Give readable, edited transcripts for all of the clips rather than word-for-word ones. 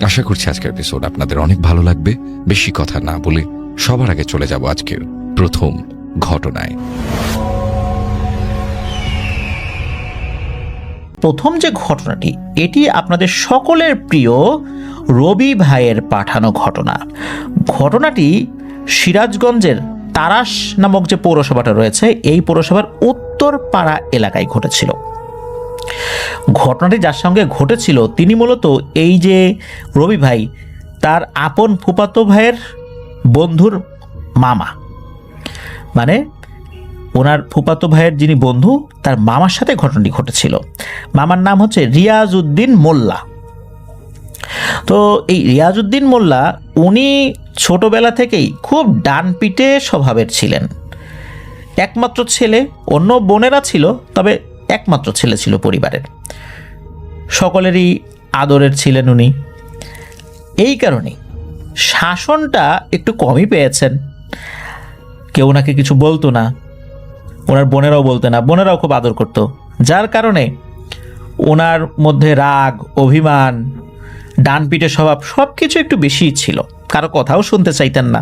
আশা করছি আজকের এপিসোড আপনাদের অনেক ভালো লাগবে। বেশি কথা না বলে সবার আগে চলে যাব আজকের প্রথম ঘটনায়। প্রথম যে ঘটনাটি, এটি আপনাদের সকলের প্রিয় রবি ভাইয়ের পাঠানো ঘটনা। ঘটনাটি সিরাজগঞ্জের তারাস নামক যে পৌরসভাটা রয়েছে, এই পৌরসভার উত্তরপাড়া এলাকায় ঘটেছিল। ঘটনাটি যার সঙ্গে ঘটেছিল তিনি মূলত এই যে রবি ভাই, তার আপন ফুফাতো ভাইয়ের বন্ধুর মামা, মানে ওনার ফুফাতো ভাইয়ের যিনি বন্ধু তার মামার সাথে ঘটনাটি ঘটেছিল। মামার নাম হচ্ছে রিয়াজউদ্দিন মোল্লা। তো এই রিয়াজউদ্দিন মোল্লা উনি ছোটবেলা থেকেই খুব ডানপিটে স্বভাবের ছিলেন। একমাত্র ছেলে, অন্য বোনেরা ছিল, তবে একমাত্র ছেলে ছিল পরিবারের। সকলেরই আদরের ছিলেন উনি। এই কারণে শাসনটা একটু কমই পেয়েছেন। কেউ ওনাকে কিছু বলতো না, ওনার বোনেরাও বলতো না, বোনেরাও খুব আদর করতো। যার কারণে ওনার মধ্যে রাগ, অভিমান, ডানপিটে স্বভাব সব কিছু একটু বেশিই ছিল। কারো কথাও শুনতে চাইতেন না,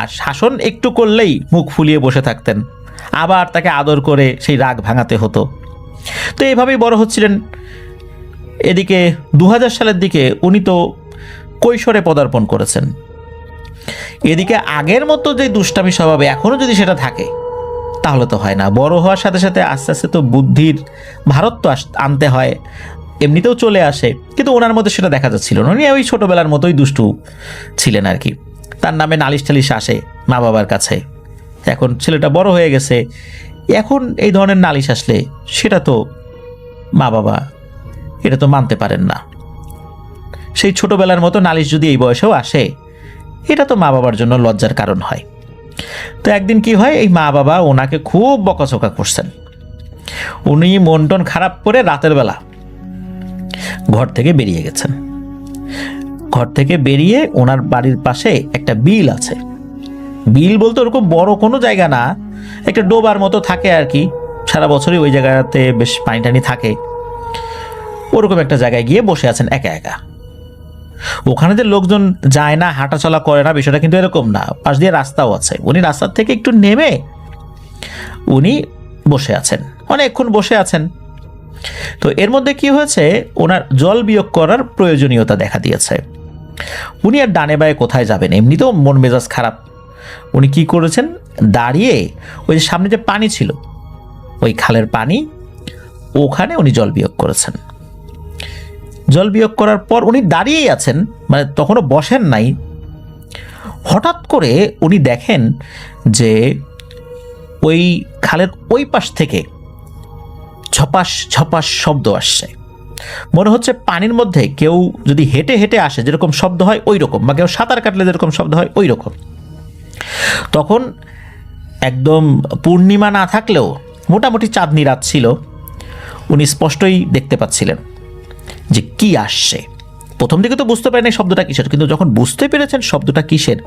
আর শাসন একটু করলেই মুখ ফুলিয়ে বসে থাকতেন। আবার তাকে আদর করে সেই রাগ ভাঙাতে হতো। তো এইভাবেই বড় হচ্ছিলেন। এদিকে 2000 সালের দিকে উনি তো কৈশোরে পদার্পণ করেছেন। এদিকে আগের মতো যে দুষ্টামি স্বভাবে এখনও যদি সেটা থাকে তাহলে তো হয় না। বড় হওয়ার সাথে সাথে আস্তে আস্তে তো বুদ্ধির ভারত তো আনতে হয়, এমনিতেও চলে আসে, কিন্তু ওনার মধ্যে সেটা দেখা যাচ্ছিল না। উনি ওই ছোটোবেলার মতোই দুষ্টু ছিলেন আর কি। তার নামে নালিশ টালিশ আসে মা বাবার কাছে। এখন ছেলেটা বড় হয়ে গেছে, এখন এই ধরনের নালিশ আসলে সেটা তো মা বাবা এটা তো মানতে পারেন না। সেই ছোটোবেলার মতো নালিশ যদি এই বয়সেও আসে, এটা তো মা বাবার জন্য লজ্জার কারণ হয়। তো একদিন কি হয়, এই মা বাবা ওনাকে খুব বকাঝকা করছেন। উনি মন টন খারাপ করে রাতের বেলা ঘর থেকে বেরিয়ে গেছেন। ঘর থেকে বেরিয়ে ওনার বাড়ির পাশে একটা বিল আছে। বিল বলতে ওরকম বড় কোনো জায়গা না, একটা ডোবার মতো থাকে আর কি। সারা বছরই ওই জায়গাতে বেশ পানি টানি থাকে। ওরকম একটা জায়গায় গিয়ে বসে আছেন একা একা। ওখানে যে লোকজন যায় না, হাঁটাচলা করে না, বিষয়টা কিন্তু এরকম না। পাশ দিয়ে রাস্তাও আছে। উনি রাস্তার থেকে একটু নেমে উনি বসে আছেন, অনেকক্ষণ বসে আছেন। তো এর মধ্যে কি হয়েছে, ওনার জল বিয়োগ করার প্রয়োজনীয়তা দেখা দিয়েছে। উনি আর ডানে বায়ে কোথায় যাবেন, এমনিতেও মন মেজাজ খারাপ। উনি কি করেছেন, দাঁড়িয়ে ওই যে সামনে যে পানি ছিল, ওই খালের পানি, ওখানে উনি জল বিয়োগ করেছেন। জল বিয়োগ করার পর উনি দাঁড়িয়েই আছেন, মানে তখনও বসেন নাই। হঠাৎ করে উনি দেখেন যে ওই খালের ওই পাশ থেকে ঝপাস ঝপাস শব্দ আসছে। মনে হচ্ছে পানির মধ্যে কেউ যদি হেঁটে হেঁটে আসে যেরকম শব্দ হয় ওই রকম, বা কেউ সাঁতার কাটলে যেরকম শব্দ হয় ওই রকম। তখন একদম পূর্ণিমা না থাকলেও মোটামুটি চাঁদনি রাত ছিল। উনি স্পষ্টই দেখতে পাচ্ছিলেন যে কি আসছে। প্রথম দিকে তো বুঝতে পারেন এই শব্দটা কিসের, কিন্তু যখন বুঝতে পেরেছেন শব্দটা কিসের,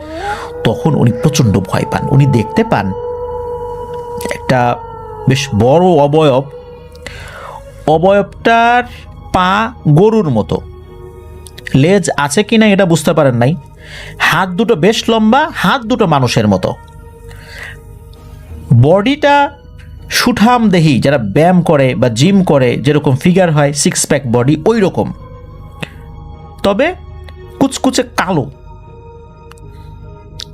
তখন উনি প্রচণ্ড ভয় পান। উনি দেখতে পান একটা বেশ বড় অবয়ব। অবয়বটার পা গরুর মতো, লেজ আছে কিনা এটা বুঝতে পারেন নাই। হাত দুটো বেশ লম্বা, হাত দুটো মানুষের মতো। বডিটা সুঠাম দেহি, যারা ব্যায়াম করে বা জিম করে যেরকম ফিগার হয়, 6 প্যাক বডি ওই রকম, তবে কুচকুচে কালো।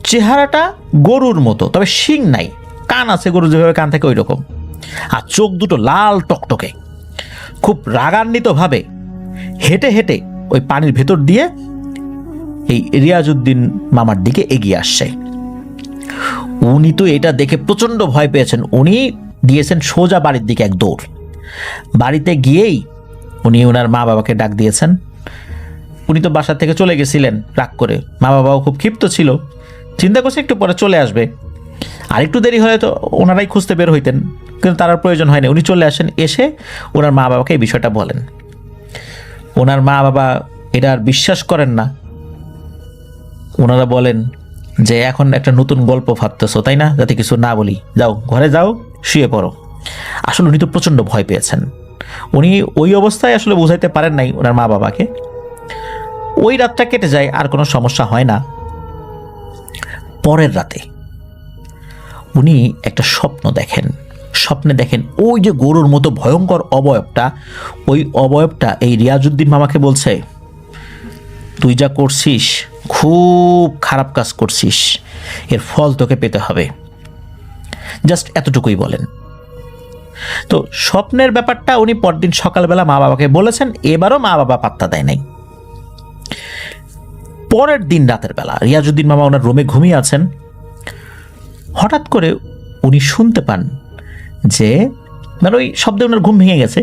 চেহারাটা গরুর মতো, তবে শিং নাই, কান আছে গরু যেভাবে কান থাকে ওই রকম। আর চোখ দুটো লাল টকটকে। খুব রাগান্বিতভাবে হেঁটে হেঁটে ওই পানির ভেতর দিয়ে এই রিয়াজউদ্দিন মামার দিকে এগিয়ে আসছে। উনি তো এটা দেখে প্রচণ্ড ভয় পেয়েছেন। উনি দিয়েছেন সোজা বাড়ির দিকে এক দৌড়। বাড়িতে গিয়েই উনি ওনার মা বাবাকে ডাক দিয়েছেন। উনি তো বাসা থেকে চলে গেছিলেন রাগ করে। মা বাবাও খুব ক্ষিপ্ত ছিল, চিন্তা করছে একটু পরে চলে আসবে। আর একটু দেরি হলে তো ওনারাই খুঁজতে বের হইতেন, কিন্তু তার প্রয়োজন হয়নি। উনি চলে আসেন, এসে ওনার মা বাবাকে এই বিষয়টা বলেন। ওনার মা বাবা এটা আর বিশ্বাস করেন না। ওনারা বলেন যে এখন একটা নতুন গল্প ভাবতেছো তাই না, যাতে কিছু না বলি, যাও ঘরে যাও, শুয়ে পড়ো। আসলে উনি তো প্রচণ্ড ভয় পেয়েছেন। উনি ওই অবস্থায় আসলে বুঝাইতে পারেন নাই ওনার মা বাবাকে। ওই রাতটা কেটে যায়, আর কোনো সমস্যা হয় না। পরের রাতে উনি একটা স্বপ্ন দেখেন। স্বপ্নে দেখেন ওই যে গরুর মতো ভয়ঙ্কর অবয়বটা, ওই অবয়বটা এই রিয়াজউদ্দিন মামাকে বলছে, তুই যা করছিস খুব খারাপ কাজ করছিস, এর ফল তোকে পেতে হবে। জাস্ট এতটুকুই বলেন। তো স্বপ্নের ব্যাপারটা উনি পরদিন সকালবেলা মা বাবাকে বলেছেন, এবারও মা বাবা পাত্তা দেয় নাই। পরের দিন রাতের বেলা রিয়াজউদ্দিন মামা ওনার রুমে ঘুমিয়ে আছেন, হঠাৎ করে উনি শুনতে পান যে, মানে ওই শব্দে ওনার ঘুম ভেঙে গেছে,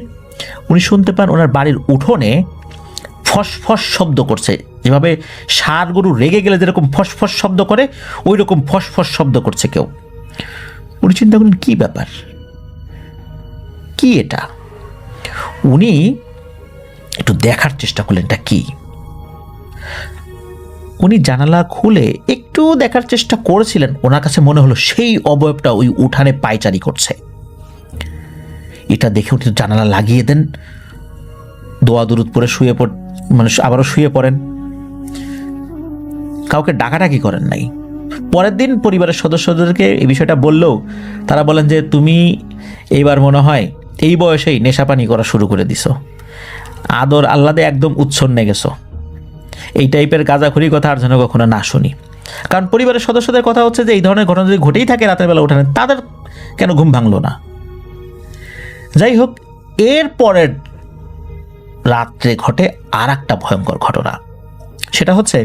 উনি শুনতে পান ওনার বাড়ির উঠোনে ফসফস শব্দ করছে, যেভাবে ষাঁড় গরু রেগে গেলে যেরকম ফসফস শব্দ করে, ওই রকম ফসফস শব্দ করছে কেউ। উনি চিন্তা করেন কি ব্যাপার, কি এটা। উনি একটু দেখার চেষ্টা করলেন এটা কি। উনি জানালা খুলে একটু দেখার চেষ্টা করেছিলেন, ওনার কাছে মনে হলো সেই অবয়বটা ওই উঠানে পায়চারি করছে। এটা দেখে উনি জানালা লাগিয়ে দেন, দোয়া দুরুদ পরে শুয়ে মানে আবারও শুয়ে পড়েন, কাউকে ডাকাডাকি করেন নাই। পরের দিন পরিবারের সদস্যদেরকে এই বিষয়টা বললেও তারা বলেন যে, তুমি এইবার মনে হয় এই বয়সেই নেশাপানি করা শুরু করে দিছো, আদর আহ্লাদে একদম উচ্ছন্নে গেছো, এই টাইপের গাঁজাখুরি কথা আর যেন কখনো না শুনি। কারণ পরিবারের সদস্যদের কথা হচ্ছে যে, এই ধরনের ঘটনা যদি ঘটেই থাকে রাতের বেলা উঠানে, তাদের কেন ঘুম ভাঙলো না। যাই হোক, এর পরের রাত্রে ঘটে আর একটা ভয়ঙ্কর ঘটনা। সেটা হচ্ছে,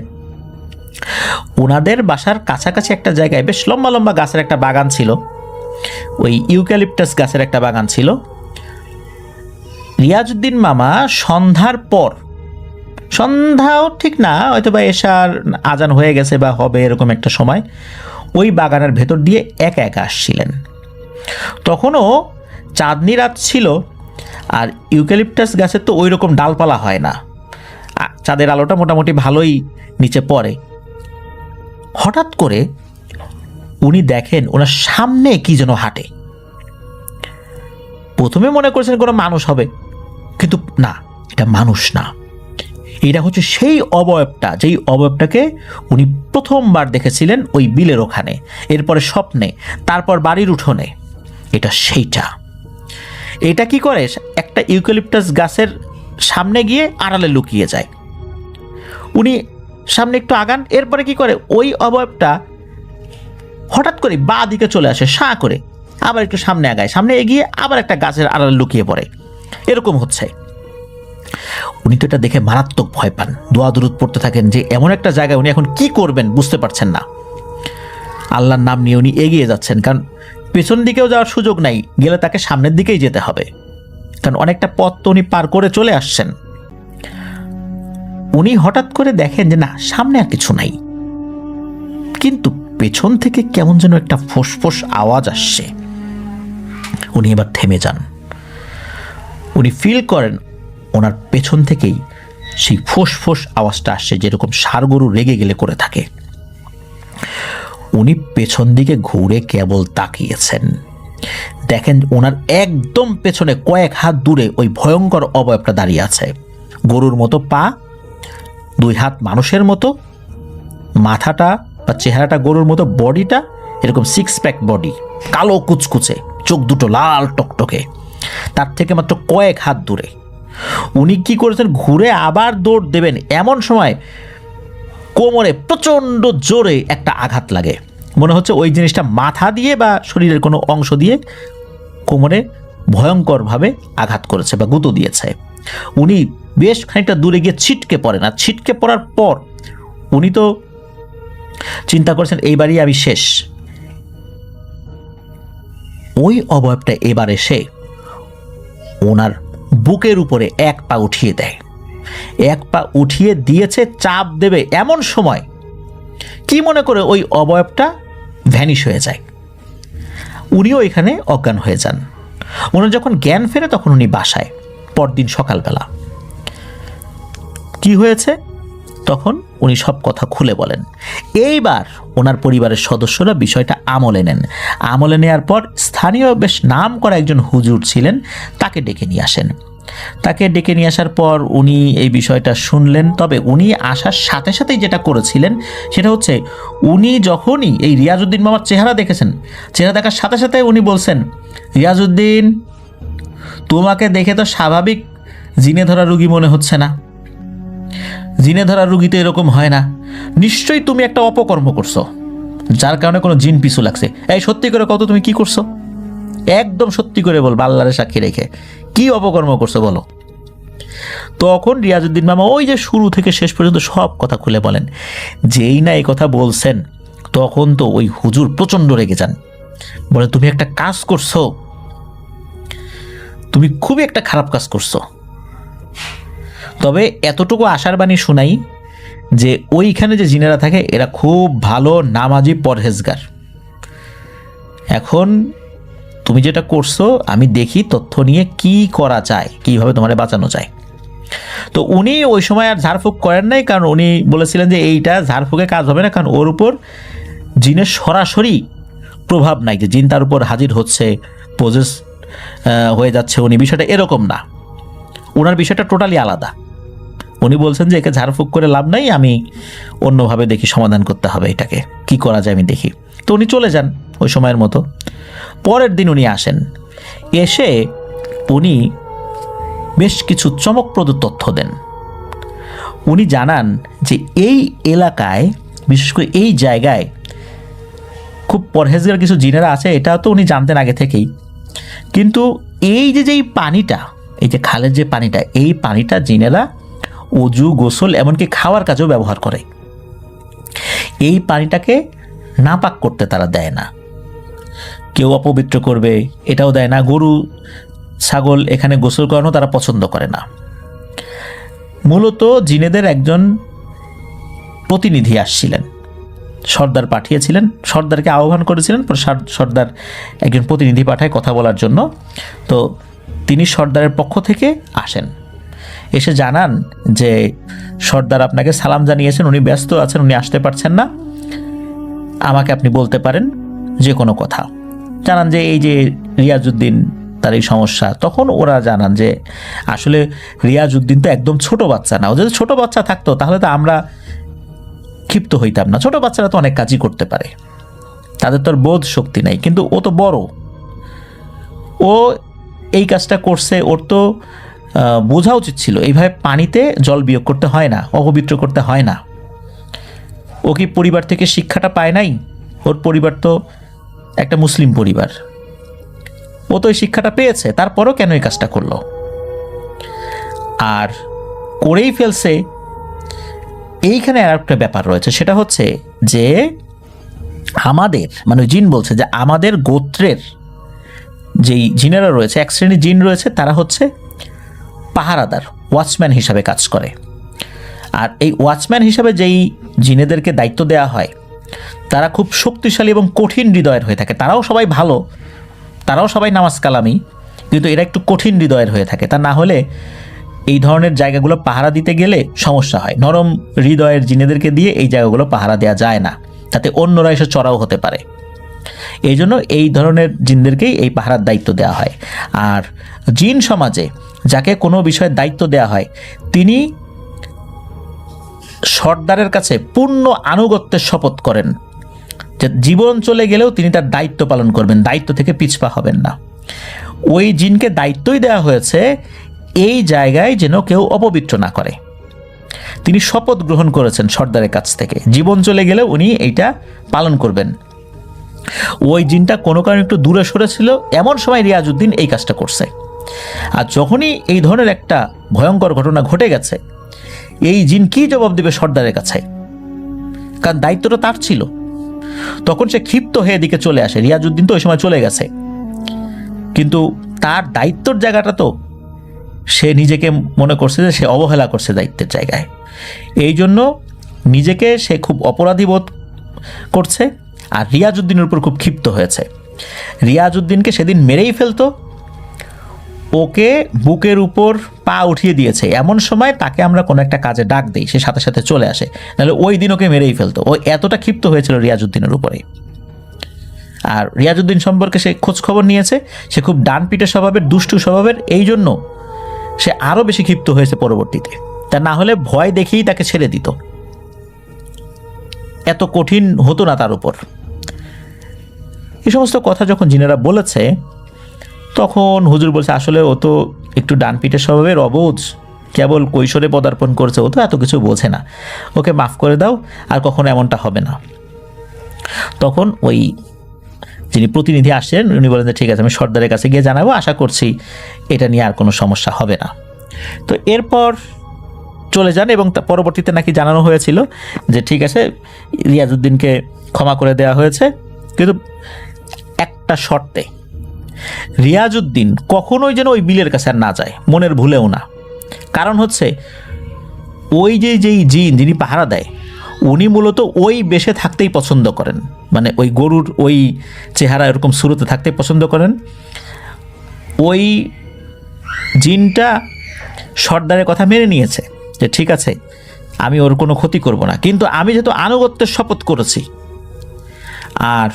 ওনাদের বাসার কাছাকাছি একটা জায়গায় বেশ লম্বা লম্বা গাছের একটা বাগান ছিল, ওই ইউক্যালিপটাস গাছের একটা বাগান ছিল। রিয়াজউদ্দিন মামা সন্ধ্যার পর, সন্ধ্যাও ঠিক না, হয়তো বা এশার আজান হয়ে গেছে বা হবে এরকম একটা সময়, ওই বাগানের ভেতর দিয়ে একা একা আসছিলেন। তখনও চাঁদনি রাত ছিল, আর ইউক্যালিপটাস গাছের তো ওই রকম ডালপালা হয় না, চাঁদের আলোটা মোটামুটি ভালোই নিচে পড়ে। হঠাৎ করে উনি দেখেন ওনার সামনে কি যেন হাঁটে। প্রথমে মনে করেছেন কোনো মানুষ হবে, কিন্তু না, এটা মানুষ না, এটা হচ্ছে সেই অবয়বটা, যেই অবয়বটাকে উনি প্রথমবার দেখেছিলেন ওই বিলের ওখানে, এরপরে স্বপ্নে, তারপর বাড়ির উঠোনে। এটা সেইটা। এটা কি করে, একটা ইউক্যালিপটাস গাছের সামনে গিয়ে আড়ালে লুকিয়ে যায়। উনি সামনে একটু আগান, এরপরে কি করে, ওই অবয়বটা হঠাৎ করে বাঁ দিকে চলে আসে সাঁ করে, আবার একটু সামনে আগায়, সামনে এগিয়ে আবার একটা গাছের আড়ালে লুকিয়ে পড়ে, এরকম হচ্ছে। উনি তো এটা দেখে মারাত্মক ভয় পান, দোয়া দুরুদ পড়তে থাকেন যে এমন একটা জায়গায় উনি এখন কি করবেন বুঝতে পারছেন না। আল্লাহর নাম নিয়ে উনি এগিয়ে যাচ্ছেন, কারণ পেছন দিকেও যাওয়ার সুযোগ নাই, গেলে তাকে সামনের দিকেই যেতে হবে, কারণ অনেকটা পথ তো উনি পার করে চলে আসছেন। উনি হঠাৎ করে দেখেন যে না, সামনে আর কিছু নাই, কিন্তু পেছন থেকে কেমন যেন একটা ফোঁস আওয়াজ আসছে। উনি এবার থেমে যান। উনি ফিল করেন ওনার পেছন থেকেই সেই ফোঁস আওয়াজটা আসছে, যেরকম ষাঁড় গরু রেগে গেলে করে থাকে। উনি পেছন দিকে ঘুরে কেবল তাকিয়েছেন, দেখেন ওনার একদম পেছনে কয়েক হাত দূরে ওই ভয়ঙ্কর অবয়বটা দাঁড়িয়ে আছে, গরুর মতো পা, দুই হাত মানুষের মতো, মাথাটা বা চেহারাটা গরুর মতো, বডিটা এরকম সিক্স প্যাক বডি, কালো কুচকুচে, চোখ দুটো লাল টকটকে, তার থেকে মাত্র কয়েক হাত দূরে। উনি কি করেছেন, ঘুরে আবার দৌড় দেবেন, এমন সময় কোমরে প্রচণ্ড জোরে একটা আঘাত লাগে। মনে হচ্ছে ওই জিনিসটা মাথা দিয়ে বা শরীরের কোনো অংশ দিয়ে কোমরে ভয়ঙ্করভাবে আঘাত করেছে বা গুঁতো দিয়েছে। উনি বেশ খানিকটা দূরে গিয়ে ছিটকে পড়েন, আর ছিটকে পড়ার পর উনি তো চিন্তা করেছেন এইবারই আমি শেষ। ওই অবয়বটা এবার এসে ওনার বুকের উপরে এক পা উঠিয়ে দেয়, এক পা উঠিয়ে দিয়েছে, চাপ দেবে এমন সময় কি মনে করে ওই অবয়বটা ভ্যানিশ হয়ে যায়। উনিও এখানে অজ্ঞান হয়ে যান। ওনার যখন জ্ঞান ফেরে তখন উনি বাসায়, পরদিন সকালবেলা কি হয়েছে তখন উনি সব কথা খুলে বলেন। এইবার ওনার পরিবারের সদস্যরা বিষয়টা আমলে নেন। আমলে নেওয়ার পর স্থানীয় বেশ নাম করা একজন হুজুর ছিলেন, তাকে ডেকে নিয়ে আসেন। তাকে ডেকে নিয়ে আসার পর উনি এই বিষয়টা শুনলেন। তবে উনি আসার সাথে সাথেই যেটা করেছিলেন সেটা হচ্ছে, উনি যখনই এই রিয়াজউদ্দিন মামার চেহারা দেখেছেন, চেহারা দেখার সাথে সাথে উনি বলছেন, রিয়াজউদ্দিন, তোমাকে দেখে তো স্বাভাবিক জিনে ধরা রুগী মনে হচ্ছে না, জিনে ধরা রুগীতে এরকম হয় না, নিশ্চয়ই তুমি একটা অপকর্ম করছো যার কারণে কোনো জিন পিছু লাগছে। এই সত্যি করে কত, তুমি কি করছো? একদম সত্যি করে বল, আল্লাহর সাক্ষী রেখে, কি অপকর্ম করছো বলো। তখন রিয়াজউদ্দিন মামা ওই যে শুরু থেকে শেষ পর্যন্ত সব কথা খুলে বলেন। যেই না এই কথা বলছেন, তখন তো ওই হুজুর প্রচণ্ড রেগে যান, বলে, তুমি একটা কাজ করছো, তুমি খুবই একটা খারাপ কাজ করছো। তবে এতটুকু আশার বাণী শোনাই যে ওইখানে যে জিনেরা থাকে এরা খুব ভালো নামাজি পরহেজগার। এখন তুমি যেটা করছো, আমি দেখি তথ্য নিয়ে কি করা যায়, কিভাবে তোমার বাঁচানো যায়। তো উনি ওই সময় আর ঝাড়ফুঁক করেন নাই, কারণ উনি বলেছিলেন যে এইটা ঝাড়ফুঁকে কাজ হবে না, কারণ ওর উপর জিনের সরাসরি প্রভাব নাই, যে জিন তার উপর হাজির হচ্ছে, পজেস হয়ে যাচ্ছে উনি, বিষয়টা এরকম না। ওনার বিষয়টা টোটালি আলাদা। উনি বলছেন যে একে ঝাড়ফুঁক করে লাভ নাই, আমি অন্যভাবে দেখি সমাধান করতে হবে, এটাকে কি করা যায় আমি দেখি। তো উনি চলে যান ওই সময়ের মতো। পরের দিন উনি আসেন, এসে উনি বেশ কিছু চমকপ্রদ তথ্য দেন। উনি জানান যে এই এলাকায়, বিশেষ করে এই জায়গায় খুব পরহেজগার কিছু জিনেরা আছে, এটা তো উনি জানতেন আগে থেকেই। কিন্তু এই যে যেই পানিটা, এই যে খালের যে পানিটা, এই পানিটা জিনেরা অজু, গোসল, এমনকি খাওয়ার কাজেও ব্যবহার করে। এই পানিটাকে নাপাক করতে তারা দেয় না, কেউ অপবিত্র করবে এটাও দেয় না। গরু, ছাগল এখানে গোসল করানো তারা পছন্দ করে না। মূলত জিনেদের একজন প্রতিনিধি আসছিলেন, সর্দার পাঠিয়েছিলেন, সর্দারকে আহ্বান করেছিলেন, সর্দার একজন প্রতিনিধি পাঠায় কথা বলার জন্য। তো তিনি সর্দারের পক্ষ থেকে আসেন, এসে জানান যে সর্দার আপনাকে সালাম জানিয়েছেন, উনি ব্যস্ত আছেন, উনি আসতে পারছেন না, আমাকে আপনি বলতে পারেন যে কোনো কথা। জানান যে এই যে রিয়াজউদ্দিন, তার এই সমস্যা। তখন ওরা জানান যে আসলে রিয়াজউদ্দিন তো একদম ছোট বাচ্চা না, ও যদি ছোট বাচ্চা থাকতো তাহলে তো আমরা ক্ষিপ্ত হইতাম না। ছোট বাচ্চারা তো অনেক কাজই করতে পারে, তাদের তো আর বোধ শক্তি নাই, কিন্তু ও তো বড়, ও এই কাজটা করছে, ওর তো বোঝা উচিত ছিল এইভাবে পানিতে জল বিয়োগ করতে হয় না, অপবিত্র করতে হয় না। ও কি পরিবার থেকে শিক্ষাটা পায় নাই? ওর পরিবার তো একটা মুসলিম পরিবার, ও তো এই শিক্ষাটা পেয়েছে, তারপরও কেন এই কাজটা করলো? আর করেই ফেলছে। এইখানে আর একটা ব্যাপার রয়েছে, সেটা হচ্ছে যে আমাদের, মানে জিন বলছে যে আমাদের গোত্রের যেই জিনেরা রয়েছে, এক শ্রেণীর জিন রয়েছে, তারা হচ্ছে পাহারাদার, ওয়াচম্যান হিসাবে কাজ করে। আর এই ওয়াচম্যান হিসাবে যেই জিনেদেরকে দায়িত্ব দেওয়া হয়, তারা খুব শক্তিশালী এবং কঠিন হৃদয়ের হয়ে থাকে। তারাও সবাই ভালো, তারাও সবাই নামাজ কালামি, কিন্তু এরা একটু কঠিন হৃদয়ের হয়ে থাকে। তা না হলে এই ধরনের জায়গাগুলো পাহারা দিতে গেলে সমস্যা হয়। নরম হৃদয়ের জিনেদেরকে দিয়ে এই জায়গাগুলো পাহারা দেওয়া যায় না, তাতে অন্যরা এসে চড়াও হতে পারে। এই জন্য এই ধরনের জিনদেরকেই এই পাহারার দায়িত্ব দেওয়া হয়। আর জিন সমাজে যাকে কোনো বিষয়ের দায়িত্ব দেওয়া হয়, তিনি সর্দারের কাছে পূর্ণ আনুগত্যের শপথ করেন, যে জীবন চলে গেলেও তিনি তার দায়িত্ব পালন করবেন, দায়িত্ব থেকে পিছপা হবেন না। ওই জিনকে দায়িত্বই দেওয়া হয়েছে এই জায়গায় যেন কেউ অপবিত্র না করে। তিনি শপথ গ্রহণ করেছেন সর্দারের কাছ থেকে, জীবন চলে গেলেও উনি এইটা পালন করবেন। ওই জিনটা কোনো কারণে একটু দূরে সরেছিল, এমন সময় রিয়াজউদ্দিন এই কাজটা করছে। আর যখনই এই ধরনের একটা ভয়ঙ্কর ঘটনা ঘটে গেছে, এই জিন কি জবাব দেবে সর্দারের কাছে? কারণ দায়িত্বটা তার ছিল। তখন সে ক্ষিপ্ত হয়ে এদিকে চলে আসে। রিয়াজউদ্দিন তো ওই সময় চলে গেছে, কিন্তু তার দায়িত্বর জায়গাটা তো সে নিজেকে মনে করছে যে সে অবহেলা করছে দায়িত্বের জায়গায়। এই জন্য নিজেকে সে খুব অপরাধী বোধ করছে, আর রিয়াজউদ্দিনের উপর খুব ক্ষিপ্ত হয়েছে। রিয়াজউদ্দিনকে সেদিন মেরেই ফেলতো, ওকে বুকের উপর পা উঠিয়ে দিয়েছে, এমন সময় তাকে আমরা কোনো একটা কাজে ডাক দিই, সে সাথে সাথে চলে আসে, নাহলে ওই দিন ওকে মেরেই ফেলতো। ও এতটা ক্ষিপ্ত হয়েছিল রিয়াজউদ্দিনের উপরে। আর রিয়াজউদ্দিন সম্পর্কে সে খোঁজ খবর নিয়েছে, সে খুব ডানপিটে স্বভাবের, দুষ্টু স্বভাবের। এই জন্য সে আরও বেশি ক্ষিপ্ত হয়েছে পরবর্তীতে। তা না হলে ভয় দেখেই তাকে ছেড়ে দিত, এত কঠিন হতো না তার উপর। এই সমস্ত কথা যখন জিনেরা বলেছে তখন হুজুর বলছে, আসলে ও তো একটু ডানপিটের স্বভাবের, অবুঝ, কেবল কৈশোরে পদার্পণ করছে, ও তো এত কিছু বোঝে না, ওকে মাফ করে দাও, আর কখনো এমনটা হবে না। তখন ওই যিনি প্রতিনিধি আসছেন উনি বলেন যে ঠিক আছে, আমি সর্দারের কাছে গিয়ে জানাবো, আশা করছি এটা নিয়ে আর কোনো সমস্যা হবে না। তো এরপর চলে যান এবং পরবর্তীতে নাকি জানানো হয়েছিল যে ঠিক আছে, রিয়াজউদ্দিনকে ক্ষমা করে দেওয়া হয়েছে, কিন্তু একটা শর্তে, রিয়াজউদ্দিন কখনোই যেন ওই বিলের কাছে আর না যায়, মনের ভুলেও না। কারণ হচ্ছে ওই যেই জিন যিনি পাহারা দেয় উনি মূলত ওই বেশে থাকতেই পছন্দ করেন, মানে ওই গরুর ওই চেহারা এরকম শুরুতে থাকতে পছন্দ করেন। ওই জিনটা সর্দারের কথা মেনে নিয়েছে যে ঠিক আছে, আমি ওর কোনো ক্ষতি করব না, কিন্তু আমি যেহেতু আনুগত্যের শপথ করেছি, আর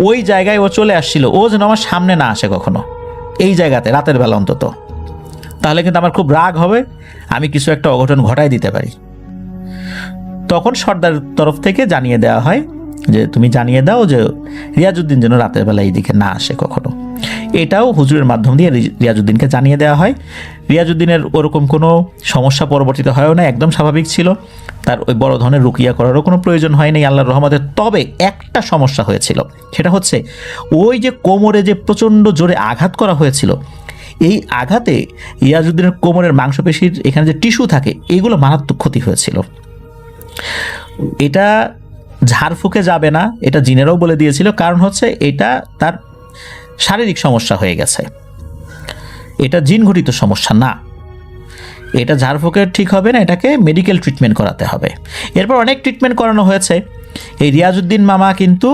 ওই জায়গায় ও চলে আসছিল, ও যেন আমার সামনে না আসে কখনো এই জায়গাতে রাতের বেলা অন্তত, তাহলে কিন্তু আমার খুব রাগ হবে, আমি কিছু একটা অঘটন ঘটাই দিতে পারি। তখন সর্দার তরফ থেকে জানিয়ে দেওয়া হয় যে তুমি জানিয়ে দাও যে রিয়াজউদ্দিন যেন রাতের বেলা এইদিকে না আসে কখনো। এটাও হুজুরের মাধ্যম দিয়ে রিয়াজউদ্দিনকে জানিয়ে দেওয়া হয়। রিয়াজউদ্দিনের ওরকম কোনো সমস্যা পরবর্তীতে হয়ও না, একদম স্বাভাবিক ছিল, তার ওই বড় ধরনের রুকিয়া করারও কোনো প্রয়োজন হয়নি আল্লাহর রহমতে। তবে একটা সমস্যা হয়েছিল, সেটা হচ্ছে ওই যে কোমরে যে প্রচণ্ড জোরে আঘাত করা হয়েছিল, এই আঘাতে রিয়াজউদ্দিনের কোমরের মাংসপেশির এখানে যে টিস্যু থাকে এগুলো মারাত্মক ক্ষতি হয়েছিল। এটা ঝাড়ফুঁকে যাবে না, এটা জিনেরাও বলে দিয়েছিল, কারণ হচ্ছে এটা তার শারীরিক সমস্যা হয়ে গেছে, এটা জিন ঘটিত সমস্যা না, এটা ঝাড়ফুঁকে ঠিক হবে না, এটাকে মেডিকেল ট্রিটমেন্ট করাতে হবে। এরপর অনেক ট্রিটমেন্ট করানো হয়েছে। এই রিয়াজউদ্দিন মামা কিন্তু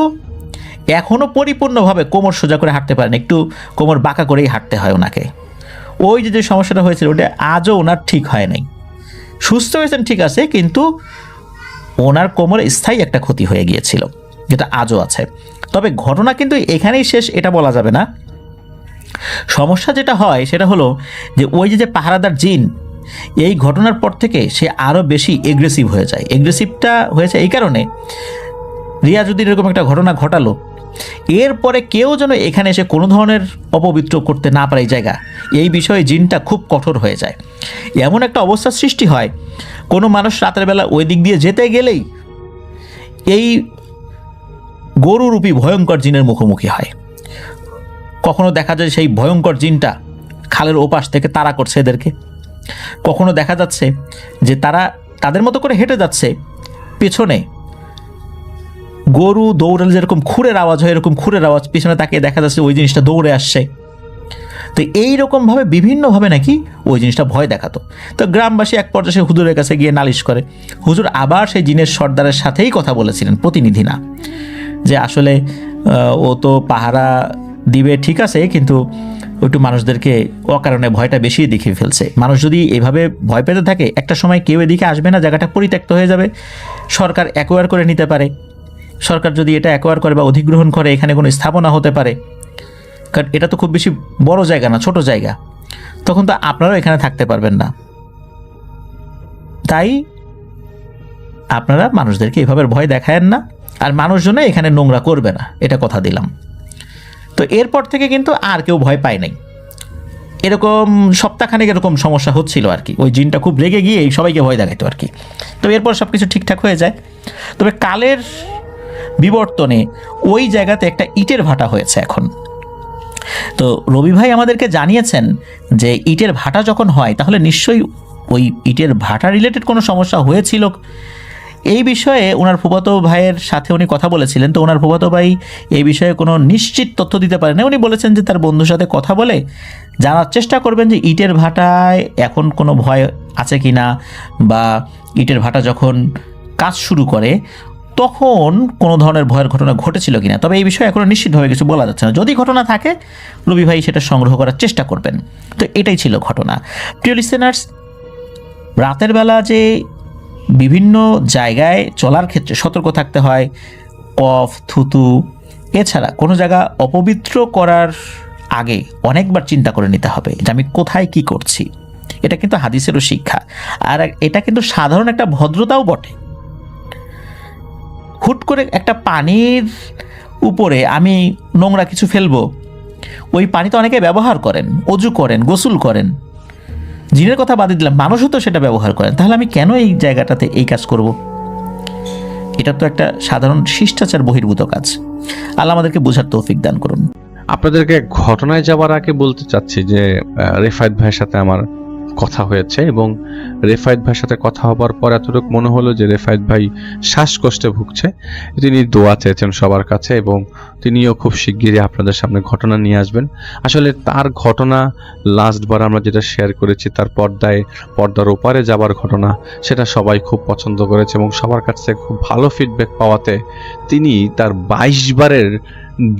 এখনও পরিপূর্ণভাবে কোমর সোজা করে হাঁটতে পারেন, একটু কোমর বাঁকা করেই হাঁটতে হয় ওনাকে। ওই যে সমস্যাটা হয়েছিল ওটা আজও ওনার ঠিক হয় নাই, সুস্থ হয়েছেন ঠিক আছে, কিন্তু ওনার কোমরে স্থায়ী একটা ক্ষতি হয়ে গিয়েছিল, যেটা আজও আছে। তবে ঘটনা কিন্তু এখানেই শেষ এটা বলা যাবে না। সমস্যা যেটা হয় সেটা হলো যে ওই যে পাহারাদার জিন, এই ঘটনার পর থেকে সে আরও বেশি এগ্রেসিভ হয়ে যায়। এগ্রেসিভটা হয়েছে এই কারণে, রিয়াজউদ্দিন এরকম একটা ঘটনা ঘটালো, এরপরে কেউ যেন এখানে এসে কোনো ধরনের অপবিত্র করতে না পারে এই জায়গা, এই বিষয়ে জিনটা খুব কঠোর হয়ে যায়। এমন একটা অবস্থার সৃষ্টি হয়, কোনো মানুষ রাতের বেলা ওই দিক দিয়ে যেতে গেলেই এই গরুরূপী ভয়ঙ্কর জিনের মুখোমুখি হয়। কখনো দেখা যায় সেই ভয়ঙ্কর জিনটা খালের ওপাশ থেকে তাড়া করছে এদেরকে, কখনো দেখা যাচ্ছে যে তারা তাদের মতো করে হেঁটে যাচ্ছে, পেছনে গরু দৌড়ালে যেরকম খুরের আওয়াজ হয় এরকম খুরের আওয়াজ, পিছনে তাকিয়ে দেখা যাচ্ছে ওই জিনিসটা দৌড়ে আসছে। তো এইরকমভাবে বিভিন্নভাবে নাকি ওই জিনিসটা ভয় দেখাতো। তো গ্রামবাসী এক পর্যায়ে হুজুরের কাছে গিয়ে নালিশ করে। হুজুর আবার সেই জিনের সর্দারের সাথেই কথা বলেছিলেন, প্রতিনিধি না, যে আসলে ও তো পাহারা দিবে ঠিক আছে, কিন্তু একটু মানুষদেরকে অকারণে ভয়টা বেশি দেখিয়ে ফেলছে। মানুষ যদি এভাবে ভয় পেতে থাকে একটা সময় কেউ এদিকে আসবে না, জায়গাটা পরিত্যক্ত হয়ে যাবে, সরকার অ্যাকোয়ার করে নিতে পারে। সরকার যদি এটা অ্যাকোয়ার করে বা অধিগ্রহণ করে, এখানে কোনো স্থাপনা হতে পারে, কারণ এটা তো খুব বেশি বড় জায়গা না, ছোট জায়গা, তখন তো আপনারাও এখানে থাকতে পারবেন না। তাই আপনারা মানুষদেরকে এভাবে ভয় দেখায়েন না, আর মানুষজনে এখানে নোংরা করবে না, এটা কথা দিলাম। তো এরপর থেকে কিন্তু আর কেউ ভয় পায় নাই। এরকম সপ্তাহখানেক এরকম সমস্যা হচ্ছিল আর কি, ওই জিনটা খুব রেগে গিয়ে সবাইকে ভয় দেখাইতো আর কি। তবে এরপর সব কিছু ঠিকঠাক হয়ে যায়। তবে কালের বিবর্তনে ওই জায়গাতে একটা ইটের ভাটা হয়েছে এখন। তো রবি ভাই আমাদেরকে জানিয়েছেন যে ইটের ভাটা যখন হয় তাহলে নিশ্চয়ই ওই ইটের ভাটা রিলেটেড কোনো সমস্যা হয়েছিল। এই বিষয়ে ওনার ফুফাতো ভাইয়ের সাথে উনি কথা বলেছিলেন। তো ওনার ফুফাতো ভাই এই বিষয়ে কোনো নিশ্চিত তথ্য দিতে পারেন না। উনি বলেছেন যে তার বন্ধুর সাথে কথা বলে জানার চেষ্টা করবেন যে ইটের ভাটায় এখন কোনো ভয় আছে কি না, বা ইটের ভাটা যখন কাজ শুরু করে তখন কোনো ধরনের ভয়ের ঘটনা ঘটেছিল কিনা। তবে এই বিষয়ে এখনও নিশ্চিতভাবে কিছু বলা যাচ্ছে না। যদি ঘটনা থাকে রবি ভাই সেটা সংগ্রহ করার চেষ্টা করবেন। তো এটাই ছিল ঘটনা। প্রিয় লিসেনার্স, রাতের বেলা যে বিভিন্ন জায়গায় চলার ক্ষেত্রে সতর্ক থাকতে হয়, কফ, থুতু, এছাড়া কোনো জায়গা অপবিত্র করার আগে অনেকবার চিন্তা করে নিতে হবে যে আমি কোথায় কি করছি। এটা কিন্তু হাদিসেরও শিক্ষা। আর এটা কিন্তু সাধারণ একটা ভদ্রতাও বটে। হুট করে একটা পানির উপরে আমি নোংরা কিছু ফেলবো, ওই পানি তো অনেকে ব্যবহার করেন, অজু করেন, গোসল করেন, জিনের কথা বাদ দিলাম, মানুষও তো সেটা ব্যবহার করেন, তাহলে আমি কেন এই জায়গাটাতে এই কাজ করব? এটা তো একটা সাধারণ শিষ্টাচার বহির্ভূত কাজ। আল্লাহ আমাদেরকে বোঝার তৌফিক দান করুন। আপনাদেরকে ঘটনায় যাবার আগে বলতে চাচ্ছি যে রেফায়েত ভাইয়ের সাথে আমার কথা হয়েছে, এবং রেফায়েত ভাইয়ের সাথে কথা হবার পর এতটুকু মনে হলো যে রেফায়েত ভাই শ্বাসকষ্টে ভুগছে। তিনি দোয়া চেয়েছেন সবার কাছে, এবং তিনিও খুব শিগগিরই আপনাদের সামনে ঘটনা নিয়ে আসবেন। আসলে তার ঘটনা লাস্টবার আমরা যেটা শেয়ার করেছি, তার পর্দার ওপারে যাবার ঘটনা, সেটা সবাই খুব পছন্দ করেছে এবং সবার কাছ থেকে খুব ভালো ফিডব্যাক পাওয়াতে তিনি তার 22 বারের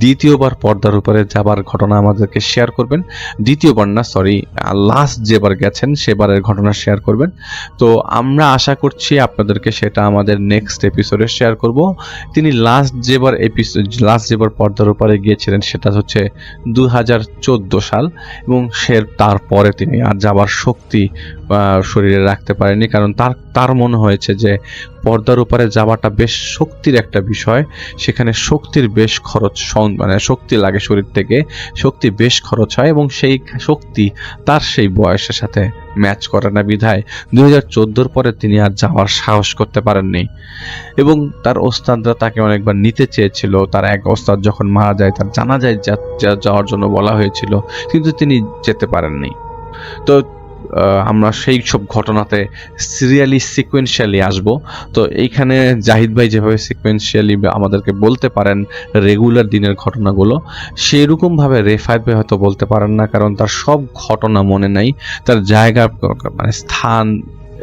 দ্বিতীয়বার পর্দার উপরে যাবার ঘটনা আমাদেরকে শেয়ার করবেন। দ্বিতীয়বার না, সরি, লাস্ট যেবার গেছেন সেবারের ঘটনা শেয়ার করবেন। তো আমরা আশা করছি আপনাদেরকে সেটা আমাদের নেক্সট এপিসোডে শেয়ার করব। তিনি লাস্ট যেবার পর্দার উপরে গিয়েছিলেন সেটা হচ্ছে 2014 সাল, এবং তারপরে তিনি আর যাবার শক্তি শরীরে রাখতে পারেনি, কারণ তার মনে হয়েছে যে পর্দার উপরে যাওয়াটা বেশ শক্তির একটা বিষয়, সেখানে শক্তির বেশ খরচ, মানে শক্তি লাগে শরীর থেকে, শক্তি বেশ খরচ হয়, এবং সেই শক্তি তার সেই বয়সের সাথে ম্যাচ করে না বিধায় 2014 পরে তিনি আর যাওয়ার সাহস করতে পারেননি। এবং তার ওস্তাদরা তাকে অনেকবার নিতে চেয়েছিল, তার এক ওস্তাদ যখন মারা যায় তার জানাজায় যাওয়ার জন্য বলা হয়েছিল, কিন্তু তিনি যেতে পারেননি। তো আমরা সেই সব ঘটনাতে সিকুয়েন্সিয়ালি আসব। তো এইখানে জাহিদ ভাই যেভাবে সিকুয়েন্সিয়ালি আমাদেরকে বলতে পারেন রেগুলার দিনের ঘটনাগুলো, সেরকম ভাবে রেফায়েত ভাই হয়তো বলতে পারেন না, কারণ তার সব ঘটনা মনে নাই, তার জায়গা, মানে স্থান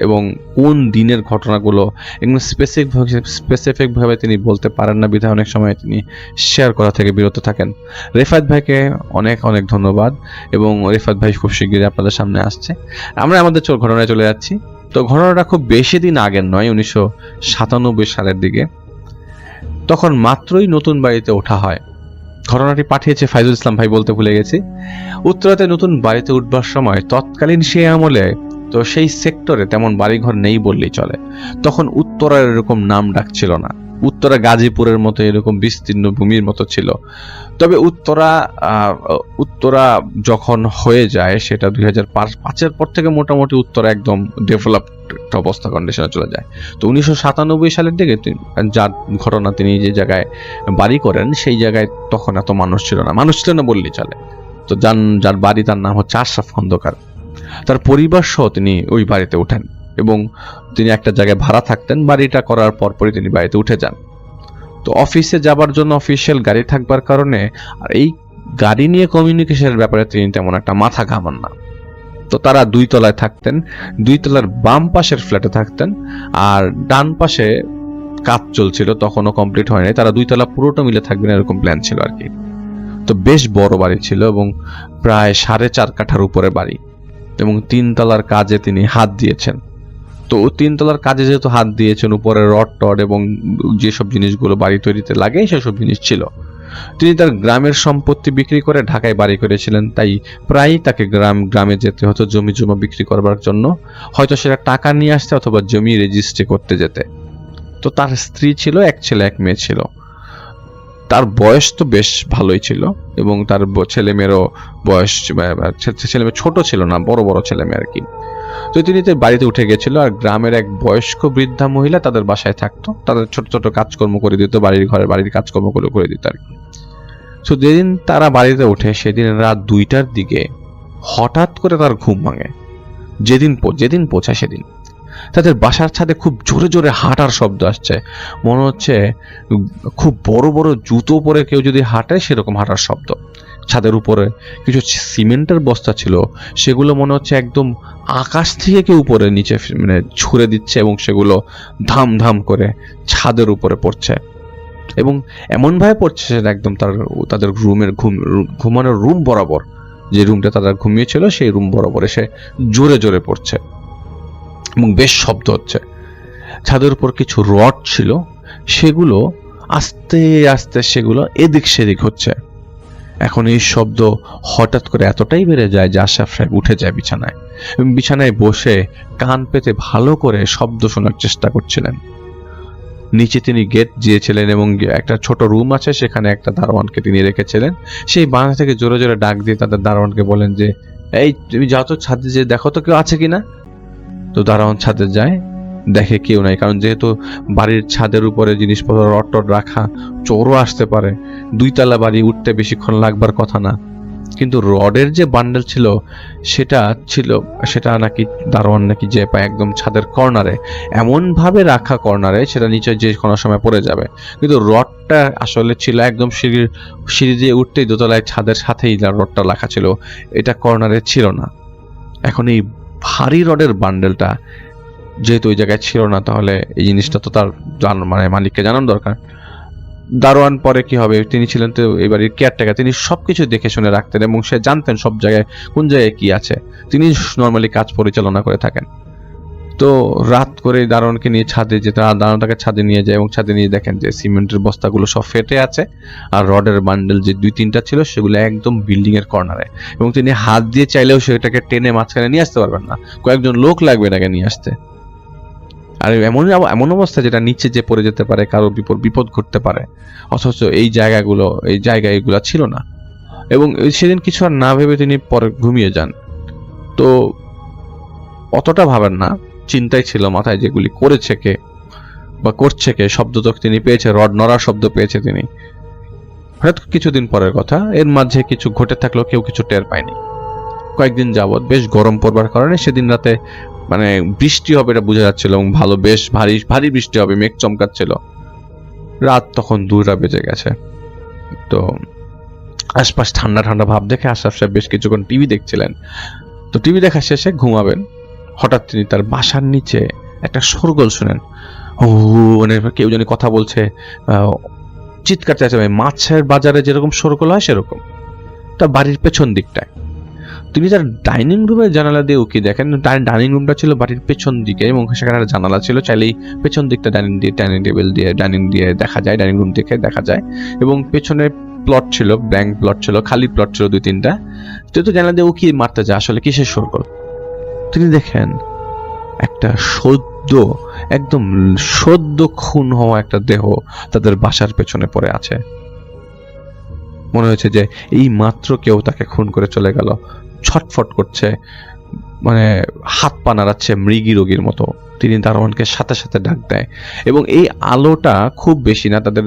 এবং কোন দিনের ঘটনাগুলো এগুলো স্পেসিফিকভাবে তিনি বলতে পারেন না বিধায় অনেক সময় তিনি শেয়ার করা থেকে বিরত থাকেন। রেফায়েত ভাইকে অনেক অনেক ধন্যবাদ, এবং রেফায়েত ভাই খুব শিগগিরই আপনাদের সামনে আসছে। আমরা আমাদের ঘটনায় চলে যাচ্ছি। তো ঘটনাটা খুব বেশি দিন আগের নয়, 1997 সালের দিকে। তখন মাত্রই নতুন বাড়িতে ওঠা হয়। ঘটনাটি পাঠিয়েছে ফাইজুল ইসলাম ভাই, বলতে ভুলে গেছি। উত্তরাতে নতুন বাড়িতে উঠবার সময় তৎকালীন সে আমলে তো সেই সেক্টরে তেমন বাড়িঘর নেই বললেই চলে। তখন উত্তরার এরকম নাম ডাক ছিল না, উত্তরা গাজীপুরের মতো এরকম বিস্তীর্ণ ভূমির মতো ছিল। তবে উত্তরা যখন হয়ে যায় সেটা 2005-এর পর থেকে মোটামুটি উত্তরা একদম ডেভেলপড অবস্থা কন্ডিশনে চলে যায়। তো 1997 সালের দিকে যার ঘটনা, তিনি যে জায়গায় বাড়ি করেন সেই জায়গায় তখন এত মানুষ ছিল না বললেই চলে। তো যার বাড়ি, তার নাম হচ্ছে আশরাফ খন্দকার। তার পরিবার সহ তিনি ওই বাড়িতে ওঠেন, এবং তিনি একটা জায়গায় ভাড়া থাকতেন। বাড়িটা করার পরপরই তিনি বাড়িতে উঠে যান। তো অফিসে যাবার জন্য অফিসিয়াল গাড়ি থাকবার কারণে আর এই গাড়ি নিয়ে কমিউনিকেশনের ব্যাপারে তিনি তেমন একটা মাথা ঘামান না। তো তারা 2 তলায় থাকতেন, 2 তলার বাম পাশের ফ্ল্যাটে থাকতেন, আর ডান পাশে কাজ চলছিল, তখনও কমপ্লিট হয়নি। তারা 2 তলা পুরোটা মিলে থাকবেন এরকম প্ল্যান ছিল আর কি। তো বেশ বড় বাড়ি ছিল, এবং প্রায় 4.5 কাঠার উপরে বাড়ি, এবং 3 তলার কাজে তিনি হাত দিয়েছেন। তো 3 তলার কাজে যেহেতু হাত দিয়েছেন, উপরে রড টড এবং যেসব জিনিসগুলো বাড়ি তৈরিতে লাগে সেসব জিনিস ছিল। তিনি তার গ্রামের সম্পত্তি বিক্রি করে ঢাকায় বাড়ি করেছিলেন, তাই প্রায়ই তাকে গ্রামে যেতে হতো জমি জমা বিক্রি করবার জন্য, হয়তো সেটা টাকা নিয়ে আসতে অথবা জমি রেজিস্ট্রি করতে যেতে। তো তার স্ত্রী ছিল, 1 ছেলে 1 মেয়ে ছিল। তার বয়স তো বেশ ভালোই ছিল, এবং তার ছেলে মেয়েরও বয়স, ছেলে মেয়ে ছোট ছিল না, বড় বড় ছেলে মেয়ে আর কি। তো তিনি বাড়িতে উঠে গেছিল, আর গ্রামের এক বয়স্ক বৃদ্ধা মহিলা তাদের বাসায় থাকতো, তাদের ছোট ছোট কাজকর্ম করে দিত, বাড়ির কাজকর্মগুলো করে দিত আর কি। তো যেদিন তারা বাড়িতে ওঠে সেদিন রাত 2টার দিকে হঠাৎ করে তার ঘুম ভাঙে। যেদিন পৌঁছায় সেদিন তাদের বাসার ছাদে খুব জোরে জোরে হাঁটার শব্দ আসছে, মনে হচ্ছে খুব বড় বড় জুতো পরে কেউ যদি হাঁটে সেরকম হাঁটার শব্দ। ছাদের উপরে কিছু সিমেন্টের বস্তা ছিল, সেগুলো মনে হচ্ছে একদম আকাশ থেকে কেউ উপরে নিচে মানে ছুঁড়ে দিচ্ছে, এবং সেগুলো ধাম ধাম করে ছাদের উপরে পড়ছে, এবং এমনভাবে পড়ছে সেটা একদম তাদের ঘুমানোর রুম বরাবর, যে রুমটা তারা ঘুমিয়েছিল সেই রুম বরাবর এসে জোরে জোরে পড়ছে, এবং বেশ শব্দ হচ্ছে। ছাদের উপর কিছু রড ছিল, সেগুলো আস্তে আস্তে সেগুলো এদিক সেদিক হচ্ছে। এখন এই শব্দ হঠাৎ করে এতটাই বেড়ে যায় যে আশরাফ সাহেব উঠে যায় বিছানায়, এবং বিছানায় বসে কান পেতে ভালো করে শব্দ শোনার চেষ্টা করছিলেন। নিচে তিনি গেট দিয়েছিলেন এবং একটা ছোট রুম আছে, সেখানে একটা দারোয়ানকে তিনি রেখেছিলেন। সেই বারান্দা থেকে জোরে জোরে ডাক দিয়ে তাদের দারোয়ানকে বলেন যে, এই তুমি যাও তো ছাদে, যে দেখো তো কেউ আছে কিনা। তো দারোয়ান ছাদে যায়, দেখে কেউ নাই, কারণ যেহেতু বাড়ির ছাদের উপরে জিনিসপত্র রড টড রাখা, চোরও আসতে পারে, 2 তলা বাড়ি উঠতে বেশিক্ষণ লাগবার কথা না। কিন্তু রডের যে বান্ডেল ছিল সেটা নাকি দারোয়ান নাকি যে পায় একদম ছাদের কর্নারে, এমন ভাবে রাখা কর্নারে সেটা নিচে যে কোনো সময় পড়ে যাবে, কিন্তু রডটা আসলে ছিল একদম সিঁড়ি দিয়ে উঠতেই দোতলায় ছাদের সাথেই রডটা রাখা ছিল, এটা কর্নারে ছিল না। এখন এই ভারী রডের বান্ডেলটা যেহেতু ওই জায়গায় ছিল না, তাহলে এই জিনিসটা তো তার মালিককে জানানো দরকার। দারোয়ান পরে কি হবে, তিনি ছিলেন তো এই বাড়ির কেয়ারটেকার, তিনি সবকিছু দেখে শুনে রাখতেন এবং সে জানতেন সব জায়গায় কোন জায়গায় কি আছে, তিনি নর্মালি কাজ পরিচালনা করে থাকেন। তো রাত করে দারোয়ানকে নিয়ে ছাদে যেতে, দারোয়ানটাকে ছাদে নিয়ে যায় এবং ছাদে নিয়ে দেখেন যে সিমেন্টের বস্তাগুলো সব ফেটে আছে, আর রডের বান্ডেল যে 2-3টা ছিল সেগুলো একদম বিল্ডিং এর কর্নারে, এবং তিনি হাত দিয়ে চাইলেও সেটাকে টেনে মাঝখানে নিয়ে আসতে পারবেন না, কয়েকজন লোক লাগবে এটাকে নিয়ে আসতে। আর এমন অবস্থা যেটা নিচে যে পড়ে যেতে পারে, কারো বিপদ ঘটতে পারে, অথচ এই জায়গায় এগুলো ছিল না। এবং সেদিন কিছু আর না ভেবে তিনি পরে ঘুমিয়ে যান। তো অতটা ভাবেন না, চিন্তাই ছিল মাথায় যেগুলি করেছে কে বা করছে কে। শব্দ তো তিনি পেয়েছে, রড নড়ার শব্দ পেয়েছে তিনি। হয়তো কিছুদিন পরের কথা, এর মাঝে কিছু ঘটে থাকলেও কেউ কিছু টের পায়নি। কয়েকদিন যাবৎ বেশ গরম পড়বার কারণে সেদিন রাতে বৃষ্টি হবে এটা বোঝা যাচ্ছিল, এবং বেশ ভারী বৃষ্টি হবে, মেঘ চমকাচ্ছিল। রাত তখন 2টা বেজে গেছে। তো আশপাশ ঠান্ডা ঠান্ডা ভাব দেখে আশরাফ সাহেব বেশ কিছুক্ষণ টিভি দেখছিলেন। তো টিভি দেখা শেষে ঘুমাবেন, হঠাৎ তিনি তার বাসার নিচে একটা শোরগোল শুনেন। কেউ জানি কথা বলছে, চিৎকার চেঁচাবে, মাছের বাজারে যেরকম শোরগোল হয় সেরকম। তার বাড়ির পেছন দিকটায় তিনি তার ডাইনিং রুমের জানালা দিয়ে উকি দেখেন। ডাইনিং রুমটা ছিল বাড়ির পেছন দিকে এবং সেখানে একটা জানালা ছিল, চাইলেই পেছন দিকটা ডাইনিং দিয়ে দেখা যায়, ডাইনিং রুম থেকে দেখা যায়। এবং পেছনে প্লট ছিল, ব্ল্যাঙ্ক প্লট ছিল, খালি প্লট ছিল 2-3টা। যেহেতু জানালা দিয়ে উকি মারতে যায় আসলে কিসের শোরগোল, তিনি দেখেন একটা একদম সদ্য খুন হওয়া একটা দেহ তাদের বাসার পেছনে পড়ে আছে। মনে হয়েছে যে এই মাত্র কেউ তাকে খুন করে চলে গেল। ছটফট করছে, হাত পা নাড়াচ্ছে মৃগী রোগীর মতো। তিনি দারোয়ানকে সাথে সাথে ডাক দেয়, এবং এই আলোটা খুব বেশি না, তাদের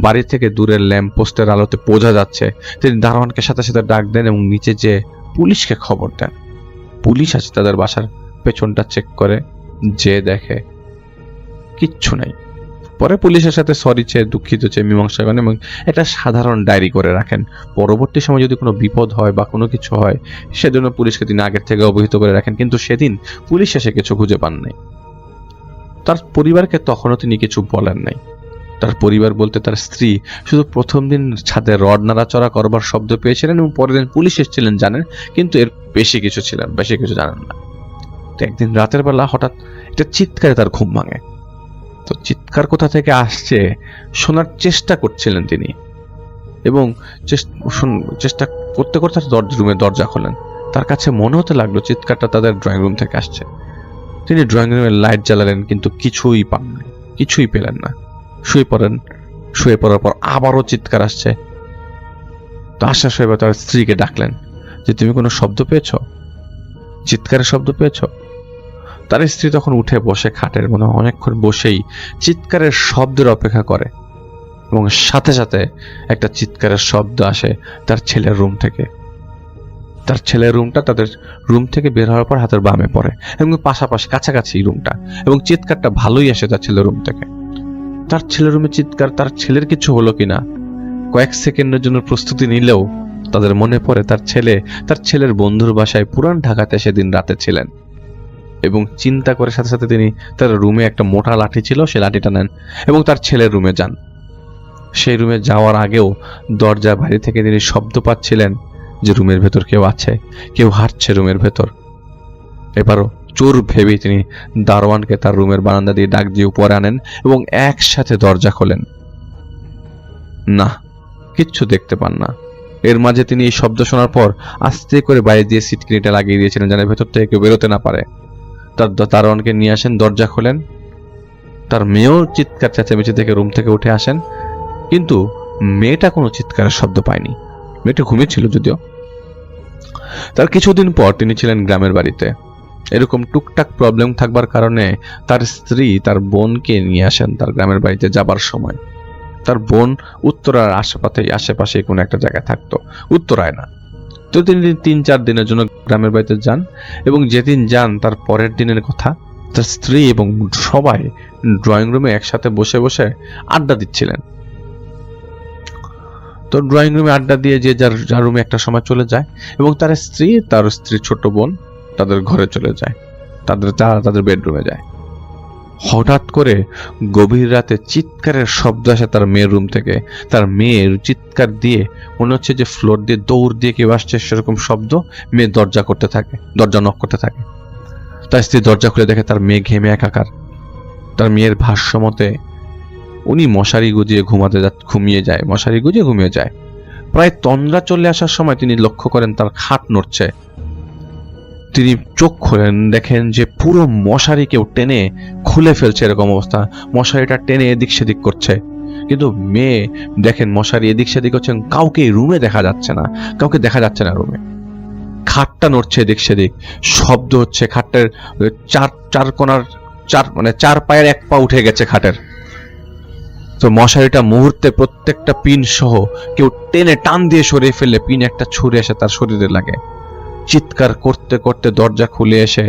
বাড়ি থেকে দূরের ল্যাম্প পোস্টের আলোতে বোঝা যাচ্ছে। তিনি দারোয়ানকে সাথে সাথে ডাক দেন এবং নিচে যে পুলিশকে খবর দেন। পুলিশ আছে তাদের বাসার পেছনটা চেক করে, যে দেখে কিচ্ছু নাই। পরে পুলিশের সাথে সরি চেয়ে, দুঃখিত চেয়ে মীমাংসা করেন এবং একটা সাধারণ ডায়েরি করে রাখেন। পরবর্তী সময় যদি কোনো বিপদ হয় বা কোনো কিছু হয় সেজন্য পুলিশকে তিনি আগের থেকে অবহিত করে রাখেন। কিন্তু সেদিন পুলিশ এসে কিছু খুঁজে পান নাই। তার পরিবারকে তখনও তিনি কিছু বলেন নাই। তার পরিবার বলতে তার স্ত্রী শুধু প্রথম দিন ছাদে রড নাড়াচড়া করবার শব্দ পেয়েছিলেন এবং পরের দিন পুলিশ এসেছিলেন জানেন, কিন্তু এর বেশি কিছু জানেন না। তো একদিন রাতের বেলা হঠাৎ একটা চিৎকারে তার ঘুম ভাঙে। তো চিৎকার কোথা থেকে আসছে শোনার চেষ্টা করছিলেন তিনি, এবং চেষ্টা করতে করতে রুমের দরজা খোলেন। তার কাছে মনে হতে লাগলো চিৎকারটা তাদের ড্রয়িং রুম থেকে আসছে। তিনি ড্রয়িং রুমের লাইট জ্বালালেন, কিন্তু কিছুই পান না, কিছুই পেলেন না। শুয়ে পড়ার পর আবারও চিৎকার আসছে। তো আশরাফ সাহেব তার স্ত্রীকে ডাকলেন যে, তুমি কোনো শব্দ পেয়েছো, চিৎকারের শব্দ পেয়েছো? তার স্ত্রী তখন উঠে বসে খাটের অনেকক্ষণ বসেই চিৎকারের শব্দের অপেক্ষা করে, এবং সাথে সাথে একটা চিৎকারের শব্দ আসে তার ছেলের রুম থেকে। তার ছেলের রুমটা তাদের রুম থেকে বের হওয়ার পর হাতের বামে পড়ে, এবং পাশাপাশি কাছাকাছি রুমটা, এবং চিৎকারটা ভালোই আসে তার ছেলের রুম থেকে। তার ছেলের রুমে চিৎকার, তার ছেলের কিছু হলো কিনা কয়েক সেকেন্ডের জন্য প্রস্তুতি নিলেও তাদের মনে পড়ে তার ছেলের বন্ধুর বাসায় পুরান ঢাকাতে সেদিন রাতে ছিলেন। এবং চিন্তা করে সাথে সাথে তিনি তার রুমে একটা মোটা লাঠি ছিল, সেই লাঠিটা নেন এবং তার ছেলের রুমে যান। সেই রুমে যাওয়ার আগেও দরজা বাইরে থেকে তিনি শব্দ পাচ্ছিলেন যে রুমের ভেতর কেউ আছে, কেউ হাঁটছে রুমের ভেতর। এবারও চোর ভেবে তিনি দারোয়ানকে তার রুমের বারান্দা দিয়ে ডাক দিয়ে উপরে আনেন এবং একসাথে দরজা খোলেন। না, কিচ্ছু দেখতে পান না, এর মাঝে তিনি এই শব্দ শোনার পর আস্তে করে বাইরে দিয়ে সিটকিনিটা লাগিয়ে দিয়েছিলেন যেন ভেতর থেকে কেউ বেরোতে না পারে। তার দারোয়ানকে নিয়ে আসেন, দরজা খোলেন। তার মেয়েও চিৎকার চেঁচামেচি থেকে রুম থেকে উঠে আসেন, কিন্তু মেয়েটা কোনো চিৎকারের শব্দ পায়নি। মেয়েটা ঘুমিয়েছিল যদিও। তার কিছুদিন পর তিনি ছিলেন গ্রামের বাড়িতে। এরকম টুকটাক প্রবলেম থাকবার কারণে তার স্ত্রী তার বোনকে নিয়ে আসেন তার গ্রামের বাড়িতে যাবার সময়। তার বোন উত্তরার আশেপাশে কোনো একটা জায়গায় থাকতো, উত্তরায় না। তো তিনি 3-4 দিনের জন্য গ্রামের বাড়িতে যান, এবং যেদিন যান তার পরের দিনের কথা, তার স্ত্রী এবং সবাই ড্রয়িং রুমে একসাথে বসে বসে আড্ডা দিচ্ছিলেন। তো ড্রয়িং রুমে আড্ডা দিয়ে যে যার রুমে একটা সময় চলে যায়, এবং তার স্ত্রীর ছোট বোন তাদের ঘরে চলে যায়, তাদের বেডরুমে যায়। হঠাৎ করে গভীর রাতে চিৎকারের শব্দ আসে তার মেয়ের রুম থেকে। তার মেয়ের চিৎকার দিয়ে মনে হচ্ছে যে ফ্লোর দিয়ে দৌড় দিয়ে কেউ আসছে, সেরকম শব্দ। মেয়ে দরজা নক করতে থাকে। তার স্ত্রী দরজা খুলে দেখে তার মেয়ে ঘেমে একাকার। তার মেয়ের ভাষ্য মতে উনি মশারি গুজিয়ে ঘুমিয়ে যায়। প্রায় তন্দ্রা চলে আসার সময় তিনি লক্ষ্য করেন তার খাট নড়ছে। তিনি চোখ খোলেন, দেখেন যে পুরো মশারি কেউ টেনে খুলে ফেলছে, এরকম অবস্থা। মশারিটা টেনে এদিক সেদিক করছে, কিন্তু মেয়ে দেখেন মশারি এদিক সেদিক হচ্ছে, কাউকে রুমে দেখা যাচ্ছে না রুমে। খাটটা নড়ছে এদিক সেদিক, শব্দ হচ্ছে। খাটের চার পায়ের এক পা উঠে গেছে খাটের। তো মশারিটা মুহূর্তে প্রত্যেকটা পিন সহ কেউ টেনে টান দিয়ে সরিয়ে ফেললে পিন একটা ছুঁড়ে এসে তার শরীরে লাগে। চিৎকার করতে করতে দরজা খুলে এসে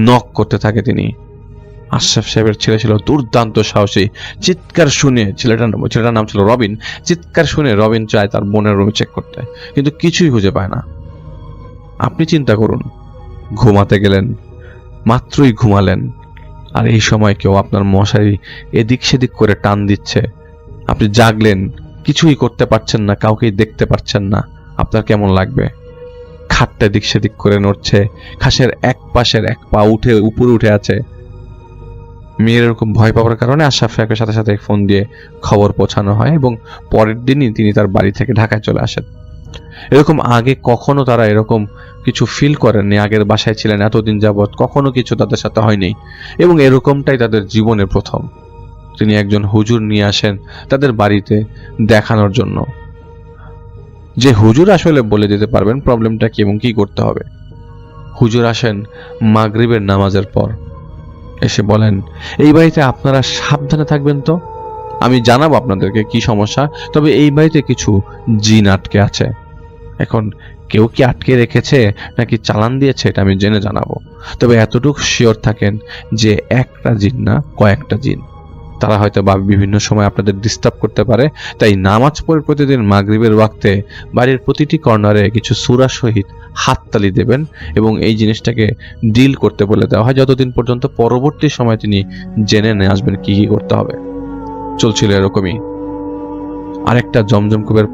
নক করতে থাকে তিনি। আশরাফ সাহেবের ছেলে ছিল দুর্দান্ত সাহসী। চিৎকার শুনে ছেলেটার নাম ছিল রবিন। চিৎকার শুনে রবিন চায় তার বোনের রুমে চেক করতে, কিন্তু কিছুই খুঁজে পায় না। আপনি চিন্তা করুন, ঘুমাতে গেলেন, মাত্রই ঘুমালেন, আর এই সময় কেউ আপনার মশারি এদিক সেদিক করে টান দিচ্ছে। আপনি জাগলেন, কিছুই করতে পারছেন না, কাউকেই দেখতে পারছেন না, আপনার কেমন লাগবে? খাটটা দিক সেদিক করে নড়ছে, খাসের এক পাশের এক পা উপরে উঠে আছে। মেয়ের এরকম ভয় পাওয়ার কারণে আশরাফ সাহেবের সাথে সাথে ফোন দিয়ে খবর পৌঁছানো হয়, এবং পরের দিনই তিনি তার বাড়ি থেকে ঢাকায় চলে আসেন। এরকম আগে কখনো তারা এরকম কিছু ফিল করেননি। আগের বাসায় ছিলেন এতদিন যাবৎ, কখনো কিছু তাদের সাথে হয়নি, এবং এরকমটাই তাদের জীবনে প্রথম। তিনি একজন হুজুর নিয়ে আসেন তাদের বাড়িতে দেখানোর জন্য, যে হুজুর আসলে বলে দিতে পারবেন প্রবলেমটা কি এবং কি করতে হবে। হুজুর আসেন মাগরিবের নামাজের পর, এসে বলেন, এই বাড়িতে আপনারা সাবধানে থাকবেন। তো আমি জানাবো আপনাদেরকে কি সমস্যা, তবে এই বাড়িতে কিছু জিন আটকে আছে। এখন কেউ কি আটকে রেখেছে নাকি চালান দিয়েছে এটা আমি জেনে জানাবো, তবে এতটুকু শিওর থাকেন যে একটা জিন না, কয়েকটা জিন। তারা হয়তো বা বিভিন্ন সময় আপনাদের ডিস্টার্ব করতে পারে। তাই নামাজ পড়ে প্রতিদিন মাগরিবের ওয়াক্তে বাড়ির প্রতিটি কর্নারে কিছু সূরা সহিত হাততালি দেবেন, এবং এই জিনিসটাকে ডিল করতে বলে দেওয়া হয় যতদিন পর্যন্ত পরবর্তী সময় তিনি জেনে নিয়ে আসবেন কি কি করতে হবে। চলছিল এরকমই। আরেকটা জমজম কূপের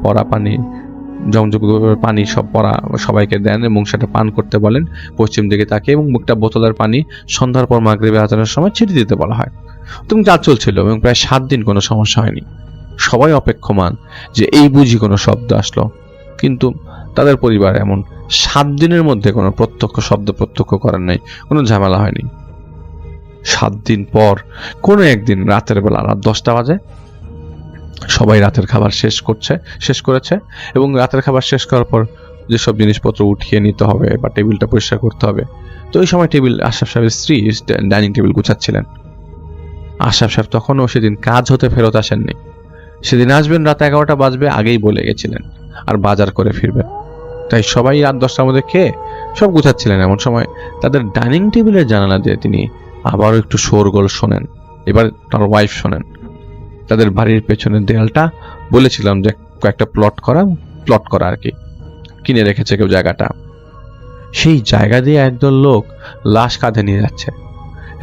পানি সবাইকে দেন এবং সেটা পান করতে বলেন পশ্চিম দিকে তাকিয়ে, এবং একটা বোতলের পানি সন্ধ্যার পর মাগরিবে আজানের সময় ছিটি দিতে বলা হয়। তুমি যা চলছিল, এবং প্রায় 7 দিন কোনো সমস্যা হয়নি। সবাই অপেক্ষমান যে এই বুঝি কোনো শব্দ আসলো, কিন্তু তাদের পরিবার এমন 7 দিনের মধ্যে কোনো প্রত্যক্ষ করেন নাই, কোনো ঝামেলা হয়নি। 7 দিন পর কোনো একদিন রাতের বেলা রাত 10টা বাজে, সবাই রাতের খাবার শেষ করেছে, এবং রাতের খাবার শেষ করার পর যেসব জিনিসপত্র উঠিয়ে নিতে হবে বা টেবিলটা পরিষ্কার করতে হবে, তো ওই সময় আশরাফ সাহেবের স্ত্রী ডাইনিং টেবিল গুছাচ্ছিলেন। আশরাফ সাহেব তখনও সেদিন কাজ হতে ফেরত আসেননি। সেদিন আসবেন রাত 11টা বাজবে আগেই বলে গেছিলেন, আর বাজার করে ফিরবেন। তাই সবাই রাত 10টার মধ্যে খেয়ে সব গুছাচ্ছিলেন। এমন সময় তাদের ডাইনিং টেবিলের জানালা দিয়ে তিনি আবারও একটু শোরগোল শোনেন। এবার তার ওয়াইফ শোনেন। তাদের বাড়ির পেছনের দেয়ালটা বলেছিলাম যে কয়েকটা প্লট করা আর কি, কিনে রেখেছে কেউ জায়গাটা। সেই জায়গা দিয়ে একদল লোক লাশ কাঁধে নিয়ে যাচ্ছে,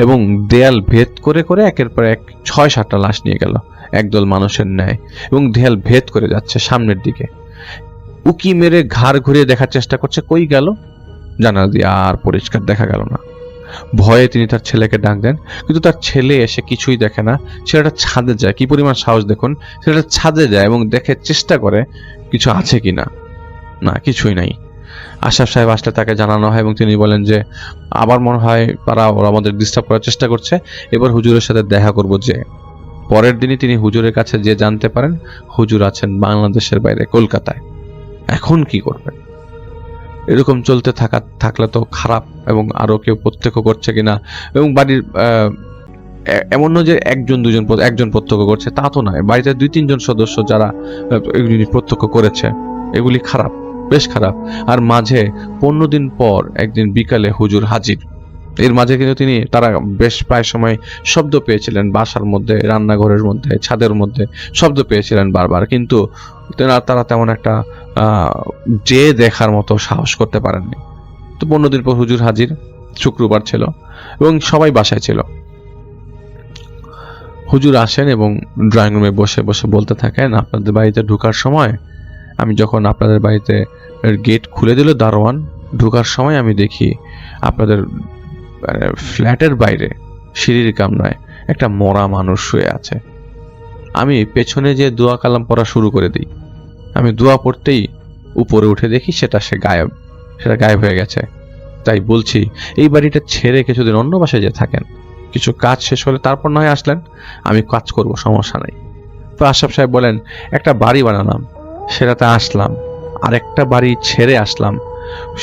এবং দেয়াল ভেদ করে করে একের পর এক 6-7টা লাশ নিয়ে গেল একদল মানুষের ন্যায়, এবং দেয়াল ভেদ করে যাচ্ছে সামনের দিকে। উকি মেরে ঘাড় ঘুরিয়ে দেখার চেষ্টা করছে কই গেল, জানালা দিয়ে আর পরিষ্কার দেখা গেল না। ভয়ে তিনি তার ছেলেকে ডাক দেন, কিন্তু তার ছেলে এসে কিছুই দেখে না। ছেলেটা ছাদে যায়, কি পরিমাণ সাহস দেখুন, ছেলেটা ছাদে যায় এবং দেখে চেষ্টা করে কিছু আছে কিনা। না, কিছুই নাই। আশরাফ সাহেব আসলে তাকে জানানো হয় এবং তিনি বলেন যে আবার মনে হয় ওরা আমাদের ডিস্টার্ব করার চেষ্টা করছে, এবার হুজুরের সাথে দেখা করব। যে পরের দিনই তিনি হুজুরের কাছে যে জানতে পারেন হুজুর আছেন বাংলাদেশের বাইরে কলকাতায়। এখন কি করবেন? এরকম চলতে থাকলে তো খারাপ, এবং আরো কেউ প্রত্যক্ষ করছে কিনা, এবং বাড়ির এমন নয় যে একজন প্রত্যক্ষ করছে, তা তো নয়, বাড়িতে 2-3 জন সদস্য যারা এগুলি প্রত্যক্ষ করেছে, এগুলি খারাপ, বেশ খারাপ। আর মাঝে 15 দিন পর একদিন বিকালে হুজুর হাজির। এর মাঝে কিন্তু তারা বেশ প্রায় সময় শব্দ পেয়েছিলেন, বাসার মধ্যে, রান্নাঘরের মধ্যে, ছাদের মধ্যে শব্দ পেয়েছিলেন বারবার, কিন্তু তারা তেমন একটা যে দেখার মতো সাহস করতে পারেননি। তো 15 দিন পর হুজুর হাজির, শুক্রবার ছিল এবং সবাই বাসায় ছিল। হুজুর আসেন এবং ড্রয়িং রুমে বসে বসে বলতে থাকেন, আপনাদের বাড়িতে ঢোকার সময় আমি যখন আপনাদের বাড়িতে গেট খুলে দিল দারোয়ান, ঢোকার সময় আমি দেখি আপনাদের ফ্ল্যাটের বাইরে সিঁড়ির কামরায় একটা মরা মানুষ শুয়ে আছে। আমি পেছনে যে দোয়া কালাম পড়া শুরু করে দিই, আমি দোয়া পড়তেই উপরে উঠে দেখি সেটা গায়েব হয়ে গেছে। তাই বলছি, এই বাড়িটা ছেড়ে কিছুদিন অন্য বাসায় যে থাকেন, কিছু কাজ শেষ হলে তারপর নয় আসলেন, আমি কাজ করব, সমস্যা নাই। তো আশরাফ সাহেব বলেন, একটা বাড়ি বানালাম, সেটাতে আসলাম, আরেকটা বাড়ি ছেড়ে আসলাম,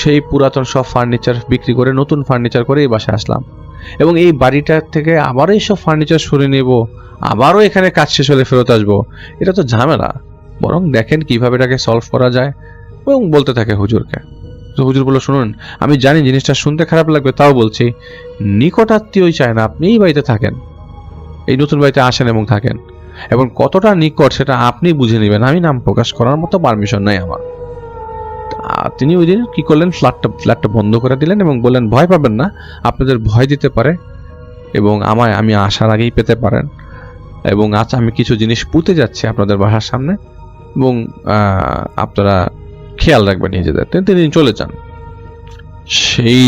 সেই পুরাতন সব ফার্নিচার বিক্রি করে নতুন ফার্নিচার করে এই বাসায় আসলাম, এবং এই বাড়িটার থেকে আবারও এইসব ফার্নিচার সরিয়ে নেব, আবারও এখানে কাজ শেষ হলে ফেরত আসবো। এটা তো ঝামেলা, বরং দেখেন কিভাবে এটাকে সলভ করা যায়। এবং বলতে থাকে হুজুরকে। তো হুজুর বলল, শুনুন, আমি জানি জিনিসটা শুনতে খারাপ লাগবে, তাও বলছি, নিকট আত্মীয়ই চায় না আপনি এই বাড়িতে থাকেন, এই নতুন বাড়িতে আসেন এবং থাকেন, এবং কতটা নিকট সেটা আপনি বুঝে নেবেন, আমি নাম প্রকাশ করার মতো পারমিশন নাই আমার। তিনি ওই দিন কি করলেন, ফ্ল্যাটটা বন্ধ করে দিলেন এবং বললেন, ভয় পাবেন না, আপনাদের ভয় দিতে পারে এবং আমি আসার আগেই পেতে পারেন, এবং আচ্ছা আমি কিছু জিনিস পুঁতে যাচ্ছি আপনাদের বাসার সামনে, এবং আপনারা খেয়াল রাখবেন নিজেদের। তিনি চলে যান। সেই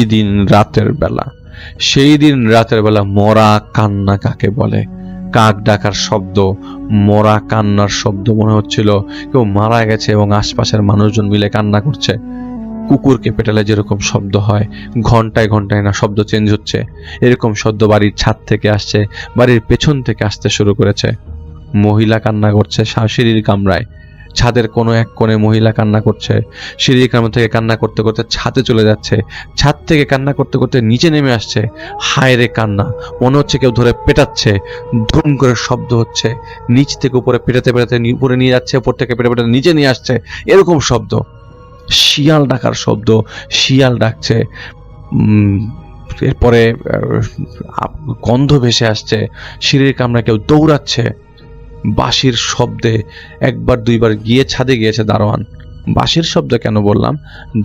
দিন রাতের বেলা মরা কান্না কাকে বলে, কাক ডাকার শব্দ, মরা কান্নার শব্দ, মনে হচ্ছিল কেউ মারা গেছে এবং আশপাশের মানুষজন মিলে কান্না করছে। কুকুরকে পেটালে যেরকম শব্দ হয়, ঘন্টায় ঘন্টায় না শব্দ চেঞ্জ হচ্ছে, এরকম শব্দ বাড়ির ছাদ থেকে আসছে, বাড়ির পেছন থেকে আসতে শুরু করেছে। মহিলা কান্না করছে সিঁড়ির কামরায়, ছাদের কোনো এক কোণে মহিলা কান্না করছে, সিঁড়ির কামরা থেকে কান্না করতে করতে ছাদে চলে যাচ্ছে, ছাদ থেকে কান্না করতে করতে নিচে নেমে আসছে। হায় রে কান্না, মনে হচ্ছে কেউ ধরে পেটাচ্ছে, ধুম করে শব্দ হচ্ছে, নিচ থেকে উপরে পেটাতে পেটাতে উপরে নিয়ে যাচ্ছে, উপর থেকে পেটে পেটে নিচে নিয়ে আসছে, এরকম শব্দ। শিয়াল ডাকার শব্দ, শিয়াল ডাকছে, এরপরে গন্ধ ভেসে আসছে, সিঁড়ির কামরা কেউ দৌড়াচ্ছে, বাঁশির শব্দে একবার দুইবার গিয়ে ছাদে গিয়েছে দারোয়ান। বাঁশির শব্দ কেন বললাম,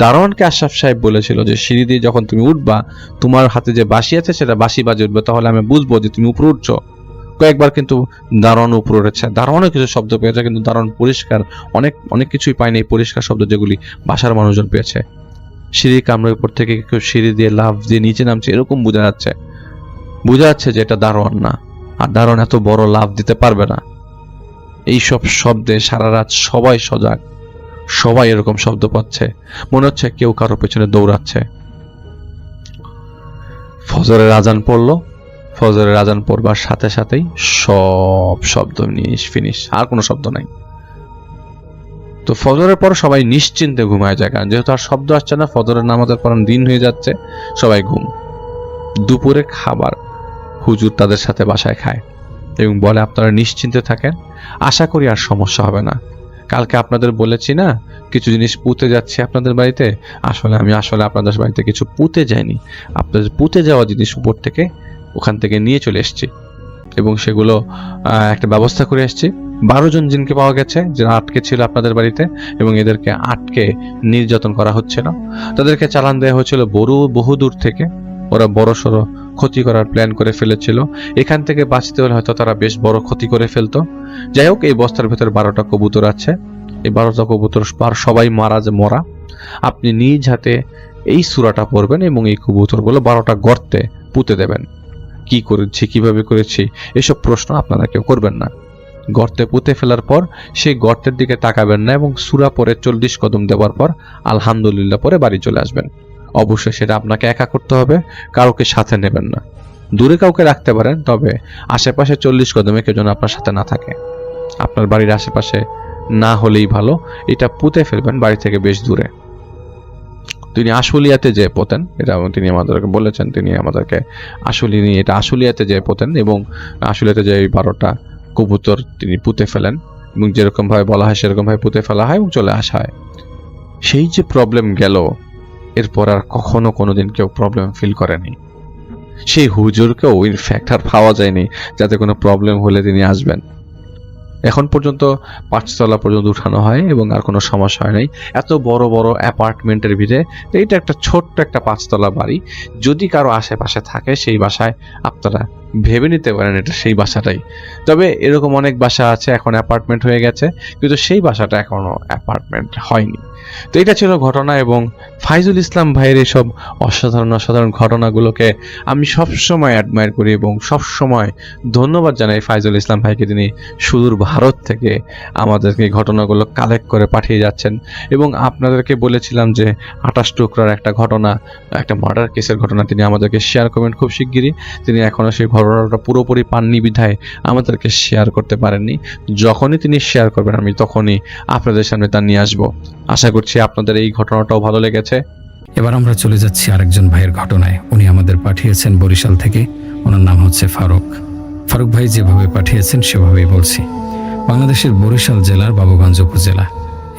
দারোয়ানকে আশরাফ সাহেব বলেছিল যে সিঁড়ি দিয়ে যখন তুমি উঠবা, তোমার হাতে যে বাঁশি আছে সেটা বাঁশি বাজে উঠবে, তাহলে আমি বুঝবো যে তুমি উপরে উঠছো। কয়েকবার কিন্তু দারোয়ান উপরে উঠেছে, দারোয়ানও কিছু শব্দ পেয়েছে, কিন্তু দারোয়ান পরিষ্কার অনেক কিছুই পায়নি, পরিষ্কার শব্দ যেগুলি বাসার মানুষজন পেয়েছে। সিঁড়ির কামরার উপর থেকে কেউ সিঁড়ি দিয়ে লাফ দিয়ে নিচে নামছে, এরকম বোঝা যাচ্ছে যে এটা দারোয়ান না, আর দারোয়ান এত বড় লাফ দিতে পারবে না। এইসব শব্দে সারা রাত সবাই সজাগ, সবাই এরকম শব্দ পাচ্ছে, মনে হচ্ছে কেউ কারো পেছনে দৌড়াচ্ছে। ফজরের আজান পড়লো, ফজরের আজান পড়বার সাথে সাথেই সব শব্দ ফিনিশ, আর কোনো শব্দ নাই। তো ফজরের পর সবাই নিশ্চিন্তে ঘুমায় যায়, কারণ যেহেতু আর শব্দ আসছে না, ফজরের নামাজের পর দিন হয়ে যাচ্ছে, সবাই ঘুম। দুপুরে খাবার হুজুর তাদের সাথে বাসায় খায় এবং বলে, আপনারা নিশ্চিন্তে থাকেন, আশা করি আর সমস্যা হবে না। কালকে আপনাদের বলেছি না কিছু জিনিস পুঁতে যাচ্ছে আপনাদের বাড়িতে, আমি আসলে আপনাদের বাড়িতে কিছু পুঁতে যাইনি, আপনাদের পুঁতে যাওয়া জিনিস উপর থেকে ওখান থেকে নিয়ে চলে এসেছি এবং সেগুলো একটা ব্যবস্থা করে এসেছি। 12 জন জিনকে পাওয়া গেছে যারা আটকে ছিল আপনাদের বাড়িতে, এবং এদেরকে আটকে নির্যাতন করা হচ্ছে না, তাদেরকে চালান দেওয়া হয়েছিল বহুদূর থেকে। ওরা বড় সড়ো ক্ষতি করার প্ল্যান করে ফেলেছিল, এখান থেকে বাঁচতে হলে হয়তো তারা বেশ বড় ক্ষতি করে ফেলতো। যাই হোক, এই বস্তার ভেতর 12টা কবুতর আছে, এই 12টা কবুতর সবাই মরা। আপনি নিজ হাতে এই সূরাটা পড়বেন এবং এই কবুতরগুলো 12টা গর্তে পুঁতে দেবেন। কি করেছি, কিভাবে করেছি, এসব প্রশ্ন আপনারা কেউ করবেন না। গর্তে পুঁতে ফেলার পর সেই গর্তের দিকে তাকাবেন না এবং সূরা পড়ে 40 কদম দেওয়ার পর আলহামদুলিল্লাহ পরে বাড়ি চলে আসবেন। অবশ্যই সেটা আপনাকে একা করতে হবে, কাউকে সাথে নেবেন না। দূরে কাউকে রাখতে পারেন, তবে আশেপাশে 40 কদমে কেউ যেন আপনার সাথে না থাকে। আপনার বাড়ির আশেপাশে না হলেই ভালো। এটা পুঁতে ফেলবেন বাড়ি থেকে বেশ দূরে। তিনি আশুলিয়াতে যে পোতেন, এটা তিনি আমাদেরকে বলেছেন, তিনি আমাদেরকে এটা আশুলিয়াতে যে পোতেন এবং আশুলিয়াতে যে 12টা কবুতর তিনি পুঁতে ফেলেন এবং যেরকম ভাবে বলা হয় সেরকম ভাবে পুঁতে ফেলা হয় এবং চলে আসা হয়। সেই যে প্রবলেম গেল, এরপর আর কখনো কোনোদিন কেউ প্রবলেম ফিল করেনি। সেই হুজুরকেও ইনফ্যাক্ট আর পাওয়া যায়নি যাতে কোনো প্রবলেম হলে তিনি আসবেন। এখন পর্যন্ত 5 তলা পর্যন্ত উঠানো হয় এবং আর কোনো সমস্যা হয় নাই। এত বড় বড় অ্যাপার্টমেন্টের ভিতরে এটা একটা ছোট্ট একটা 5 তলা বাড়ি। যদি কারো আশেপাশে থাকে সেই বাসায় আপনারা ভেবে নিতে পারেন এটা সেই বাসাটাই। তবে এরকম অনেক বাসা আছে এখন অ্যাপার্টমেন্ট হয়ে গেছে, কিন্তু সেই বাসাটা এখনো অ্যাপার্টমেন্ট হয়নি। তো এটা ছিল ঘটনা, এবং ফাইজুল ইসলাম ভাইয়ের এইসব অসাধারণ ঘটনাগুলোকে আমি সবসময় অ্যাডমায়ার করি এবং সবসময় ধন্যবাদ জানাই ফাইজুল ইসলাম ভাইকে। তিনি সুদূর ভারত থেকে আমাদেরকে এই ঘটনাগুলো কালেক্ট করে পাঠিয়ে যাচ্ছেন। এবং আপনাদেরকে বলেছিলাম যে 28 টুকরার একটা ঘটনা, একটা মার্ডার কেসের ঘটনা তিনি আমাদেরকে শেয়ার করবেন খুব শিগগিরই। তিনি এখনও সেই ঘটনাটা পুরোপুরি পাননি বিধায় আমাদেরকে শেয়ার করতে পারেননি। যখনই তিনি শেয়ার করবেন আমি তখনই আপনাদের সামনে তা নিয়ে আসবো। আশা করছি আপনাদের এই ঘটনাটাও ভালো লেগেছে। এবার আমরা চলে যাচ্ছি আরেকজন ভাইয়ের ঘটনায়। উনি আমাদের পাঠিয়েছেন বরিশাল থেকে। ওনার নাম হচ্ছে ফারুক। ফারুক ভাই যেভাবে পাঠিয়েছেন সেভাবেই বলছি। বাংলাদেশের বরিশাল জেলার বাবুগঞ্জ উপজেলা,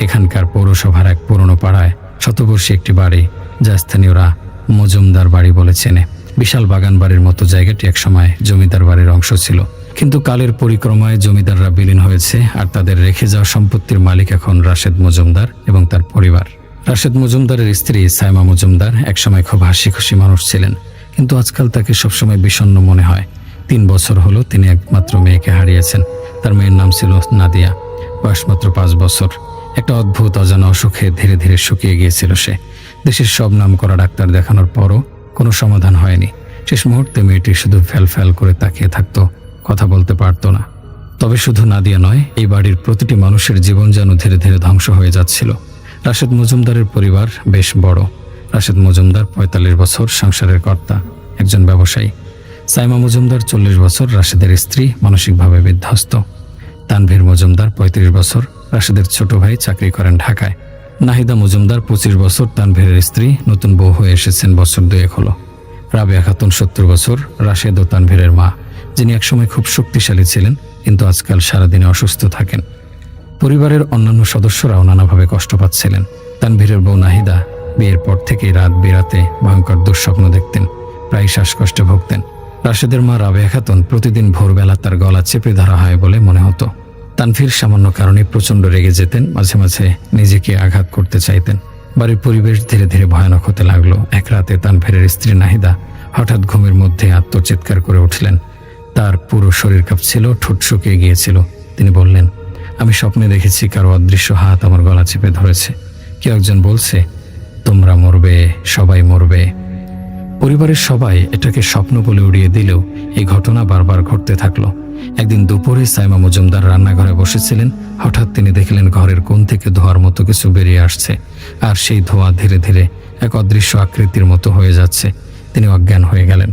এখানকার পৌরসভার এক পুরনো পাড়ায় শতবর্ষী একটি বাড়ি, যা স্থানীয়রা মজুমদার বাড়ি বলে চেনে। বিশাল বাগান বাড়ির মতো জায়গাটি একসময় জমিদার বাড়ির অংশ ছিল, কিন্তু কালের পরিক্রমায় জমিদাররা বিলীন হয়েছে, আর তাদের রেখে যাওয়া সম্পত্তির মালিক এখন রাশেদ মজুমদার এবং তার পরিবার। রাশেদ মজুমদারের স্ত্রী সাইমা মজুমদার একসময় খুব হাসি খুশি মানুষ ছিলেন, কিন্তু আজকাল তাকে সবসময় বিষণ্ণ মনে হয়। 3 বছর হলো তিনি একমাত্র মেয়েকে হারিয়েছেন। তার মেয়ের নাম ছিল নাদিয়া, বয়স মাত্র 5 বছর। একটা অদ্ভুত অজানা অসুখে ধীরে ধীরে শুকিয়ে গিয়েছিল সে। দেশের সব নাম করা ডাক্তার দেখানোর পরও কোনো সমাধান হয়নি। শেষ মুহূর্তে মেয়েটি শুধু ফ্যাল করে তাকিয়ে থাকতো, কথা বলতে পারতো না। তবে শুধু নাদিয়া নয়, এই বাড়ির প্রতিটি মানুষের জীবন যেন ধীরে ধীরে ধ্বংস হয়ে যাচ্ছিল। রাশেদ মজুমদারের পরিবার বেশ বড়। রাশেদ মজুমদার 45 বছর, সংসারের কর্তা, একজন ব্যবসায়ী। সাইমা মজুমদার 40 বছর, রাশেদের স্ত্রী, মানসিকভাবে বিধ্বস্ত। তানভীর মজুমদার 35 বছর, রাশেদের ছোট ভাই, চাকরি করেন ঢাকায়। নাহিদা মজুমদার 25 বছর, তানভীরের স্ত্রী, নতুন বউ হয়ে এসেছেন বছর 2 হলো। রাবেয়া খাতুন 70 বছর, রাশেদ ও তানভীরের মা, যিনি একসময় খুব শক্তিশালী ছিলেন কিন্তু আজকাল সারাদিনে অসুস্থ থাকেন। পরিবারের অন্যান্য সদস্যরাও নানাভাবে কষ্ট পাচ্ছিলেন। তানভীরের বউ নাহিদা বিয়ের পর থেকেই রাত বিরাতে ভয়ঙ্কর দুঃস্বপ্ন দেখতেন, প্রায় শ্বাসকষ্টে ভুগতেন। রাশেদের মা রাবেয়া খাতুন প্রতিদিন ভোরবেলা তার গলা চেপে ধরা হয় বলে মনে হতো। তানভীর সামান্য কারণে প্রচণ্ড রেগে যেতেন, মাঝে মাঝে নিজেকে আঘাত করতে চাইতেন। বাড়ির পরিবেশ ধীরে ধীরে ভয়ানক হতে লাগলো। এক রাতে তানভীরের স্ত্রী নাহিদা হঠাৎ ঘুমের মধ্যে আত্মচিৎকার করে উঠলেন। তার পুরো শরীর কাঁপছিল, ঠোঁট শুকিয়ে গিয়েছিল। তিনি বললেন, আমি স্বপ্নে দেখেছি কারো অদৃশ্য হাত আমার গলা চেপে ধরেছে। কেউ একজন বলছে, তোমরা মরবে, সবাই মরবে। পরিবারের সবাই এটাকে স্বপ্ন বলে উড়িয়ে দিলেও এই ঘটনা বারবার ঘটতে থাকলো। একদিন দুপুরে সাইমা মজুমদার রান্নাঘরে বসেছিলেন। হঠাৎ তিনি দেখলেন ঘরের কোণ থেকে ধোঁয়ার মতো কিছু বেরিয়ে আসছে, আর সেই ধোঁয়া ধীরে ধীরে এক অদৃশ্য আকৃতির মতো হয়ে যাচ্ছে। তিনি অজ্ঞান হয়ে গেলেন।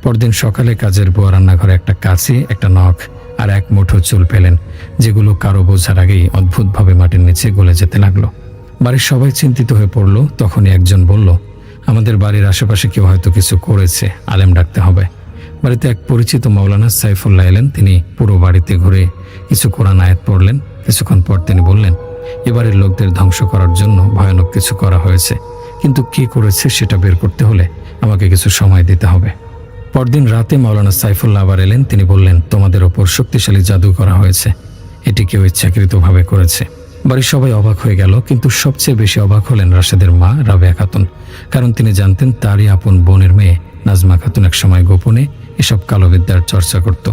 পরদিন সকালে কাজের বুয়া রান্নাঘরে একটা কাঁচি, একটা নখ আর এক মুঠো চুল পেলেন, যেগুলো কারো বোঝার আগেই অদ্ভুতভাবে মাটির নিচে গলে যেতে লাগলো। বাড়ির সবাই চিন্তিত হয়ে পড়ল। তখনই একজন বলল, আমাদের বাড়ির আশেপাশে কেউ হয়তো কিছু করেছে, আলেম ডাকতে হবে। বাড়িতে এক পরিচিত মাওলানা সাইফুল্লাহ এলেন। তিনি পুরো বাড়িতে ঘুরে কিছু কোরআন আয়াত পড়লেন। কিছুক্ষণ পর তিনি বললেন, এবারের লোকদের ধ্বংস করার জন্য ভয়ানক কিছু করা হয়েছে, কিন্তু কে করেছে সেটা বের করতে হলে আমাকে কিছু সময় দিতে হবে। পরদিন রাতে মাওলানা সাইফুল্লাহ আবার এলেন। তিনি বললেন, তোমাদের ওপর শক্তিশালী জাদু করা হয়েছে, এটি কেউ ইচ্ছাকৃতভাবে করেছে। বাড়ির সবাই অবাক হয়ে গেল, কিন্তু সবচেয়ে বেশি অবাক হলেন রাশেদের মা রাবেয়া খাতুন, কারণ তিনি জানতেন তারই আপন বোনের মেয়ে নাজমা খাতুন একসময় গোপনে এসব কালোবিদ্যার চর্চা করত।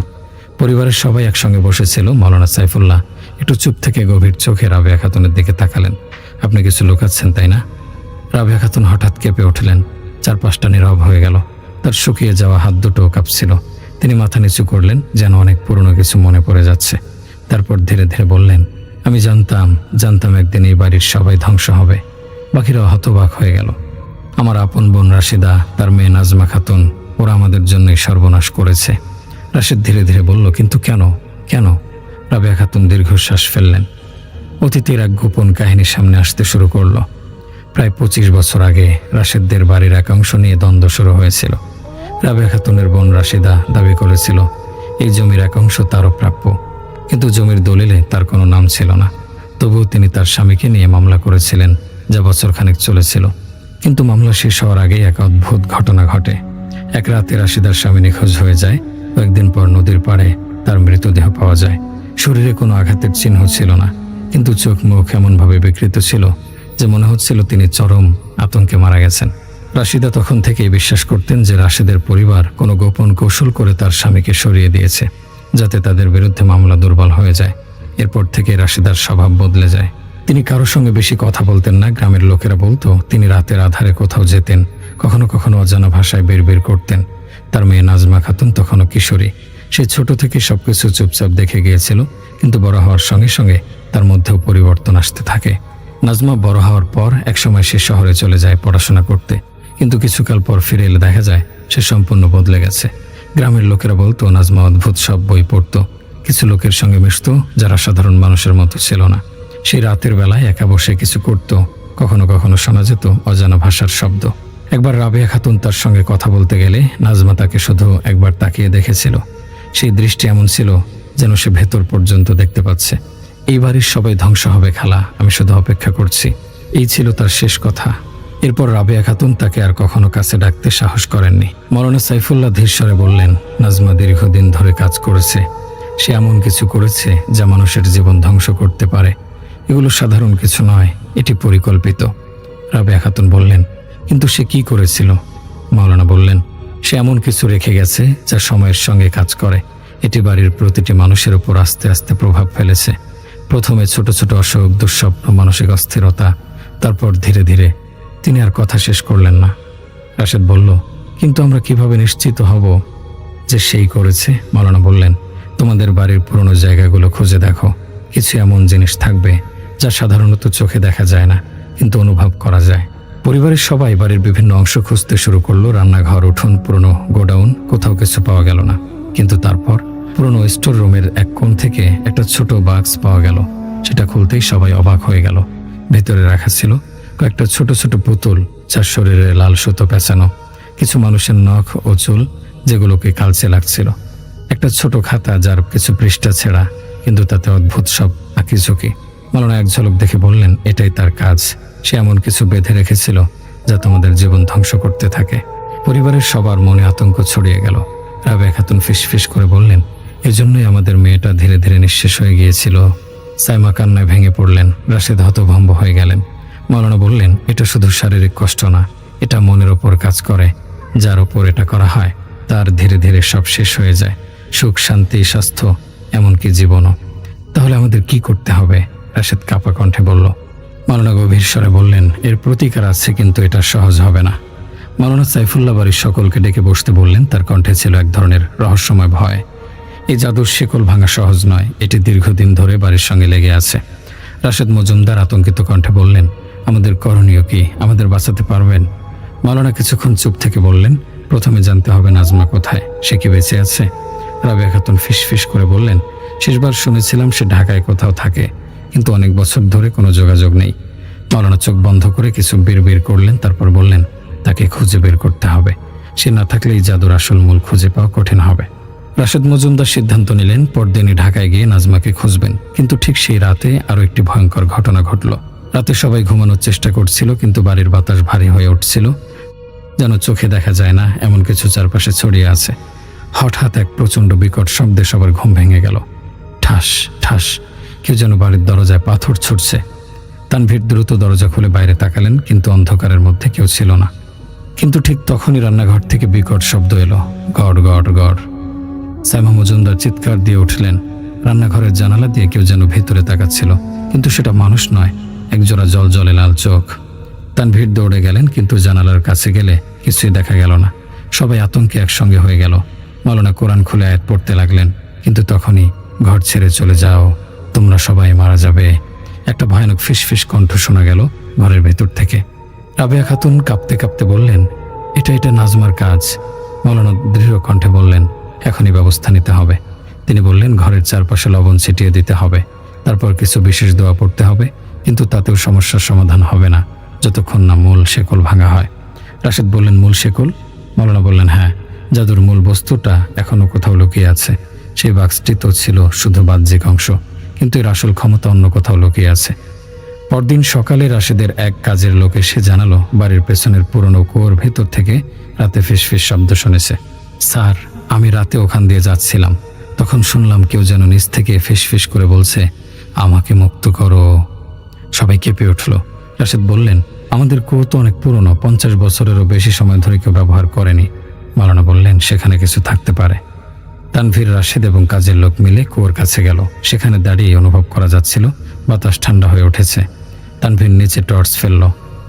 পরিবারের সবাই একসঙ্গে বসেছিল। মাওলানা সাইফুল্লাহ একটু চুপ থেকে গভীর চোখে রাবেয়া খাতুনের দিকে তাকালেন। আপনি কিছু লুকাচ্ছেন, তাই না? রাবেয়া খাতুন হঠাৎ কেঁপে উঠলেন। চারপাশটা নীরব হয়ে গেল। তার শুকিয়ে যাওয়া হাত দুটো কাঁপছিল। তিনি মাথা নিচু করলেন, যেন অনেক পুরনো কিছু মনে পড়ে যাচ্ছে। তারপর ধীরে ধীরে বললেন, আমি জানতাম একদিন এই বাড়ির সবাই ধ্বংস হবে। বাকিরা হতবাক হয়ে গেল। আমার আপন বোন রাশিদা, তার মেয়ে নাজমা খাতুন, ওরা আমাদের জন্যই সর্বনাশ করেছে। রাশেদ ধীরে ধীরে বলল, কিন্তু কেন? রাবেয়া খাতুন দীর্ঘশ্বাস ফেললেন। অতীতের এক গোপন কাহিনী সামনে আসতে শুরু করলো। প্রায় 25 বছর আগে রাশেদদের বাড়ির এক অংশ নিয়ে দ্বন্দ্ব শুরু হয়েছিল। রাবেয়া খাতুনের বোন রাশিদা দাবি করেছিল এই জমির এক অংশ তারও প্রাপ্য, কিন্তু জমির দলিলে তার কোনো নাম ছিল না। তবুও তিনি তার স্বামীকে নিয়ে মামলা করেছিলেন, যা বছরখানেক চলেছিল। কিন্তু মামলা শেষ হওয়ার আগেই এক অদ্ভুত ঘটনা ঘটে। এক রাতে রাশিদার স্বামী নিখোঁজ হয়ে যায়। কয়েকদিন পর নদীর পাড়ে তার মৃতদেহ পাওয়া যায়। শরীরে কোনো আঘাতের চিহ্ন ছিল না, কিন্তু চোখ মুখ এমনভাবে বিকৃত ছিল যে মনে হচ্ছিল তিনি চরম আতঙ্কে মারা গেছেন। রাশিদা তখন থেকেই বিশ্বাস করতেন যে রাশেদের পরিবার কোনো গোপন কৌশল করে তার স্বামীকে সরিয়ে দিয়েছে, যাতে তাদের বিরুদ্ধে মামলা দুর্বল হয়ে যায়। এরপর থেকে রাশিদার স্বভাব বদলে যায়। তিনি কারোর সঙ্গে বেশি কথা বলতেন না। গ্রামের লোকেরা বলতো তিনি রাতের আধারে কোথাও যেতেন, কখনো কখনো অজানা ভাষায় বিড়বিড় করতেন। তার মেয়ে নাজমা খাতুন তখনও কিশোরী। সে ছোট থেকে সবকিছু চুপচাপ দেখে গিয়েছিল, কিন্তু বড় হওয়ার সঙ্গে সঙ্গে তার মধ্যেও পরিবর্তন আসতে থাকে। নাজমা বড় হওয়ার পর একসময় সে শহরে চলে যায় পড়াশোনা করতে, কিন্তু কিছুকাল পর ফিরে এলে দেখা যায় সে সম্পূর্ণ বদলে গেছে। গ্রামের লোকেরা বলতো নাজমা অদ্ভুত সব বই পড়তো, কিছু লোকের সঙ্গে মিশত যারা সাধারণ মানুষের মতো ছিল না। সেই রাতের বেলায় একা বসে কিছু করত, কখনো কখনো শোনা যেত অজানা ভাষার শব্দ। একবার রাবেয়া খাতুন তার সঙ্গে কথা বলতে গেলে নাজমা তাকে শুধু একবার তাকিয়ে দেখেছিল। সেই দৃষ্টি এমন ছিল যেন সে ভেতর পর্যন্ত দেখতে পাচ্ছে। এই বাড়ির সবাই ধ্বংস হবে খালা, আমি শুধু অপেক্ষা করছি। এই ছিল তার শেষ কথা। এরপর রাবেয়া খাতুন তাকে আর কখনো কাছে ডাকতে সাহস করেননি। মাওলানা সাইফুল্লাহ ধীরস্বরে বললেন, নাজমা দীর্ঘদিন ধরে কাজ করেছে। সে এমন কিছু করেছে যা মানুষের জীবন ধ্বংস করতে পারে। এগুলো সাধারণ কিছু নয়, এটি পরিকল্পিত। রাবেয়া খাতুন বললেন, কিন্তু সে কি করেছিল? মাওলানা বললেন, সে এমন কিছু রেখে গেছে যা সময়ের সঙ্গে কাজ করে। এটি বাড়ির প্রতিটি মানুষের উপর আস্তে আস্তে প্রভাব ফেলেছে। প্রথমে ছোট ছোট অসুখ, দুঃস্বপ্ন, মানসিক অস্থিরতা, তারপর ধীরে ধীরে। তিনি আর কথা শেষ করলেন না। রাশেদ বলল, কিন্তু আমরা কিভাবে নিশ্চিত হব যে সেই করেছে? মাওলানা বললেন, তোমাদের বাড়ির পুরনো জায়গাগুলো খুঁজে দেখো। কিছু এমন জিনিস থাকবে যা সাধারণত চোখে দেখা যায় না, কিন্তু অনুভব করা যায়। পরিবারের সবাই বাড়ির বিভিন্ন অংশ খুঁজতে শুরু করলো। রান্নাঘর, উঠোন, পুরনো গোডাউন, কোথাও কিছু পাওয়া গেল না। কিন্তু তারপর পুরনো স্টোর রুমের এক কোণ থেকে একটা ছোট বাক্স পাওয়া গেল। সেটা খুলতেই সবাই অবাক হয়ে গেল। ভেতরে রাখা ছিল কয়েকটা ছোট ছোট পুতুল, যার শরীরে লাল সুতো পেঁচানো, কিছু মানুষের নখ ও চুল যেগুলোকে কালচে লাগছিল, একটা ছোট খাতা যার কিছু পৃষ্ঠা ছেঁড়া, কিন্তু তাতে অদ্ভুত সব আঁকিঝুঁকি। মাওলানা এক ঝলক দেখে বললেন, এটাই তার কাজ। সে এমন কিছু বেঁধে রেখেছিল যা তোমাদের জীবন ধ্বংস করতে থাকে। পরিবারের সবার মনে আতঙ্ক ছড়িয়ে গেল। রাবেয়া খাতুন ফিসফিস করে বললেন, এজন্যই আমাদের মেয়েটা ধীরে ধীরে নিঃশেষ হয়ে গিয়েছিল। সাইমা কান্নায় ভেঙে পড়লেন। রাশেদ হতভম্ব হয়ে গেলেন। মাওলানা বললেন, এটা শুধু শারীরিক কষ্ট না, এটা মনের ওপর কাজ করে। যার ওপর এটা করা হয় তার ধীরে ধীরে সব শেষ হয়ে যায়, সুখ, শান্তি, স্বাস্থ্য, এমনকি জীবনও। তাহলে আমাদের কি করতে হবে? রাশেদ কাঁপা কণ্ঠে বলল। মাওলানা গভীর স্বরে বললেন, এর প্রতিকার আছে, কিন্তু এটা সহজ হবে না। মাওলানা সাইফুল্লাহ বাড়ির সকলকে ডেকে বসতে বললেন। তার কণ্ঠে ছিল এক ধরনের রহস্যময় ভয়। এই জাদুর শিকল ভাঙা সহজ নয়, এটি দীর্ঘদিন ধরে বাড়ির সঙ্গে লেগে আছে। রাশেদ মজুমদার আতঙ্কিত কণ্ঠে বললেন, আমাদের করণীয় কি? আমাদের বাঁচাতে পারবেন? মাওলানা কিছুক্ষণ চুপ থেকে বললেন, প্রথমে জানতে হবে নাজমা কোথায়, সে কি বেঁচে আছে? রাবেয়া খাতুন ফিসফিস করে বললেন, শেষবার শুনেছিলাম সে ঢাকায় কোথাও থাকে, কিন্তু অনেক বছর ধরে কোনো যোগাযোগ নেই। মাওলানা চোখ বন্ধ করে কিছু বিড়বিড় করলেন, তারপর বললেন, তাকে খুঁজে বের করতে হবে। সে না থাকলে এই জাদুর আসল মূল খুঁজে পাওয়া কঠিন হবে। রাশেদ মজুমদার সিদ্ধান্ত নিলেন পরদিনই ঢাকায় গিয়ে নাজমাকে খুঁজবেন। কিন্তু ঠিক সেই রাতে আরও একটি ভয়ঙ্কর ঘটনা ঘটল। রাতে সবাই ঘুমানোর চেষ্টা করছিল, কিন্তু বাড়ির বাতাস ভারী হয়ে উঠছিল, যেন চোখে দেখা যায় না এমন কিছু চারপাশে ছড়িয়ে আছে। হঠাৎ এক প্রচণ্ড বিকট শব্দে সবার ঘুম ভেঙে গেল। ঠাস ঠাস, কেউ যেন বাড়ির দরজায় পাথর ছুটছে। তানভীর দ্রুত দরজা খুলে বাইরে তাকালেন, কিন্তু অন্ধকারের মধ্যে কেউ ছিল না। কিন্তু ঠিক তখনই রান্নাঘর থেকে বিকট শব্দ এলো, গড় গড় গড়। সাইমা মজুমদার চিৎকার দিয়ে উঠলেন। রান্নাঘরের জানালা দিয়ে কেউ যেন ভেতরে তাকাচ্ছিল, কিন্তু সেটা মানুষ নয়, একজোড়া জলজলে লাল চোখ। তানভীর দৌড়ে গেলেন, কিন্তু জানালার কাছে গেলে কিছুই দেখা গেল না। সবাই আতঙ্কে একসঙ্গে হয়ে গেল। মাওলানা কোরআন খুলে আয়াত পড়তে লাগলেন, কিন্তু তখনই ঘর ছেড়ে চলে যাও, তোমরা সবাই মারা যাবে। একটা ভয়ানক ফিসফিস কণ্ঠ শোনা গেল ঘরের ভেতর থেকে। রাবেয়া খাতুন কাঁপতে কাঁপতে বললেন, এটা নাজমার কাজ। মৌলানা দৃঢ় কণ্ঠে বললেন, এখনই ব্যবস্থা নিতে হবে। তিনি বললেন, ঘরের চারপাশে লবণ ছিটিয়ে দিতে হবে, তারপর কিছু বিশেষ দোয়া পড়তে হবে, কিন্তু তাতেও সমস্যার সমাধান হবে না যতক্ষণ না মূল শেকল ভাঙা হয়। রাশেদ বললেন, মূল শেকল? মৌলানা বললেন, হ্যাঁ, জাদুর মূল বস্তুটা এখনো কোথাও লুকিয়ে আছে। সেই বাক্সটি তো ছিল শুধু বাহ্যিক অংশ, কিন্তু এর আসল ক্ষমতা অন্য কোথাও লুকিয়ে আছে। পরদিন সকালে রাশেদের এক কাজের লোক এসে জানালো, বাড়ির পেছনের পুরনো কুয়োর ভেতর থেকে রাতে ফিসফিস শব্দ শুনেছে। স্যার, আমি রাতে ওখান দিয়ে যাচ্ছিলাম, তখন শুনলাম কেউ যেন নিচ থেকে ফিসফিস করে বলছে, আমাকে মুক্ত করো। সবাই কেঁপে উঠল। রাশেদ বললেন, আমাদের কুয়ো তো অনেক পুরনো, 50 বছরেরও বেশি সময় ধরে কেউ ব্যবহার করেনি। মাওলানা বললেন, সেখানে কিছু থাকতে পারে। তানভীর, রাশেদ এবং কাজের লোক মিলে কুয়োর কাছে গেল। সেখানে দাঁড়িয়ে অনুভব করা যাচ্ছিল বাতাস ঠান্ডা হয়ে উঠেছে। তানভীর নিচে টর্চ ফেলল।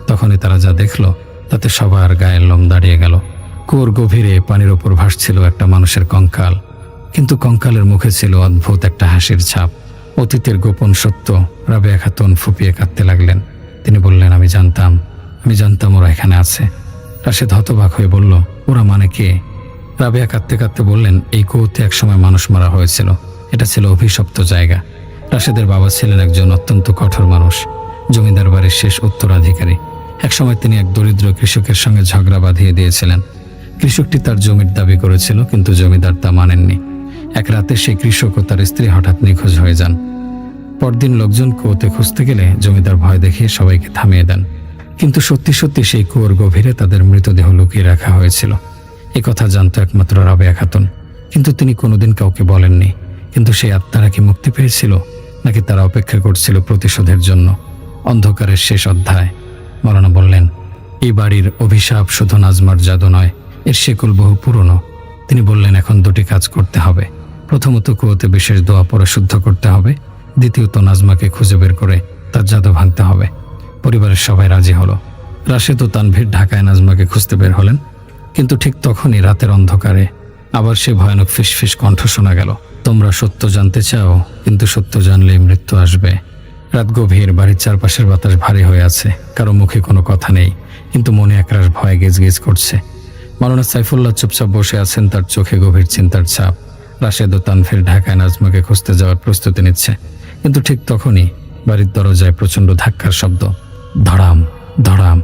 তখনই তারা যা দেখল তাতে সবার গায়ের লোম দাঁড়িয়ে গেল। কুয়োর গভীরে পানির ওপর ভাসছিল একটা মানুষের কঙ্কাল, কিন্তু কঙ্কালের মুখে ছিল অদ্ভুত একটা হাসির ছাপ। অতীতের গোপন সত্য। রাবেয়া খাতুন ফুপিয়ে কাঁদতে লাগলেন। তিনি বললেন, আমি জানতাম ওরা এখানে আছে। রাশেদ হতবাক হয়ে বলল, ওরা মানে কে? রাবেয়া কাঁদতে কাঁদতে বললেন, এই কুয়োতে একসময় মানুষ মারা হয়েছিল। এটা ছিল অভিশপ্ত জায়গা। রাশেদের বাবা ছিলেন একজন অত্যন্ত কঠোর মানুষ, জমিদার বাড়ির শেষ উত্তরাধিকারী। একসময় তিনি এক দরিদ্র কৃষকের সঙ্গে ঝগড়া বাঁধিয়ে দিয়েছিলেন। কৃষকটি তার জমির দাবি করেছিল, কিন্তু জমিদার তা মানেননি। এক রাতে সেই কৃষক ও তার স্ত্রী হঠাৎ নিখোঁজ হয়ে যান। পরদিন লোকজন কুয়োতে খুঁজতে গেলে জমিদার ভয় দেখিয়ে সবাইকে থামিয়ে দেন। কিন্তু সত্যি সত্যি সেই কুয়োর গভীরে তাদের মৃতদেহ লুকিয়ে রাখা হয়েছিল। এ কথা জানত একমাত্র রাবেয়া খাতুন, কিন্তু তিনি কোনোদিন কাউকে বলেননি। কিন্তু সেই আত্মারা কি মুক্তি পেয়েছিল, নাকি তারা অপেক্ষা করছিল প্রতিশোধের জন্য? অন্ধকারের শেষ অধ্যায়। মাওলানা বললেন, এই বাড়ির অভিশাপ শুধু নাজমার জাদু নয়, এর শেকল বহু পুরনো। তিনি বললেন, এখন দুটি কাজ করতে হবে। প্রথমত, কুয়োতে বিশেষ দোয়া পড়ে শুদ্ধ করতে হবে। দ্বিতীয়ত, নাজমাকে খুঁজে বের করে তার জাদু ভাঙতে হবে। পরিবারের সবাই রাজি হলো। রাশেদ ও তানভীর ঢাকায় নাজমাকে খুঁজতে বের হলেন। কিন্তু ঠিক তখনই রাতের অন্ধকারে আবার সে ভয়ানক ফিসফিস কণ্ঠ শোনা গেল, তোমরা সত্য জানতে চাও, কিন্তু সত্য জানলেই মৃত্যু আসবে। রাত গভীর, বাড়ির চারপাশের বাতাস ভারী হয়ে আছে। কারো মুখে কোনো কথা নেই, কিন্তু মনে একরাশ ভয় গেজ করছে। মাওলানা সাইফুল্লাহ চুপচাপ বসে আছেন, তার চোখে গভীর চিন্তার ছাপ। রাশেদ ও তানভীর ঢাকায় নাজমাকে খুঁজতে যাওয়ার প্রস্তুতি নিচ্ছে। কিন্তু ঠিক তখনই বাড়ির দরজায় প্রচণ্ড ধাক্কার শব্দ। ধড়াম ধড়াম।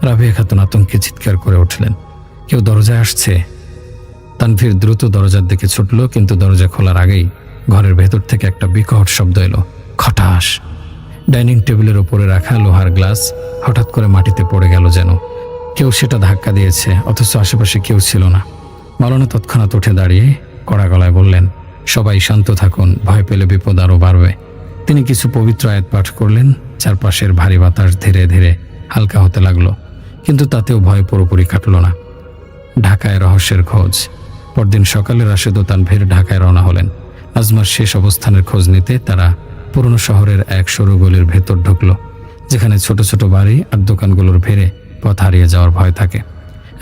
রাবেয়া খাতুন আতঙ্কে চিৎকার করে উঠলেন, কেউ দরজায় আসছে। তানভীর দ্রুত দরজার দিকে ছুটল, কিন্তু দরজা খোলার আগেই ঘরের ভেতর থেকে একটা বিকট শব্দ এলো, খটাস। ডাইনিং টেবিলের উপরে রাখা লোহার গ্লাস হঠাৎ করে মাটিতে পড়ে গেল, যেন কেউ সেটা ধাক্কা দিয়েছে, অথচ আশেপাশে কেউ ছিল না। মাওলানা তৎক্ষণাৎ উঠে দাঁড়িয়ে কড়া গলায় বললেন, সবাই শান্ত থাকুন, ভয় পেলে বিপদ আরও বাড়বে। তিনি কিছু পবিত্র আয়াত পাঠ করলেন। চারপাশের ভারী বাতাস ধীরে ধীরে হালকা হতে লাগলো, কিন্তু তাতেও ভয় পুরোপুরি কাটল না। ঢাকায় রহস্যের খোঁজ। পরদিন সকালে রাশেদ ও তানভীর ঢাকায় রওনা হলেন। নাজমার শেষ অবস্থানের খোঁজ নিতে তারা পুরনো শহরের এক সরু গলির ভেতর ঢুকলো, যেখানে ছোট ছোট বাড়ি আর দোকানগুলোর ভিড়ে পথ হারিয়ে যাওয়ার ভয় থাকে।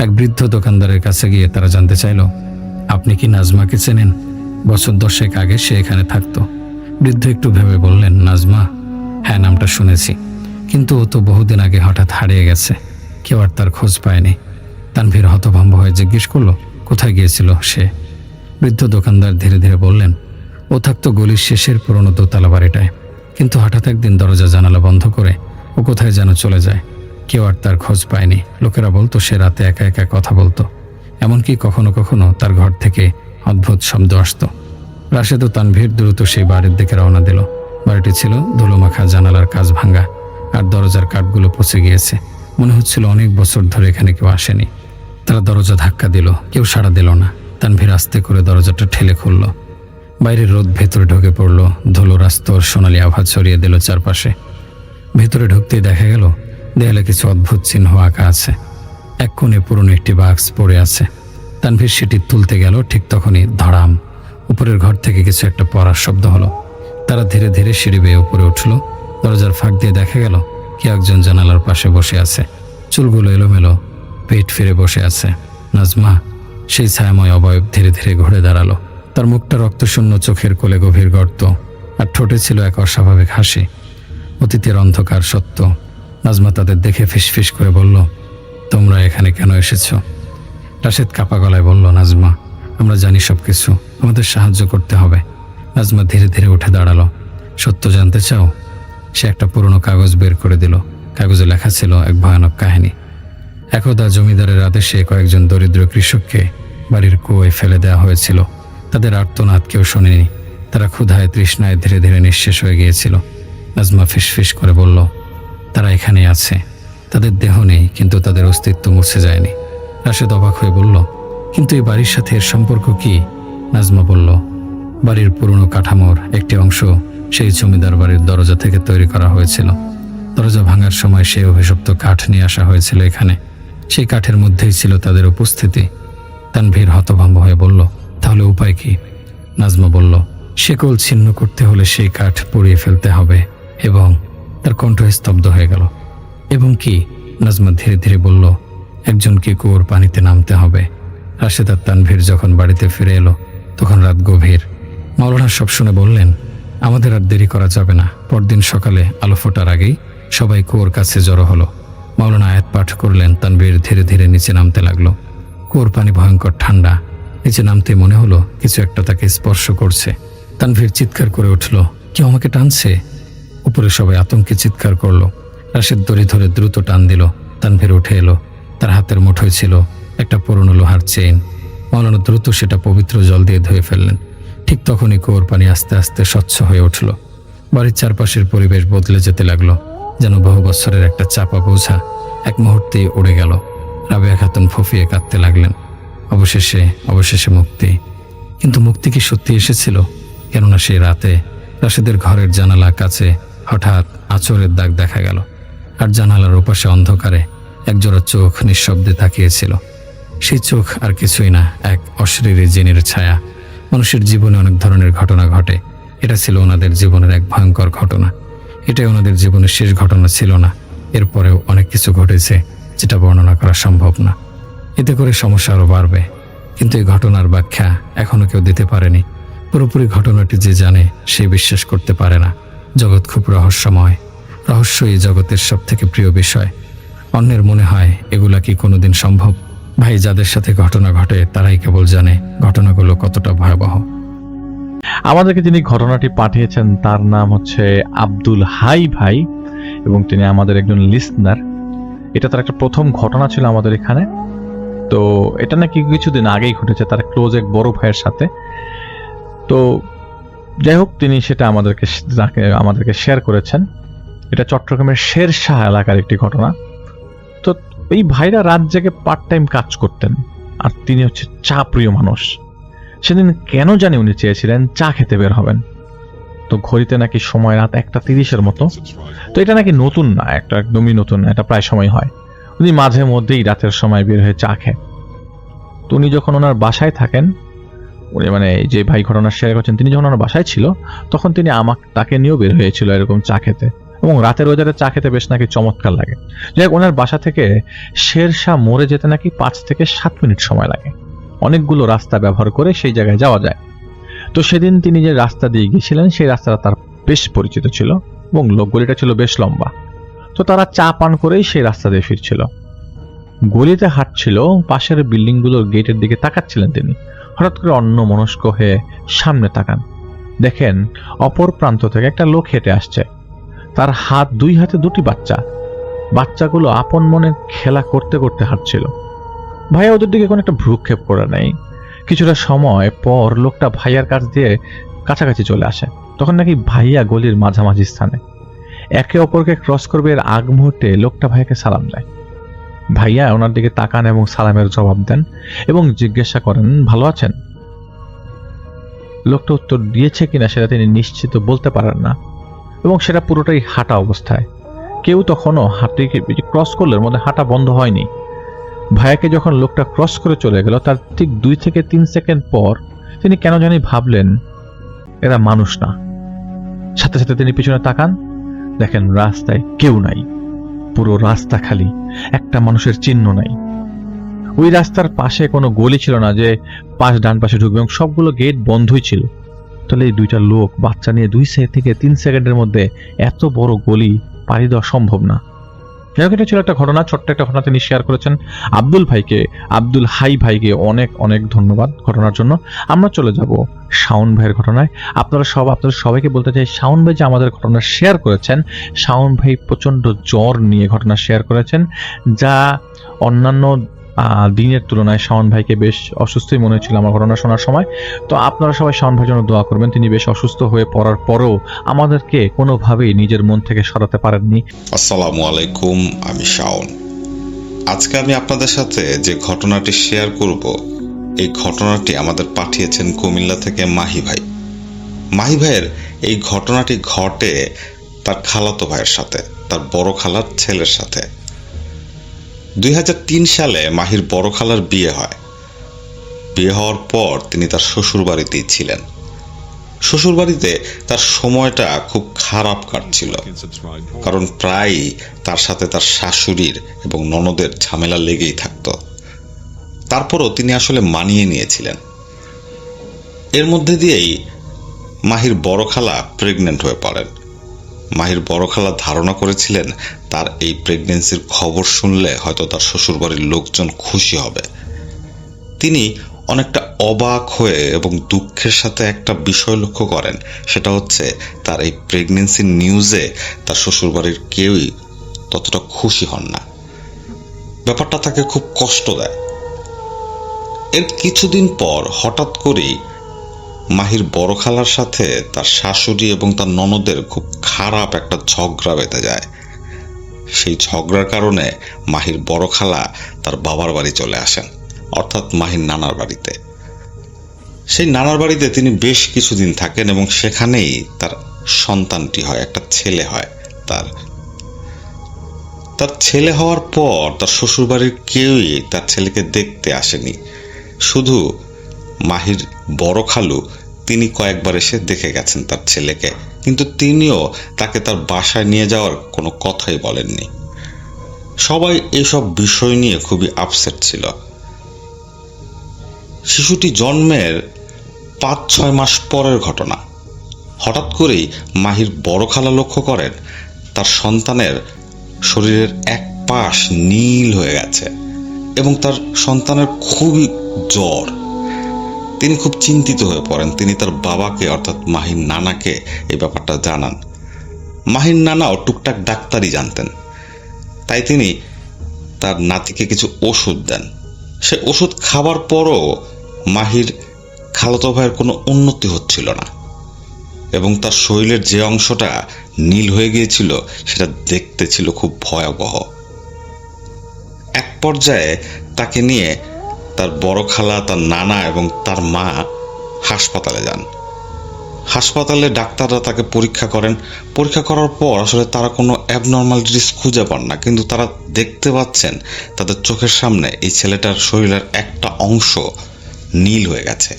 এক বৃদ্ধ দোকানদারের কাছে গিয়ে তারা জানতে চাইল, আপনি কি নাজমাকে চেনেন? বছর 10 আগে সে এখানে থাকতো। বৃদ্ধ একটু ভেবে বললেন, নাজমা? হ্যাঁ, নামটা শুনেছি, কিন্তু ও তো বহুদিন আগে হঠাৎ হারিয়ে গেছে, কেউ আর তার খোঁজ পায়নি। তানভীর হতভম্ব হয়ে জিজ্ঞেস করলো, কোথায় গিয়েছিল সে? বৃদ্ধ দোকানদার ধীরে ধীরে বললেন, ও থাকতো গলির শেষের পুরনো দোতলা বাড়িটায়, কিন্তু হঠাৎ একদিন দরজা জানালা বন্ধ করে ও কোথায় যেন চলে যায়। কেউ আর তার খোঁজ পায়নি। লোকেরা বলতো সে রাতে একা একা কথা বলতো, এমনকি কখনো কখনো তার ঘর থেকে অদ্ভুত শব্দ আসতো। রাশেদ ও তানভীর দ্রুত সেই বাড়ির দিকে রওনা দিল। বাড়িটি ছিল ধুলোমাখা, জানালার কাচ ভাঙা, আর দরজার কাঠগুলো পচে গিয়েছে। মনে হচ্ছিল অনেক বছর ধরে এখানে কেউ আসেনি। তারা দরজা ধাক্কা দিল, কেউ সাড়া দিল না। তানভীর আস্তে করে দরজাটা ঠেলে খুলল। বাইরের রোদ ভেতরে ঢুকে পড়ল, ধুলোর আস্তর সোনালি আভা ছড়িয়ে দিল চারপাশে। ভেতরে ঢুকতেই দেখা গেল দেয়ালে কিছু অদ্ভুত চিহ্ন আঁকা আছে। এক কোণে পুরনো একটি বাক্স পড়ে আছে। তানভীর সেটি তুলতে গেল, ঠিক তখনই ধড়াম, উপরের ঘর থেকে কিছু একটা পড়ার শব্দ হলো। তারা ধীরে ধীরে সিঁড়ি বেয়ে উপরে উঠল। দরজার ফাঁক দিয়ে দেখা গেল কেউ একজন জানালার পাশে বসে আছে, চুলগুলো এলোমেলো, পেট ফিরে বসে আছে। নাজমা! সেই ছায়াময় অবয়ব ধীরে ধীরে ঘুরে দাঁড়ালো। তার মুখটা রক্তশূন্য, চোখের কোলে গভীর গর্ত, আর ঠোঁটে ছিল এক অস্বাভাবিক হাসি। অতীতের অন্ধকার সত্য। নাজমা তাদের দেখে ফিসফিস করে বলল, তোমরা এখানে কেন এসেছো? রাশেদ কাপা গলায় বলল, নাজমা, আমরা জানি সব কিছু, আমাদের সাহায্য করতে হবে। নাজমা ধীরে ধীরে উঠে দাঁড়ালো। সত্য জানতে চাও? সে একটা পুরনো কাগজ বের করে দিল। কাগজে লেখা ছিল এক ভয়ানক কাহিনী। একদা জমিদারের আদেশে কয়েকজন দরিদ্র কৃষককে বাড়ির কুয়োয় ফেলে দেওয়া হয়েছিল। তাদের আর্তনাদ কেউ শোনেনি। তারা ক্ষুধায় তৃষ্ণায় ধীরে ধীরে নিঃশেষ হয়ে গিয়েছিল। নাজমা ফিসফিস করে বলল, তারা এখানেই আছে। তাদের দেহ নেই, কিন্তু তাদের অস্তিত্ব মুছে যায়নি। রাশেদ অবাক হয়ে বলল, কিন্তু এই বাড়ির সাথে এর সম্পর্ক কি? নাজমা বলল, বাড়ির পুরনো কাঠামোর একটি অংশ সেই জমিদার বাড়ির দরজা থেকে তৈরি করা হয়েছিল। দরজা ভাঙার সময় সেই অভিশপ্ত কাঠ নিয়ে আসা হয়েছিল এখানে। সেই কাঠের মধ্যেই ছিল তাদের উপস্থিতি। তানভীর হতভম্ব হয়ে বলল, তাহলে উপায় কি? নাজমা বলল, শেকল ছিন্ন করতে হলে সেই কাঠ পুড়িয়ে ফেলতে হবে। এবং তার কণ্ঠ স্তব্ধ হয়ে গেল। এবং কি? নাজমা ধীরে ধীরে বলল, একজনকে কুয়োর পানিতে নামতে হবে। রাশেদ আর তানভীর যখন বাড়িতে ফিরে এলো তখন রাত গভীর। মাওলানা সব শুনে বললেন, আমাদের আর দেরি করা যাবে না। পরদিন সকালে আলো ফোটার আগেই সবাই কুয়োর কাছে জড়ো হলো। মাওলানা আয়াত পাঠ করলেন। তানভীর ধীরে ধীরে নিচে নামতে লাগলো। কুয়োর পানি ভয়ঙ্কর ঠান্ডা। নিচে নামতে মনে হলো কিছু একটা তাকে স্পর্শ করছে। তানভীর চিৎকার করে উঠল, কেউ আমাকে টানছে। উপরে সবাই আতঙ্কে চিৎকার করলো। রাশেদ দড়ি ধরে দ্রুত টান দিল। তানভীর উঠে এলো। তার হাতের মুঠোয় ছিল একটা পুরনো লোহার চেইন। মাওলানা দ্রুত সেটা পবিত্র জল দিয়ে ধুয়ে ফেললেন। ঠিক তখনই কুয়োর পানি আস্তে আস্তে স্বচ্ছ হয়ে উঠল। বাড়ির চারপাশের পরিবেশ বদলে যেতে লাগলো, যেন বহু বছরের একটা চাপা বোঝা এক মুহূর্তেই উড়ে গেল। রাবেয়া খাতুন ফুঁফিয়ে কাঁদতে লাগলেন। অবশেষে মুক্তি। কিন্তু মুক্তি কি সত্যি এসেছিল? কেননা সেই রাতে রাশেদের ঘরের জানালা কাছে হঠাৎ আঁচড়ের দাগ দেখা গেল। আর জানালার ওপাশে অন্ধকারে একজোড়া চোখ নিঃশব্দে তাকিয়েছিল। সেই চোখ আর কিছুই না, এক অশরীরী জিনের ছায়া। মানুষের জীবনে অনেক ধরনের ঘটনা ঘটে। এটা ছিল ওনাদের জীবনের এক ভয়ঙ্কর ঘটনা। এটাই ওনাদের জীবনের শেষ ঘটনা ছিল না। এরপরেও অনেক কিছু ঘটেছে যেটা বর্ণনা করা সম্ভব না। এতে করে সমস্যা আরও বাড়বে। কিন্তু এই ঘটনার ব্যাখ্যা এখনো কেউ দিতে পারেনি। পুরোপুরি ঘটনাটি যে জানে সে বিশ্বাস করতে পারে না। জগৎ খুব রহস্যময়। রহস্য এই জগতের সব থেকে প্রিয় বিষয়। অন্যের মনে হয় এগুলা কি কোনোদিন সম্ভব? ভাই, যাদের সাথে ঘটনা ঘটে তারাই কেবল জানে ঘটনাগুলো কতটা ভয়াবহ। আমাদেরকে যিনি ঘটনাটি পাঠিয়েছেন তার নাম হচ্ছে আব্দুল হাই ভাই, এবং তিনি আমাদের একজন লিসনার। এটা তার একটা প্রথম ঘটনা ছিল আমাদের এখানে। তো এটা নাকি কিছুদিন আগেই ঘটেছে তার ক্লোজ এক বড় ভাইয়ের সাথে। তো যাই হোক, তিনি সেটা আমাদেরকে শেয়ার করেছেন। এটা চট্টগ্রামের শেরশাহ এলাকার একটি ঘটনা। তো এই ভাইরা রাত জেগে পার্ট টাইম কাজ করতেন, আর তিনি হচ্ছে চা প্রিয় মানুষ। সেদিন কেন জানি উনি চেয়েছিলেন চা খেতে বের হবেন। তো ঘড়িতে নাকি সময় রাত 1:30 মতো। তো এটা নাকি নতুন না, একটা একদমই নতুন না, এটা প্রায় সময় হয়। উনি মাঝে মধ্যেই রাতের সময় বের হয়ে চা খায়। তো উনি যখন ওনার বাসায় থাকেন, উনি মানে যে ভাই ঘটনা শেয়ার করছেন, তিনি যখন ওনার বাসায় ছিল তখন তিনি তাকে নিয়েও বের হয়েছিল এরকম চা খেতে। এবং রাতের ওয়েদারে চা খেতে বেশ নাকি চমৎকার লাগে। যাই হোক, ওনার বাসা থেকে শেরশাহ মোড়ে যেতে নাকি 5 থেকে 7 মিনিট সময় লাগে। অনেকগুলো রাস্তা ব্যবহার করে সেই জায়গায় যাওয়া যায়। তো সেদিন তিনি যে রাস্তা দিয়ে গিয়েছিলেন সেই রাস্তাটা তার বেশ পরিচিত ছিল, এবং গলিটা ছিল বেশ লম্বা। তো তারা চা পান করেই সেই রাস্তা দিয়ে ফিরছিল। গলিতে হাঁটছিল, পাশের বিল্ডিংগুলোর গেটের দিকে তাকাচ্ছিলেন তিনি। হঠাৎ করে অন্যমনস্ক হয়ে সামনে তাকান, দেখেন অপর প্রান্ত থেকে একটা লোক হেঁটে আসছে। তার দুই হাতে 2টি বাচ্চা। বাচ্চাগুলো আপন মনে খেলা করতে করতে হাঁটছিল। ভাইয়া ওদের দিকে কোনো একটা ভ্রুক্ষেপ করে নেই। কিছুটা সময় পর লোকটা ভাইয়ার কাছ দিয়ে কাছাকাছি চলে আসে। তখন নাকি ভাইয়া গলির মাঝামাঝি স্থানে। একে অপরকে ক্রস করবে এর আগ মুহূর্তে লোকটা ভাইয়াকে সালাম দেয়। ভাইয়া ওনার দিকে তাকান এবং সালামের জবাব দেন এবং জিজ্ঞাসা করেন, ভালো আছেন? লোকটা উত্তর দিয়েছে কিনা সেটা তিনি নিশ্চিত বলতে পারেন না, এবং সেটা পুরোটাই হাঁটা অবস্থায়। কেউ তখনও হাঁটিকে ক্রস করলে এর মধ্যে হাঁটা বন্ধ হয়নি। ভাইয়াকে যখন লোকটা ক্রস করে চলে গেল, তার ঠিক 2 থেকে 3 সেকেন্ড পর তিনি কেন জানি ভাবলেন এরা মানুষ না। সাথে সাথে তিনি পিছনে তাকান, দেখেন রাস্তায় কেউ নাই, পুরো রাস্তা খালি, একটা মানুষের চিহ্ন নাই। ওই রাস্তার পাশে কোনো গলি ছিল না যে ডান পাশে ঢুকবে, এবং সবগুলো গেট বন্ধই ছিল। তাহলে এই দুইটা লোক বাচ্চা নিয়ে 2 থেকে 3 সেকেন্ডের মধ্যে এত বড় গলি পাড়ি দেওয়া সম্ভব না। এটা ছিল একটা ঘটনা, ছোট্ট একটা ঘটনা তিনি শেয়ার করেছেন। আব্দুল হাই ভাইকে অনেক অনেক ধন্যবাদ ঘটনার জন্য। আমরা চলে যাব শাওন ভাইয়ের ঘটনায়। আপনাদের সবাইকে বলতে চাই, শাওন ভাই যে আমাদের ঘটনা শেয়ার করেছেন, শাওন ভাই প্রচন্ড জ্বর নিয়ে ঘটনা শেয়ার করেছেন, যা অন্যান্য দিনের তুলনায় শাওন ভাইকে বেশ অসুস্থই মনে হচ্ছিল আমার ঘটনা শোনার সময়। তো আপনারা সবাই শাওন ভাইয়ের জন্য দোয়া করবেন। তিনি বেশ অসুস্থ হয়ে পড়ার পরেও আমাদেরকে কোনোভাবেই নিজের মন থেকে সরাতে পারেননি। আসসালামু আলাইকুম, আমি শাওন। আজকে আমি আপনাদের সাথে যে ঘটনাটি শেয়ার করব, এই ঘটনাটি আমাদের পাঠিয়েছেন কুমিল্লা থেকে মাহি ভাই। মাহি ভাইয়ের এই ঘটনাটি ঘটে তার খালাতো ভাইয়ের সাথে, তার বড় খালার ছেলের সাথে। 2003 সালে মাহির বড় খালার বিয়ে হয়। বিয়ে হওয়ার পর তিনি তার শ্বশুর বাড়িতেই ছিলেন। শ্বশুর বাড়িতে তার সময়টা খুব খারাপ কাটছিল, কারণ প্রায়ই তার সাথে তার শাশুড়ির এবং ননদের ঝামেলা লেগেই থাকত। তারপরও তিনি আসলে মানিয়ে নিয়েছিলেন। এর মধ্যে দিয়েই মাহির বড় খালা প্রেগনেন্ট হয়ে পড়েন। মাহির বড় খালা ধারণা করেছিলেন তার এই প্রেগনেন্সির খবর শুনলে হয়তো তার শ্বশুরবাড়ির লোকজন খুশি হবে। তিনি অনেকটা অবাক হয়ে এবং দুঃখের সাথে একটা বিষয় লক্ষ্য করেন, সেটা হচ্ছে তার এই প্রেগনেন্সির নিউজে তার শ্বশুরবাড়ির কেউই ততটা খুশি হন না। ব্যাপারটা তাকে খুব কষ্ট দেয়। এর কিছুদিন পর হঠাৎ করেই মাহির বড় খালার সাথে তার শাশুড়ি এবং তার ননদের খুব খারাপ একটা ঝগড়া বেঁধে যায়। সেই ঝগড়ার কারণে মাহির বড় খালা তার বাবার বাড়ি চলে আসেন, অর্থাৎ মাহির নানার বাড়িতে। সেই নানার বাড়িতে তিনি বেশ কিছুদিন থাকেন এবং সেখানেই তার সন্তানটি হয়, একটা ছেলে হয়। তার ছেলে হওয়ার পর তার শ্বশুরবাড়ির কেউই তার ছেলেকে দেখতে আসেনি। শুধু মাহির বড় খালু, তিনি কয়েকবার এসে দেখে গেছেন তার ছেলেকে, কিন্তু তিনিও তাকে তার বাসায় নিয়ে যাওয়ার কোনো কথাই বলেননি। সবাই এইসব বিষয় নিয়ে খুবই আপসেট ছিল। শিশুটি জন্মের 5-6 মাস পরের ঘটনা। হঠাৎ করেই মাহির বড় খালা লক্ষ্য করেন তার সন্তানের শরীরের এক পাশ নীল হয়ে গেছে এবং তার সন্তানের খুবই জ্বর। তিনি খুব চিন্তিত হয়ে পড়েন। তিনি তার বাবাকে, অর্থাৎ মাহির নানাকে এই ব্যাপারটা জানান। মাহির নানাও টুকটাক ডাক্তারি জানতেন, তাই তিনি তার নাতিকে কিছু ওষুধ দেন। সে ওষুধ খাবার পরও মাহির খালাতো ভাইয়ের কোনো উন্নতি হচ্ছিল না এবং তার শরীরের যে অংশটা নীল হয়ে গিয়েছিল সেটা দেখতে ছিল খুব ভয়াবহ। এক পর্যায়ে তাকে নিয়ে তার বড় খালা, তার নানা এবং তার মা হাসপাতালে যান। হাসপাতালে ডাক্তাররা তাকে পরীক্ষা করেন। পরীক্ষা করার পর আসলে তারা কোনো অ্যাবনর্মালিটিস খুঁজে পান না, কিন্তু তারা দেখতে পাচ্ছেন তাদের চোখের সামনে এই ছেলেটার শরীরের একটা অংশ নীল হয়ে গেছে।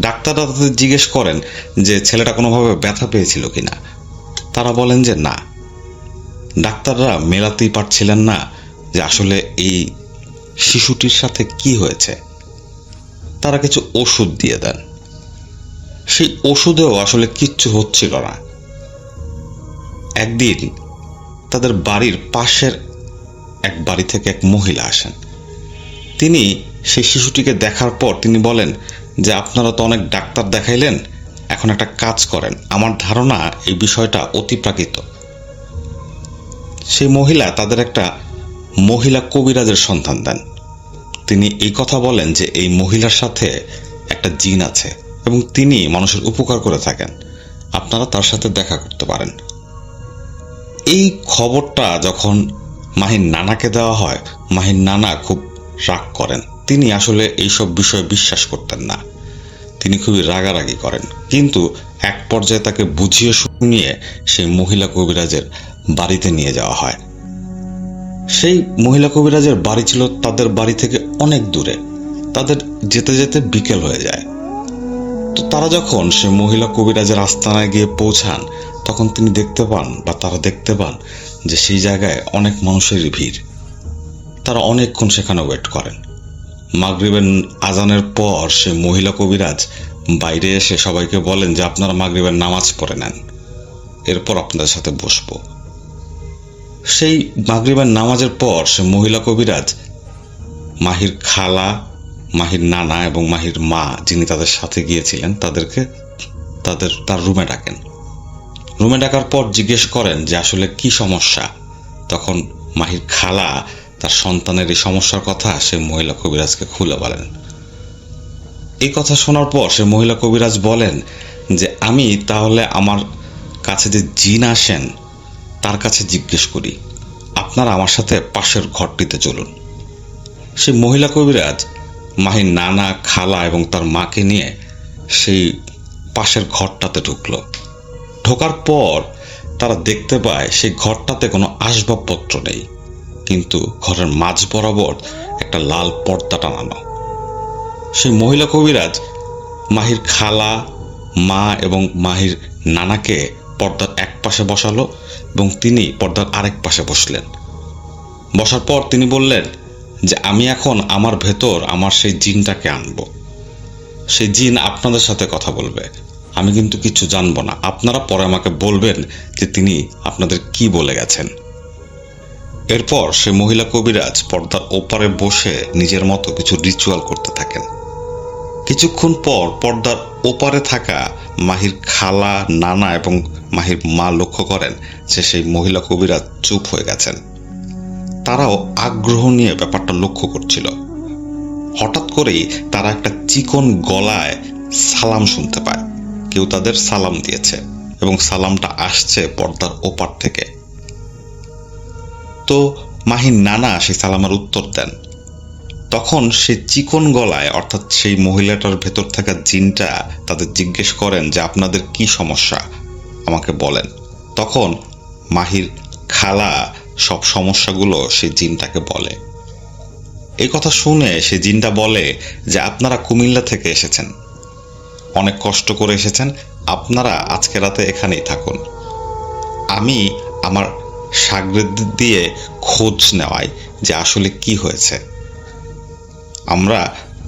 ডাক্তাররা তাদের জিজ্ঞেস করেন যে ছেলেটা কোনোভাবে ব্যথা পেয়েছিল কিনা। তারা বলেন যে না। ডাক্তাররা মেলাতেই পারছিলেন না যে আসলে এই শিশুটির সাথে কি হয়েছে। তারা কিছু ওষুধ দিয়ে দেন। সেই ওষুধেও আসলে কিচ্ছু হচ্ছিল না। একদিন তাদের বাড়ির পাশের এক বাড়ি থেকে এক মহিলা আসেন। তিনি সেই শিশুটিকে দেখার পর তিনি বলেন যে আপনারা তো অনেক ডাক্তার দেখাইলেন, এখন একটা কাজ করেন, আমার ধারণা এই বিষয়টা অতিপ্রাকৃত। সেই মহিলা তাদের একটা মহিলা কবিরাজের সন্ধান দেন। তিনি এই কথা বলেন যে এই মহিলার সাথে একটা জিন আছে এবং তিনি মানুষের উপকার করে থাকেন, আপনারা তার সাথে দেখা করতে পারেন। এই খবরটা যখন মাহির নানাকে দেওয়া হয়, মাহির নানা খুব রাগ করেন। তিনি আসলে এইসব বিষয়ে বিশ্বাস করতেন না, তিনি খুবই রাগারাগি করেন। কিন্তু এক পর্যায়ে তাকে বুঝিয়ে শুনিয়ে সেই মহিলা কবিরাজের বাড়িতে নিয়ে যাওয়া হয়। সেই মহিলা কবিরাজের বাড়ি ছিল তাদের বাড়ি থেকে অনেক দূরে। তাদের যেতে যেতে বিকেল হয়ে যায়। তো তারা যখন সেই মহিলা কবিরাজের আস্তানায় গিয়ে পৌঁছান, তখন তিনি দেখতে পান বা তারা দেখতে পান যে সেই জায়গায় অনেক মানুষের ভিড়। তারা অনেকক্ষণ সেখানে ওয়েট করেন। মাগরিবের আজানের পর সে মহিলা কবিরাজ বাইরে এসে সবাইকে বলেন যে আপনারা মাগরিবের নামাজ পড়ে নেন, এরপর আপনাদের সাথে বসবো। সেই মাগরিবের নামাজের পর সে মহিলা কবিরাজ মাহির খালা, মাহির নানা এবং মাহির মা যিনি তাদের সাথে গিয়েছিলেন তাদেরকে তার রুমে ডাকেন। রুমে ডাকার পর জিজ্ঞেস করেন যে আসলে কি সমস্যা। তখন মাহির খালা তার সন্তানের এই সমস্যার কথা সে মহিলা কবিরাজকে খুলে বলেন। এই কথা শোনার পর সে মহিলা কবিরাজ বলেন যে আমি তাহলে আমার কাছে যে জিন আসেন তার কাছে জিজ্ঞেস করি, আপনারা আমার সাথে পাশের ঘরটিতে চলুন। সেই মহিলা কবিরাজ মাহির নানা, খালা এবং তার মাকে নিয়ে সেই পাশের ঘরটাতে ঢুকলো। ঢোকার পর তারা দেখতে পায় সেই ঘরটাতে কোনো আসবাবপত্র নেই, কিন্তু ঘরের মাঝ বরাবর একটা লাল পর্দা টানানো। সেই মহিলা কবিরাজ মাহির খালা, মা এবং মাহির নানাকে পর্দার এক পাশে বসালো এবং তিনি পর্দার আরেক পাশে বসলেন। বসার পর তিনি বললেন যে আমি এখন আমার ভেতর আমার সেই জিনটাকে আনবো। সেই জিন আপনাদের সাথে কথা বলবে, আমি কিন্তু কিছু জানবো না, আপনারা পরে আমাকে বলবেন যে তিনি আপনাদের কি বলে গেছেন। এরপর সে মহিলা কবিরাজ পর্দার ওপারে বসে নিজের মতো কিছু রিচুয়াল করতে থাকেন। কিছুক্ষণ পর পর্দার ওপারে থাকা মাহির খালা, নানা এবং মাহির মা লক্ষ্য করেন যে সেই মহিলা কবিরাজ চুপ হয়ে গেছেন। তারাও আগ্রহ নিয়ে ব্যাপারটা লক্ষ্য করছিল। হঠাৎ করেই তারা একটা চিকন গলায় সালাম শুনতে পায়। কেউ তাদের সালাম দিয়েছে এবং সালামটা আসছে পর্দার ওপার থেকে। তো মাহির নানা সেই সালামের উত্তর দেন। তখন সে চিকন গলায় অর্থাৎ সেই মহিলাটার ভেতর থাকা জিনটা তাদের জিজ্ঞেস করেন যে আপনাদের কি সমস্যা আমাকে বলেন। তখন মাহির খালা সব সমস্যাগুলো সেই জিনটাকে বলে। এই কথা শুনে সে জিনটা বলে যে আপনারা কুমিল্লা থেকে এসেছেন, অনেক কষ্ট করে এসেছেন, আপনারা আজকে রাতে এখানেই থাকুন। আমি আমার শাগরেদদের দিয়ে খোঁজ নেওয়াই যে আসলে কি হয়েছে। আমরা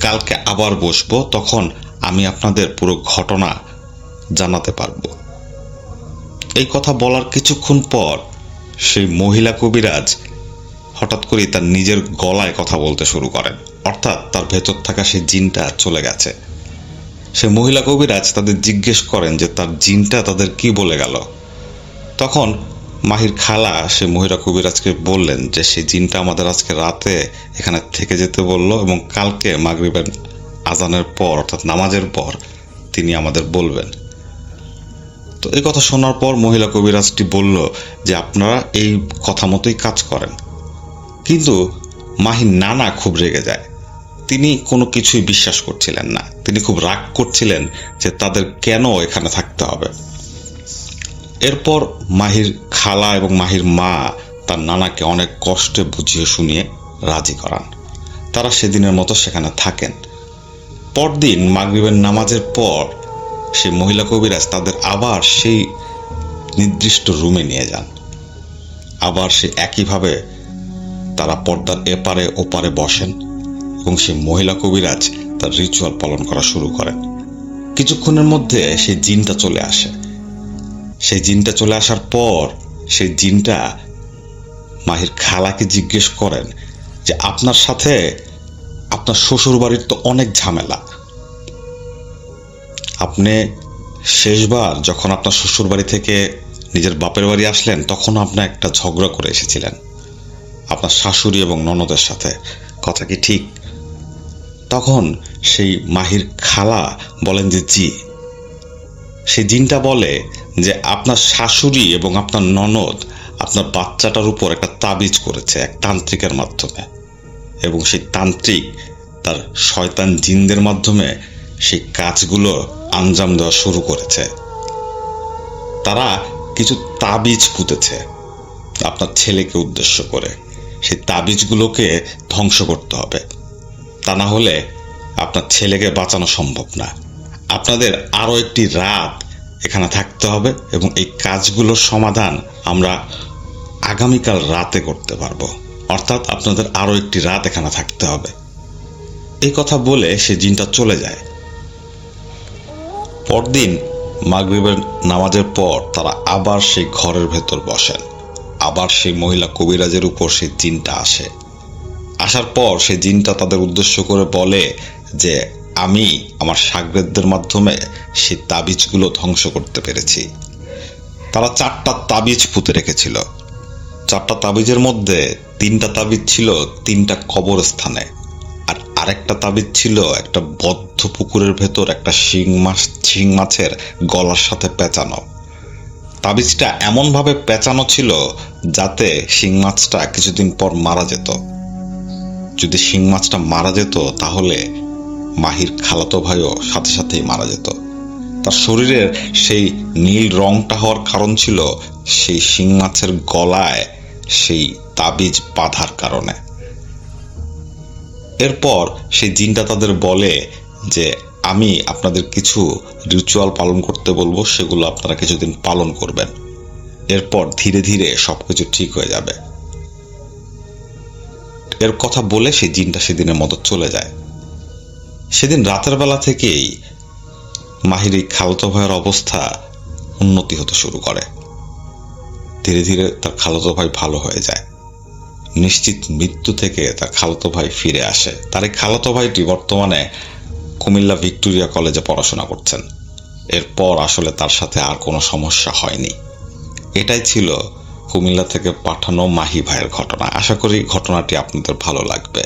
কালকে আবার বসবো, তখন আমি আপনাদের পুরো ঘটনা জানাতে পারবো। এই কথা বলার কিছুক্ষণ পর সেই মহিলা কবিরাজ হঠাৎ করে তার নিজের গলায় কথা বলতে শুরু করেন, অর্থাৎ তার ভেতর থাকা সেই জিনটা চলে গেছে। সে মহিলা কবিরাজ তাদের জিজ্ঞেস করেন যে তার জিনটা তাদের কি বলে গেল। তখন মাহির খালা সে মহিলা কবিরাজকে বললেন যে সেই জিনটা আমাদের আজকে রাতে এখানে থেকে যেতে বলল এবং কালকে মাগরিবের আজানের পর অর্থাৎ নামাজের পর তিনি আমাদের বলবেন। তো এই কথা শোনার পর মহিলা কবিরাজটি বলল যে আপনারা এই কথা মতোই কাজ করেন। কিন্তু মাহির নানা খুব রেগে যায়। তিনি কোনো কিছুই বিশ্বাস করছিলেন না। তিনি খুব রাগ করছিলেন যে তাদের কেন এখানে থাকতে হবে। এরপর মাহির খালা এবং মাহির মা তার নানাকে অনেক কষ্টে বুঝিয়ে শুনিয়ে রাজি করান। তারা সেদিনের মতো সেখানে থাকেন। পরদিন মাগরিবের নামাজের পর সেই মহিলা কবিরাজ তাদের আবার সেই নির্দিষ্ট রুমে নিয়ে যান। আবার সে একইভাবে তারা পর্দার এপারে ওপারে বসেন এবং সেই মহিলা কবিরাজ তার রিচুয়াল পালন করা শুরু করেন। কিছুক্ষণের মধ্যে সেই জিনটা চলে আসে। সেই জিনটা চলে আসার পর সেই জিনটা মাহির খালাকে জিজ্ঞেস করেন যে আপনার সাথে আপনার শ্বশুর বাড়ির তো অনেক ঝামেলা। আপনি শেষবার যখন আপনার শ্বশুর বাড়ি থেকে নিজের বাপের বাড়ি আসলেন তখন আপনি একটা ঝগড়া করে এসেছিলেন আপনার শাশুড়ি এবং ননদের সাথে, কথা কি ঠিক? তখন সেই মাহির খালা বলেন যে জি। সেই জিনটা বলে যে আপনার শাশুড়ি এবং আপনার ননদ আপনার বাচ্চাটার উপর একটা তাবিজ করেছে এক তান্ত্রিকের মাধ্যমে, এবং সেই তান্ত্রিক তার শয়তান জিনদের মাধ্যমে সেই কাজগুলো আঞ্জাম দেওয়া শুরু করেছে। তারা কিছু তাবিজ পুঁতেছে আপনার ছেলেকে উদ্দেশ্য করে। সেই তাবিজগুলোকে ধ্বংস করতে হবে, তা না হলে আপনার ছেলেকে বাঁচানো সম্ভব না। আপনাদের আরও একটি রাত এখানে থাকতে হবে এবং এই কাজগুলোর সমাধান আমরা আগামীকাল রাতে করতে পারবো, অর্থাৎ আপনাদের আরও একটি রাত এখানে থাকতে হবে। এই কথা বলে সে জিনটা চলে যায়। পরদিন মাগরিবের নামাজের পর তারা আবার সেই ঘরের ভেতর বসেন। আবার সেই মহিলা কবিরাজের উপর সেই জিনটা আসে। আসার পর সেই জিনটা তাদের উদ্দেশ্য করে বলে যে আমি আমার শাগরেদদের মাধ্যমে সেই তাবিজগুলো ধ্বংস করতে পেরেছি। তারা 4টা তাবিজ পুঁতে রেখেছিল। 4টা তাবিজের মধ্যে 3টা তাবিজ ছিল 3টা কবরস্থানে, আর আরেকটা তাবিজ ছিল একটা বদ্ধ পুকুরের ভেতর একটা শিং মাছের গলার সাথে পেঁচানো। তাবিজটা এমনভাবে পেঁচানো ছিল যাতে শিং মাছটা কিছুদিন পর মারা যেত। যদি শিং মাছটা মারা যেত তাহলে মাহির খালাতো ভাইও সাথে সাথেই মারা যেত। তার শরীরের সেই নীল রংটা হওয়ার কারণ ছিল সেই শিং মাছের গলায় সেই তাবিজ বাঁধার কারণে। এরপর সেই জিনটা তাদের বলে যে আমি আপনাদের কিছু রিচুয়াল পালন করতে বলবো, সেগুলো আপনারা কিছুদিন পালন করবেন, এরপর ধীরে ধীরে সবকিছু ঠিক হয়ে যাবে। এর কথা বলে সেই জিনটা সেদিনের মতো চলে যায়। সেদিন রাতের বেলা থেকেই মাহির এই খালাতো ভাইয়ের অবস্থা উন্নতি হতে শুরু করে। ধীরে ধীরে তার খালাতো ভাই ভালো হয়ে যায়। নিশ্চিত মৃত্যু থেকে তার খালাতো ভাই ফিরে আসে। তার এই খালাতো ভাইটি বর্তমানে কুমিল্লা ভিক্টোরিয়া কলেজে পড়াশোনা করছেন। এরপর আসলে তার সাথে আর কোনো সমস্যা হয়নি। এটাই ছিল কুমিল্লা থেকে পাঠানো মাহি ভাইয়ের ঘটনা। আশা করি ঘটনাটি আপনাদের ভালো লাগবে।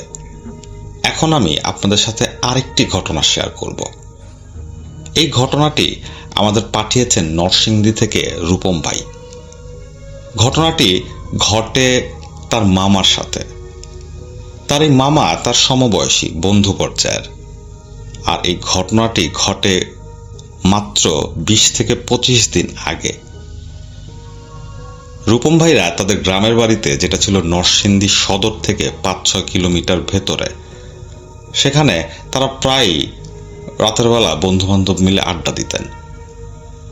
এখন আমি আপনাদের সাথে আরেকটি ঘটনা শেয়ার করব। এই ঘটনাটি আমাদের পাঠিয়েছেন নরসিংদী থেকে রূপম ভাই। ঘটনাটি ঘটে তার মামার সাথে। তার এই মামা তার সমবয়সী বন্ধু পর্যায়ের, আর এই ঘটনাটি ঘটে মাত্র 20 থেকে 25 দিন আগে। রূপম ভাইরা তাদের গ্রামের বাড়িতে, যেটা ছিল নরসিংদী সদর থেকে 5-6 কিলোমিটার ভেতরে, সেখানে তারা প্রায় রাতের বেলা বন্ধু বান্ধব মিলে আড্ডা দিতেন।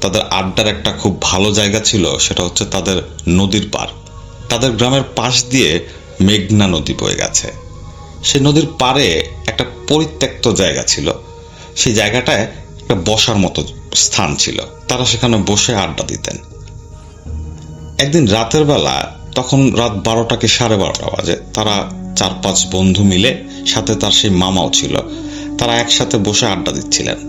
তাদের আড্ডার একটা খুব ভালো জায়গা ছিল, সেটা হচ্ছে তাদের নদীর পাড়। তাদের গ্রামের পাশ দিয়ে মেঘনা নদী বয়ে গেছে। সেই নদীর পাড়ে একটা পরিত্যক্ত জায়গা ছিল। সেই জায়গাটায় একটা বসার মতো স্থান ছিল। তারা সেখানে বসে আড্ডা দিতেন। একদিন রাতের বেলা, তখন রাত 12টা কি 12:30 বাজে, তারা 4-5 বন্ধু মিলে, সাথে তার সেই মামাও ছিল, তারা একসাথে বসে আড্ডা দিচ্ছিলেন।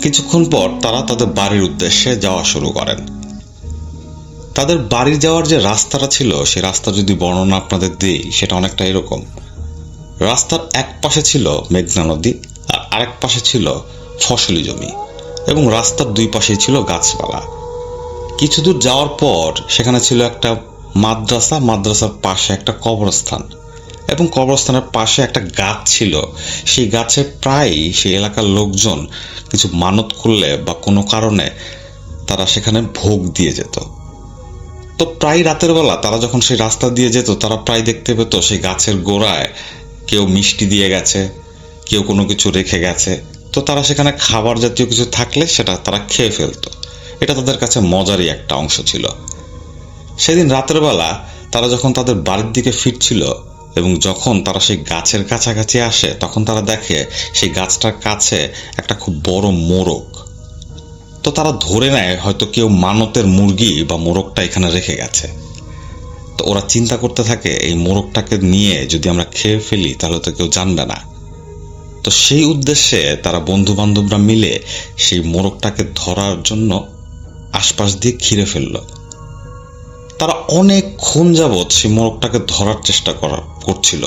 কিছুক্ষণ পর তারা তাদের বাড়ির উদ্দেশ্যে যাওয়া শুরু করেন। তাদের বাড়ি যাওয়ার যে রাস্তাটা ছিল, সেই রাস্তা যদি বর্ণনা আপনাদের দিই, সেটা অনেকটা এরকম। রাস্তার এক পাশে ছিল মেঘনা নদী, আর আরেক পাশে ছিল ফসলি জমি, এবং রাস্তার 2 পাশেই ছিল গাছপালা। কিছু দূর যাওয়ার পর সেখানে ছিল একটা মাদ্রাসা, মাদ্রাসার পাশে একটা কবরস্থান, এবং কবরস্থানের পাশে একটা গাছ ছিল। সেই গাছে প্রায় সেই এলাকার লোকজন কিছু মানত করলে বা কোনো কারণে তারা সেখানে ভোগ দিয়ে যেত। তো প্রায় রাতের বেলা তারা যখন সেই রাস্তা দিয়ে যেত, তারা প্রায় দেখতে পেত সেই গাছের গোড়ায় কেউ মিষ্টি দিয়ে গেছে, কেউ কোনো কিছু রেখে গেছে। তো তারা সেখানে খাবার জাতীয় কিছু থাকলে সেটা তারা খেয়ে ফেলতো। এটা তাদের কাছে মজারই একটা অংশ ছিল। সেদিন রাতের বেলা তারা যখন তাদের বাড়ির দিকে ফিরছিল, এবং যখন তারা সেই গাছের কাছাকাছি আসে, তখন তারা দেখে সেই গাছটার কাছে একটা খুব বড় মোরগ। তো তারা ধরে নেয় হয়তো কেউ মানতের মুরগি বা মোরগটা এখানে রেখে গেছে। তো ওরা চিন্তা করতে থাকে, এই মোরগটাকে নিয়ে যদি আমরা খেয়ে ফেলি তাহলে তো কেউ জানবে না। তো সেই উদ্দেশ্যে তারা বন্ধু বান্ধবরা মিলে সেই মোরগটাকে ধরার জন্য আশপাশ দিয়ে ঘিরে ফেলল। তারা অনেকক্ষণ যাবৎ সেই মোরগটাকে ধরার চেষ্টা করছিল,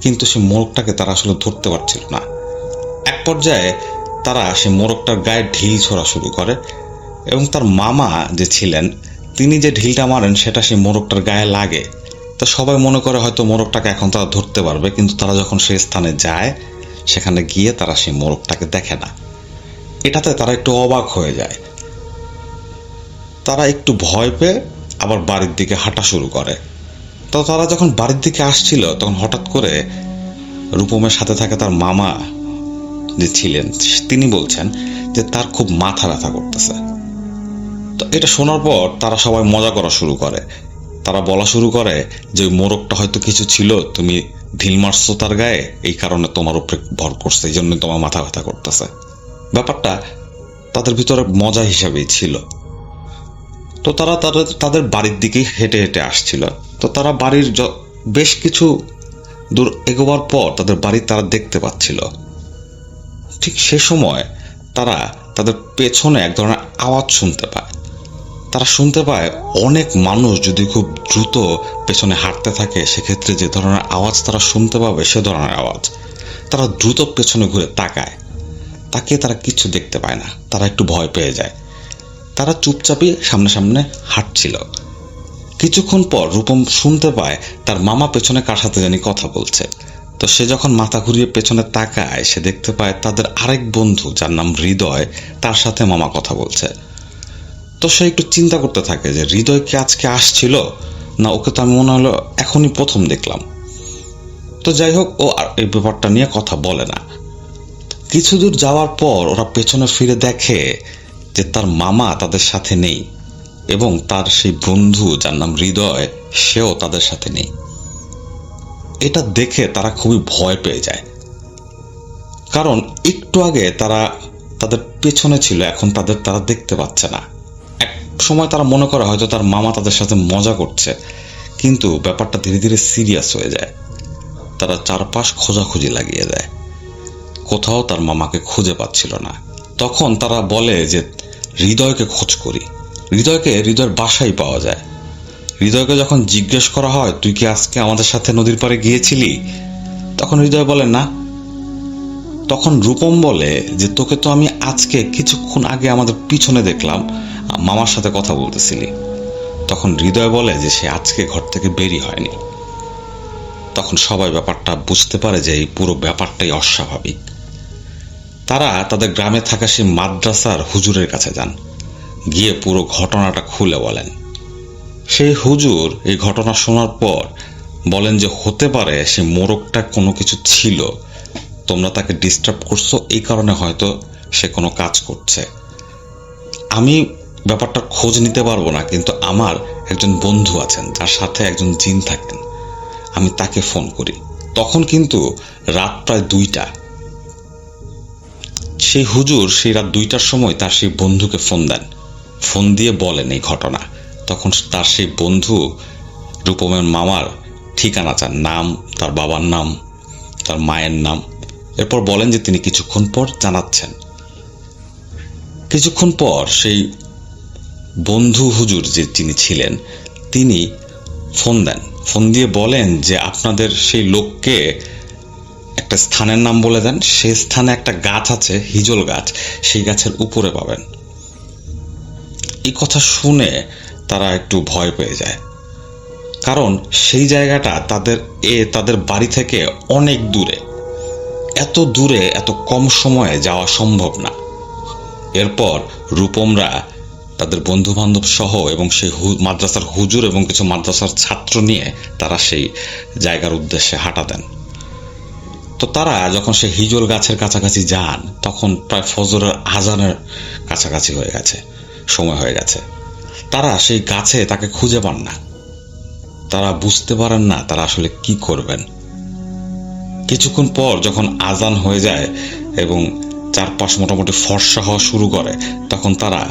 কিন্তু সেই মোরগটাকে তারা আসলে ধরতে পারছিল না। এক পর্যায়ে তারা সেই মোরগটার গায়ে ঢিল ছোড়া শুরু করে, এবং তার মামা যে ছিলেন, তিনি যে ঢিলটা মারেন সেটা সেই মোরগটার গায়ে লাগে। তো সবাই মনে করে হয়তো মোরগটাকে এখন তারা ধরতে পারবে, কিন্তু তারা যখন সেই স্থানে যায়, সেখানে গিয়ে তারা সেই মোরগটাকে দেখে না। এটাতে তারা একটু অবাক হয়ে যায়। তারা একটু ভয় পেয়ে আবার বাড়ির দিকে হাঁটা শুরু করে। তো তারা যখন বাড়ির দিকে আসছিল, তখন হঠাৎ করে রূপমের সাথে থাকে তার মামা যে ছিলেন, তিনি বলছেন যে তার খুব মাথা ব্যথা করতেছে। তো এটা শোনার পর তারা সবাই মজা করা শুরু করে তারা বলা শুরু করে যে ওই মোরগটা হয়তো কিছু ছিল, তুমি ঢিল মারছো তার গায়ে, এই কারণে তোমার উপরে ভর করছে, এই জন্য তোমার মাথা ব্যথা করতেছে। ব্যাপারটা তাদের ভিতরে মজা হিসাবেই ছিল। তো তারা তাদের বাড়ির দিকেই হেঁটে হেঁটে আসছিল। তো তারা বাড়ির বেশ কিছু দূর এগোবার পর তাদের বাড়ি তারা দেখতে পাচ্ছিল। ঠিক সে সময় তারা তাদের পেছনে এক ধরনের আওয়াজ শুনতে পায়। তারা শুনতে পায় অনেক মানুষ যদি খুব দ্রুত পেছনে হাঁটতে থাকে, সেক্ষেত্রে যে ধরনের আওয়াজ তারা শুনতে পাবে সে ধরনের আওয়াজ। তারা দ্রুত পেছনে ঘুরে তাকায়, তাকিয়ে তারা কিছু দেখতে পায় না। তারা একটু ভয় পেয়ে যায়। তারা চুপচাপই সামনে সামনে হাঁটছিল। কিছুক্ষণ পর রূপম শুনতে পায় তার মামা পেছনে কার সাথে জানি কথা বলছে। তো সে যখন মাথা ঘুরিয়ে পেছনে তাকায়, সে দেখতে পায় তাদের আরেক বন্ধু যার নাম হৃদয়, তার সাথে মামা কথা বলছে। তো সে একটু চিন্তা করতে থাকে যে হৃদয় কি আজকে আসছিল, না ওকে তো আমি মনে হলো এখনই প্রথম দেখলাম। তো যাই হোক, ও আর এই ব্যাপারটা নিয়ে কথা বলে না। কিছু দূর যাওয়ার পর ওরা পেছনে ফিরে দেখে যে তার মামা তাদের সাথে নেই এবং তার সেই বন্ধু যার নাম হৃদয়, সেও তাদের সাথে নেই। এটা দেখে তারা খুবই ভয় পেয়ে যায়, কারণ একটু আগে তারা তাদের পেছনে ছিল, এখন তারা দেখতে পাচ্ছে না। এক সময় তারা মনে করে হয়তো তার মামা তাদের সাথে মজা করছে, কিন্তু ব্যাপারটা ধীরে ধীরে সিরিয়াস হয়ে যায়। তারা চারপাশ খোঁজাখুঁজি লাগিয়ে দেয়, কোথাও তার মামাকে খুঁজে পাচ্ছিল না। তখন তারা বলে যে হৃদয়কে খোঁজ করি। হৃদয়ের বাসায় পাওয়া যায়। হৃদয়কে যখন জিজ্ঞেস করা হয়, তুই কি আজকে আমাদের সাথে নদীর পাড়ে গিয়েছিলি, তখন হৃদয় বলে না। তখন রূপম বলে যে তোকে তো আমি আজকে কিছুক্ষণ আগে আমাদের পিছনে দেখলাম, মামার সাথে কথা বলতেছিলি। তখন হৃদয় বলে যে সে আজকে ঘর থেকে বেরিয়ে হয়নি। তখন সবাই ব্যাপারটা বুঝতে পারে যে এই পুরো ব্যাপারটাই অস্বাভাবিক। তারা তাদের গ্রামে থাকা সেই মাদ্রাসার হুজুরের কাছে যান, গিয়ে পুরো ঘটনাটা খুলে বলেন। সেই হুজুর এই ঘটনা শোনার পর বলেন যে হতে পারে সে মোরগটা কোনো কিছু ছিল, তোমরা তাকে ডিস্টার্ব করছো, এই কারণে হয়তো সে কোনো কাজ করছে। আমি ব্যাপারটা খোঁজ নিতে পারবো না, কিন্তু আমার একজন বন্ধু আছেন যার সাথে একজন জিন থাকেন, আমি তাকে ফোন করি। তখন কিন্তু রাত প্রায় 2টা। সেই হুজুর সেই রাত 2টার সময় তার সেই বন্ধুকে ফোন দেন, ফোন দিয়ে বলেন এই ঘটনা। তখন তার সেই বন্ধু রূপমের মামার ঠিকানা চান, নাম, তার বাবার নাম, তার মায়ের নাম। এরপর বলেন যে তিনি কিছুক্ষণ পর জানাচ্ছেন। কিছুক্ষণ পর সেই বন্ধু হুজুর যে যিনি ছিলেন, তিনি ফোন দেন, ফোন দিয়ে বলেন যে আপনাদের সেই লোককে একটা স্থানের নাম বলে দেন, সেই স্থানে একটা গাছ আছে, হিজল গাছ, সেই গাছের উপরে পাবেন। এই কথা শুনে তারা একটু ভয় পেয়ে যায়, কারণ সেই জায়গাটা তাদের বাড়ি থেকে অনেক দূরে। এত দূরে এত কম সময়ে যাওয়া সম্ভব না। এরপর রূপমরা তাদের বন্ধু বান্ধব সহ এবং সেই মাদ্রাসার হুজুর এবং কিছু মাদ্রাসার ছাত্র নিয়ে তারা সেই জায়গার উদ্দেশ্যে হাঁটা দেন। তো তারা যখন সেই হিজল গাছের কাছাকাছি যান, তখন প্রায় ফজরের আজানের কাছাকাছি হয়ে গেছে, সময় হয়ে গেছে। তারা সেই গাছে তাকে খুঁজে পান না। তারা বুঝতে পারেন না তারা আসলে কি করবেন। কিছুক্ষণ পর যখন আজান হয়ে যায় এবং চারপাশ মোটামুটি ফর্সা হওয়া শুরু করে, তখন তারা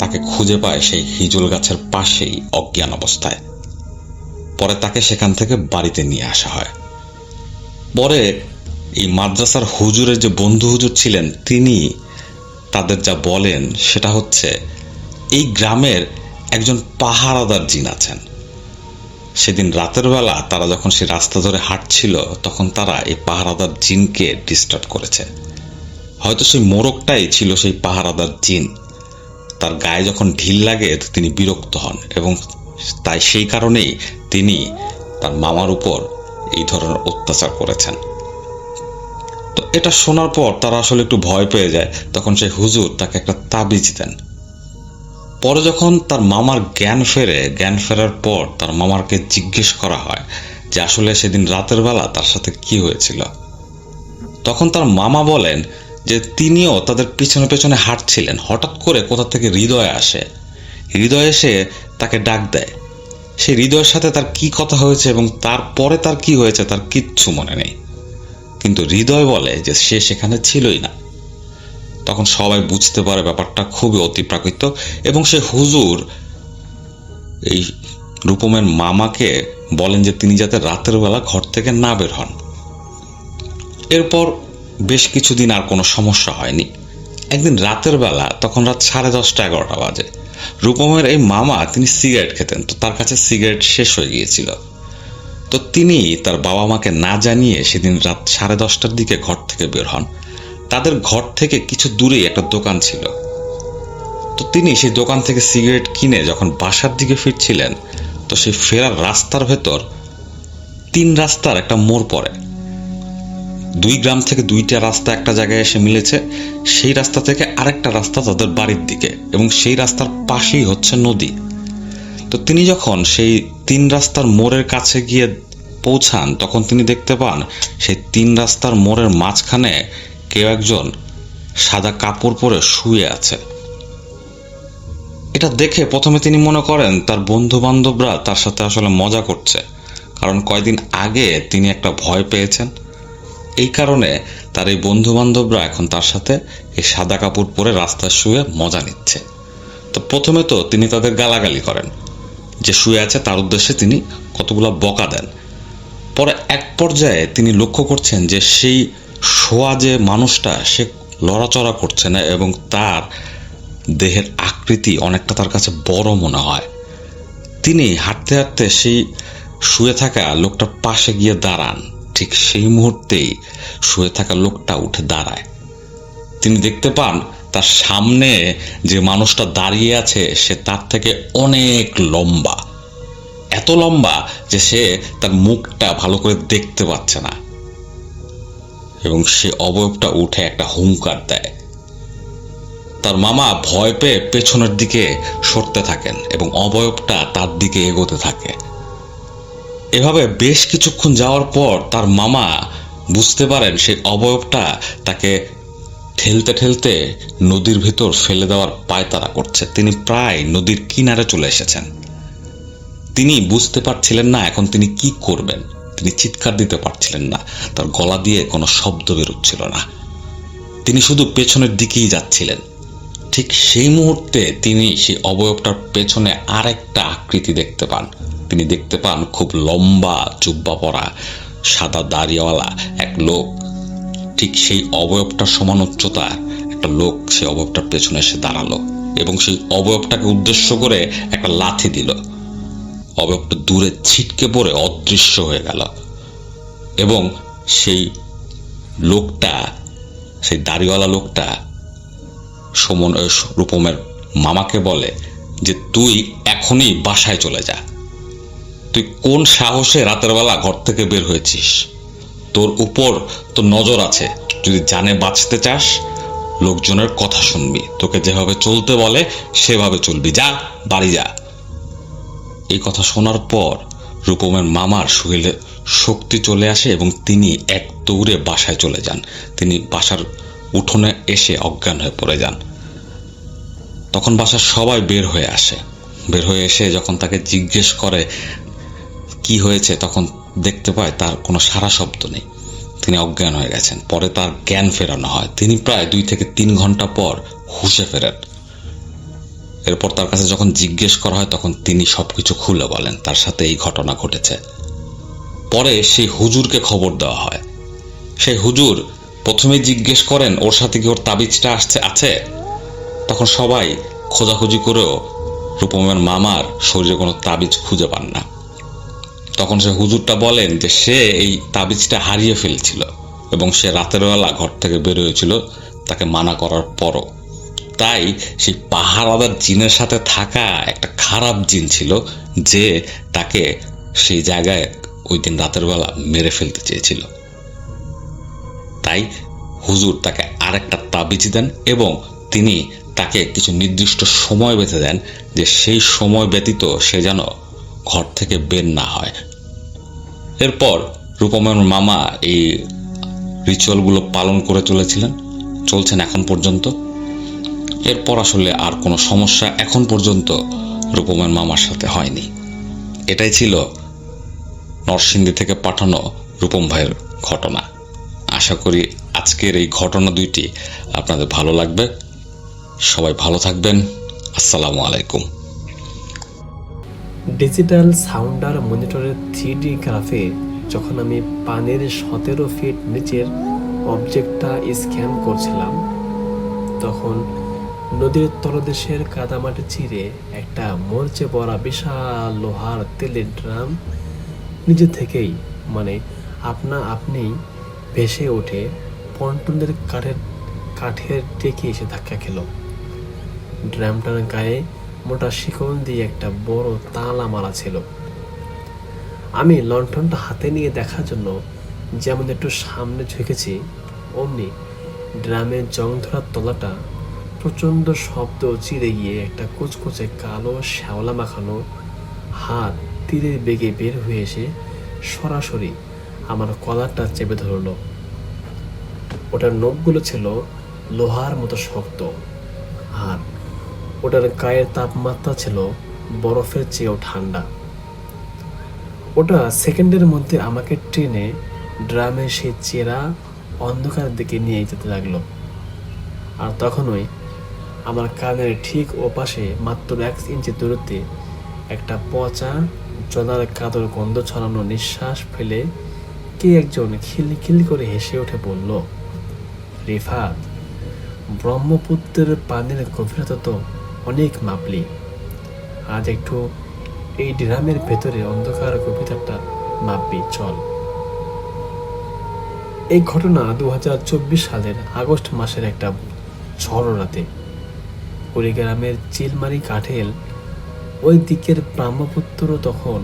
তাকে খুঁজে পায় সেই হিজল গাছের পাশেই অজ্ঞান অবস্থায়। পরে তাকে সেখান থেকে বাড়িতে নিয়ে আসা হয়। পরে এই মাদ্রাসার হুজুরের যে বন্ধু হুজুর ছিলেন, তিনি তাদের যা বলেন সেটা হচ্ছে এই গ্রামের একজন পাহারাদার জিন আছেন। সেদিন রাতের বেলা তারা যখন সে রাস্তা ধরে হাঁটছিল, তখন তারা এই পাহারাদার জিনকে ডিস্টার্ব করেছে। হয়তো সেই মোরগটাই ছিল সেই পাহারাদার জিন। তার গায়ে যখন ঢিল লাগে তিনি বিরক্ত হন এবং তাই সেই কারণেই তিনি তার মামার উপর এই ধরনের অত্যাচার করেছেন। তো এটা শোনার পর তারা আসলে একটু ভয় পেয়ে যায়। তখন সেই হুজুর তাকে একটা তাবিজ দেন। পরে যখন তার মামার জ্ঞান ফেরার পর তার মামাকে জিজ্ঞেস করা হয় যে আসলে সেদিন রাতের বেলা তার সাথে কি হয়েছিল, তখন তার মামা বলেন যে তিনিও তাদের পিছনে পেছনে হাঁটছিলেন। হঠাৎ করে কোথা থেকে হৃদয় আসে। হৃদয় এসে তাকে ডাক দেয়। সেই হৃদয়ের সাথে তার কি কথা হয়েছে এবং তারপরে তার কি হয়েছে তার কিচ্ছু মনে নেই, কিন্তু হৃদয় বলে যে সে সেখানে ছিলই না। তখন সবাই বুঝতে পারে ব্যাপারটা খুবই অতিপ্রাকৃত এবং সে হুজুর এই রূপমের মামাকে বলেন যে তিনি যাতে রাতের বেলা ঘর থেকে না বের হন। এরপর বেশ কিছুদিন আর কোনো সমস্যা হয়নি। একদিন রাতের বেলা, তখন রাত 10:30-11টা বাজে, রূপমের এই মামা তিনি সিগারেট খেতেন, তো তার কাছে সিগারেট শেষ হয়ে গিয়েছিল। তো তিনি তার বাবা মাকে না জানিয়ে সেদিন রাত 10:30টার দিকে ঘর থেকে বের হন। তাদের ঘর থেকে কিছু দূরেই একটা দোকান ছিল। তো তিনি সেই দোকান থেকে সিগারেট কিনে যখন বাসার দিকে ফিরছিলেন, তো সেই ফেরার রাস্তার ভেতর 3 রাস্তার একটা মোড় পড়ে। 2 গ্রাম থেকে 2টা রাস্তা একটা জায়গায় এসে মিলেছে। সেই রাস্তা থেকে আরেকটা রাস্তা তাদের বাড়ির দিকে, এবং সেই রাস্তার পাশেই হচ্ছে নদী। তো তিনি যখন সেই 3 রাস্তার মোড়ের কাছে গিয়ে পৌঁছান, তখন তিনি দেখতে পান সেই 3 রাস্তার মোড়ের মাঝখানে কেউ একজন সাদা কাপড় পরে শুয়ে আছে। এটা দেখে প্রথমে তিনি মনে করেন তার বন্ধু বান্ধবরা তার সাথে আসলে মজা করছে, কারণ কয়েকদিন আগে তিনি একটা ভয় পেয়েছেন। এই কারণে তার এই বন্ধু বান্ধবরা এখন তার সাথে এই সাদা কাপড় পরে রাস্তায় শুয়ে মজা নিচ্ছে। তো প্রথমে তো তিনি তাদের গালাগালি করেন, যে শুয়ে আছে তার উদ্দেশ্যে তিনি কতগুলো বকা দেন। পরে এক পর্যায়ে তিনি লক্ষ্য করছেন যে সেই শোয়া যে মানুষটা সে লড়াচড়া করছে না, এবং তার দেহের আকৃতি অনেকটা তার কাছে বড় মনে হয়। তিনি হাঁটতে হাঁটতে সেই শুয়ে থাকা লোকটার পাশে গিয়ে দাঁড়ান। ঠিক সেই মুহূর্তেই শুয়ে থাকা লোকটা উঠে দাঁড়ায়। তিনি দেখতে পান তার সামনে যে মানুষটা দাঁড়িয়ে আছে সে তার থেকে অনেক লম্বা, এত লম্বা যে সে তার মুখটা ভালো করে দেখতে পাচ্ছে না, এবং সে অবয়বটা উঠে একটা হুঙ্কার দেয়। তার মামা ভয় পেয়ে পেছনের দিকে সরতে থাকেন এবং অবয়বটা তার দিকে এগোতে থাকে। এভাবে বেশ কিছুক্ষণ যাওয়ার পর তার মামা বুঝতে পারেন সেই অবয়বটা তাকে ঠেলতে ঠেলতে নদীর ভিতর ফেলে দেওয়ার পায়তারা করছে। তিনি প্রায় নদীর কিনারে চলে এসেছেন। তিনি বুঝতে পারছিলেন না এখন তিনি কি করবেন। তিনি চিৎকার দিতে পারছিলেন না, তার গলা দিয়ে কোনো শব্দ বেরোচ্ছিল না। তিনি শুধু পেছনের দিকেই যাচ্ছিলেন। ঠিক সেই মুহূর্তে তিনি সেই অবয়বটার পেছনে আরেকটা আকৃতি দেখতে পান। তিনি দেখতে পান খুব লম্বা জুব্বা পরা সাদা দাড়িওয়ালা এক লোক। ঠিক সেই অবয়বটার সমান উচ্চতার একটা লোক সেই অবয়বটার পেছনে এসে দাঁড়ালো এবং সেই অবয়বটাকে উদ্দেশ্য করে একটা লাথি দিল। অবয়বটা দূরে ছিটকে পড়ে অদৃশ্য হয়ে গেল, এবং সেই লোকটা, সেই দাড়িওয়ালা লোকটা রূপমের মামাকে বলে যে তুই এখনই বাসায় চলে যা। তুই কোন সাহসে রাতের বেলা ঘর থেকে বের হয়েছিস? তোর উপর তো নজর আছে, যদি জানে বাঁচতে চাস লোকজনের কথা শুনবি, তোকে যেভাবে চলতে বলে সেভাবে চলবি, যা বাড়ি যা। এই কথা শোনার পর রূপমের মামার শরীরে শক্তি চলে আসে এবং তিনি এক দৌড়ে বাসায় চলে যান। তিনি বাসার উঠোনে এসে অজ্ঞান হয়ে পড়ে যান। তখন বাসার সবাই বের হয়ে আসে। বের হয়ে এসে যখন তাকে জিজ্ঞেস করে কি হয়েছে, তখন দেখতে পায় তার কোনো সারা শব্দ নেই, তিনি অজ্ঞান হয়ে গেছেন। পরে তার জ্ঞান ফেরানো হয়। তিনি প্রায় 2 থেকে 3 ঘন্টা পর হুঁশে ফেরেন। এরপর তার কাছে যখন জিজ্ঞেস করা হয় তখন তিনি সবকিছু খুলে বলেন তার সাথে এই ঘটনা ঘটেছে। পরে সেই হুজুরকে খবর দেওয়া হয়। সেই হুজুর প্রথমে জিজ্ঞেস করেন ওর সাথে কি ওর তাবিজটা আছে। তখন সবাই খোঁজাখুঁজি করেও রূপমের মামার শরীরে কোনো তাবিজ খুঁজে পান না। তখন সে হুজুরটা বলেন যে সে এই তাবিজটা হারিয়ে ফেলছিল এবং সে রাতের বেলা ঘর থেকে বের হয়েছিল তাকে মানা করার পরও। তাই সেই পাহারাদার জিনের সাথে থাকা একটা খারাপ জিন ছিল যে তাকে সেই জায়গায় ওই দিন রাতের বেলা মেরে ফেলতে চেয়েছিল। তাই হুজুর তাকে আরেকটা তাবিজ দেন এবং তিনি তাকে কিছু নির্দিষ্ট সময় বেঁধে দেন যে সেই সময় ব্যতীত সে যেন ঘর থেকে বের না হয়। এরপর রূপমের মামা এই রিচুয়ালগুলো পালন করে চলছেন এখন পর্যন্ত। এরপর আসলে আর কোনো সমস্যা এখন পর্যন্ত রূপমের মামার সাথে হয়নি। এটাই ছিল নরসিংদী থেকে পাঠানো রূপম ভাইয়ের ঘটনা। আশা করি আজকের এই ঘটনা দুইটি আপনাদের ভালো লাগবে। সবাই ভালো থাকবেন। আসসালামু আলাইকুম। ডিজিটাল সাউন্ডার মনিটরের 3D গ্রাফে যখন আমি পানির 17 ফিট নিচের অবজেক্টটা স্ক্যান করছিলাম, তখন নদীর তলদেশের কাদামাটি চিরে একটা মরচে পড়া বিশাল লোহার তেলের ড্রাম নিজে থেকেই আপনি ভেসে ওঠে পন্টনের কাঠের টেকে এসে ধাক্কা খেল। ড্রামটার গায়ে মোটা শিকল দিয়ে একটা বড় তালা মারা ছিল। আমি লণ্ঠনটা হাতে নিয়ে দেখার জন্য যেমন একটু সামনে ঝুঁকেছি, অমনি ড্রামের জং ধরার তলাটা প্রচণ্ড শব্দ চিরে গিয়ে একটা কুচকুচে কালো শ্যাওলা মাখানো হাত তীরের বেগে বের হয়ে এসে সরাসরি আমার কলারটা চেপে ধরলো। ওটার নখগুলো ছিল লোহার মতো শক্ত, আর ওটার গায়ের তাপমাত্রা ছিল বরফের চেয়েও ঠান্ডা। ওটা সেকেন্ডের মধ্যে আমাকে টেনে ড্রামে সেই চেরা অন্ধকারের দিকে নিয়ে যেতে লাগলো। আর তখনই আমার কানের ঠিক ওপাশে মাত্র 1 ইঞ্চি দূরত্বে একটা পচা জলার কাদর গন্ধ ছড়ানো নিঃশ্বাস ফেলে কে একজন খিলখিলি করে হেসে উঠে বলল, রিফাত, ব্রহ্মপুত্রের পানির গভীরতা তো অনেক মাপলি, আজ একটু এই ড্রামের ভেতরে অন্ধকার গভীরতাটা মাপবি, চল। এই ঘটনা 2024 সালের আগস্ট মাসের একটা ঝড় রাতে কুড়িগ্রামের চিলমারি কাঠেল ওই দিকের ব্রহ্মপুত্র তখন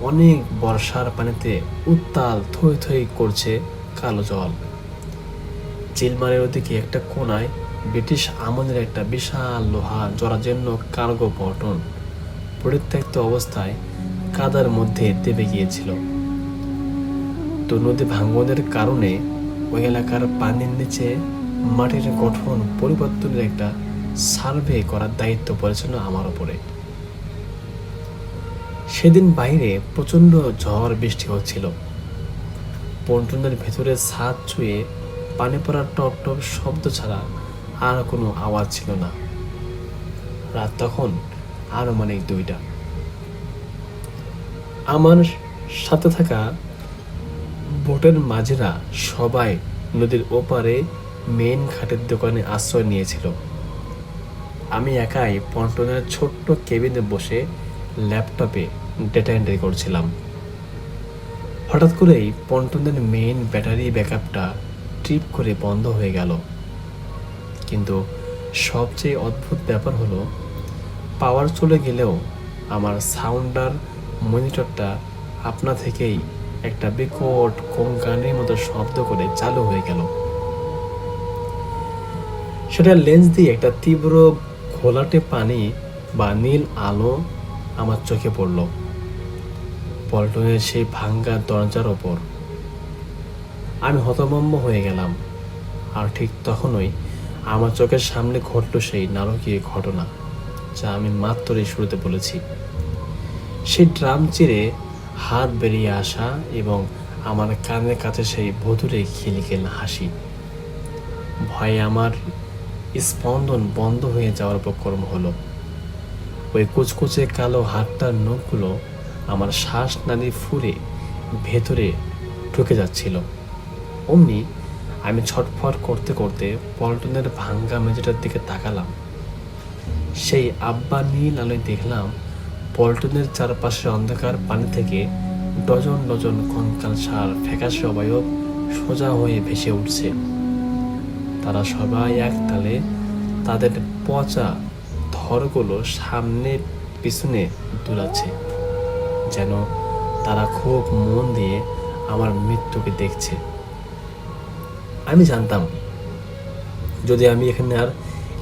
অনেক বর্ষার পানিতে উত্তাল থই থই করছে কালো জল। চিলমারির ওদিকে একটা কোনায় ব্রিটিশ আমলের একটা বিশাল লোহা জরাজীর্ণ কার্গো পটন পরিত্যক্ত অবস্থায় কাদার মধ্যে দেবে গিয়েছিল। তো নদী ভাঙ্গনের কারণে ওই এলাকার পানির নিচে মাটির গঠন পরিবর্তনের একটা সার্ভে করার দায়িত্ব পড়েছিল আমার উপরে। সেদিন বাইরে প্রচণ্ড ঝড় বৃষ্টি হচ্ছিল। পন্টনের ভেতরে ছাদ ছুঁয়ে পানি পড়ার টপ টপ শব্দ ছাড়া আর কোনো আওয়াজ ছিল না। রাত তখন আনুমানিক 2টা। আমার সাথে থাকা বোটের মাঝিরা সবাই নদীর ওপারে মেইন ঘাটের দোকানে আশ্রয় নিয়েছিল। আমি একাই পন্টনের ছোট্ট কেবিনে বসে ল্যাপটপে ডেটা এন্ট্রি করছিলাম। হঠাৎ করেই পন্টনের মেইন ব্যাটারি ব্যাকআপটা ট্রিপ করে বন্ধ হয়ে গেল। কিন্তু সবচেয়ে অদ্ভুত ব্যাপার হলো, পাওয়ার চলে গেলেও আমার সাউন্ডার মনিটরটা আপনা থেকেই একটা বিকট কঙ্কানের মতো শব্দ করে চালু হয়ে গেল। সেটা লেন্স দিয়ে একটা তীব্র ঘোলাটে পানি বা নীল আলো আমার চোখে পড়ল পল্টনের সেই ভাঙ্গা দরজার ওপর। আমি হতভম্ব হয়ে গেলাম। আর ঠিক তখনই আমার চোখের সামনে ঘটল সেই নারকীয় ঘটনা যা আমি মাত্রই শুরুতে বলেছি। সেই ড্রাম চিরে হাত বেরিয়ে আসা এবং আমার কানের কাছে সেই ভুতুড়ে খিলখিল হাসি। ভয়ে আমার স্পন্দন বন্ধ হয়ে যাওয়ার উপক্রম হলো। ওই কুচকুচে কালো হাতটার নখগুলো আমার শ্বাস নালী ফুঁড়ে ভেতরে ঢুকে যাচ্ছিল। অমনি আমি ছটফট করতে করতে পল্টনের ভাঙ্গা মেঝেটার দিকে তাকালাম। সেই আব্বা নীল আলোয় দেখলাম পল্টনের চারপাশের অন্ধকার পানি থেকে ডজন ডজন কঙ্কাল সার ফ্যাকাশে অবয়ব সোজা হয়ে ভেসে উঠছে। তারা সবাই এক তালে তাদের পচা ধরগুলো সামনে পিছনে দুলাচ্ছে, যেন তারা খুব মন দিয়ে আমার মৃত্যুকে দেখছে। আমি জানতাম যদি আমি এখানে আর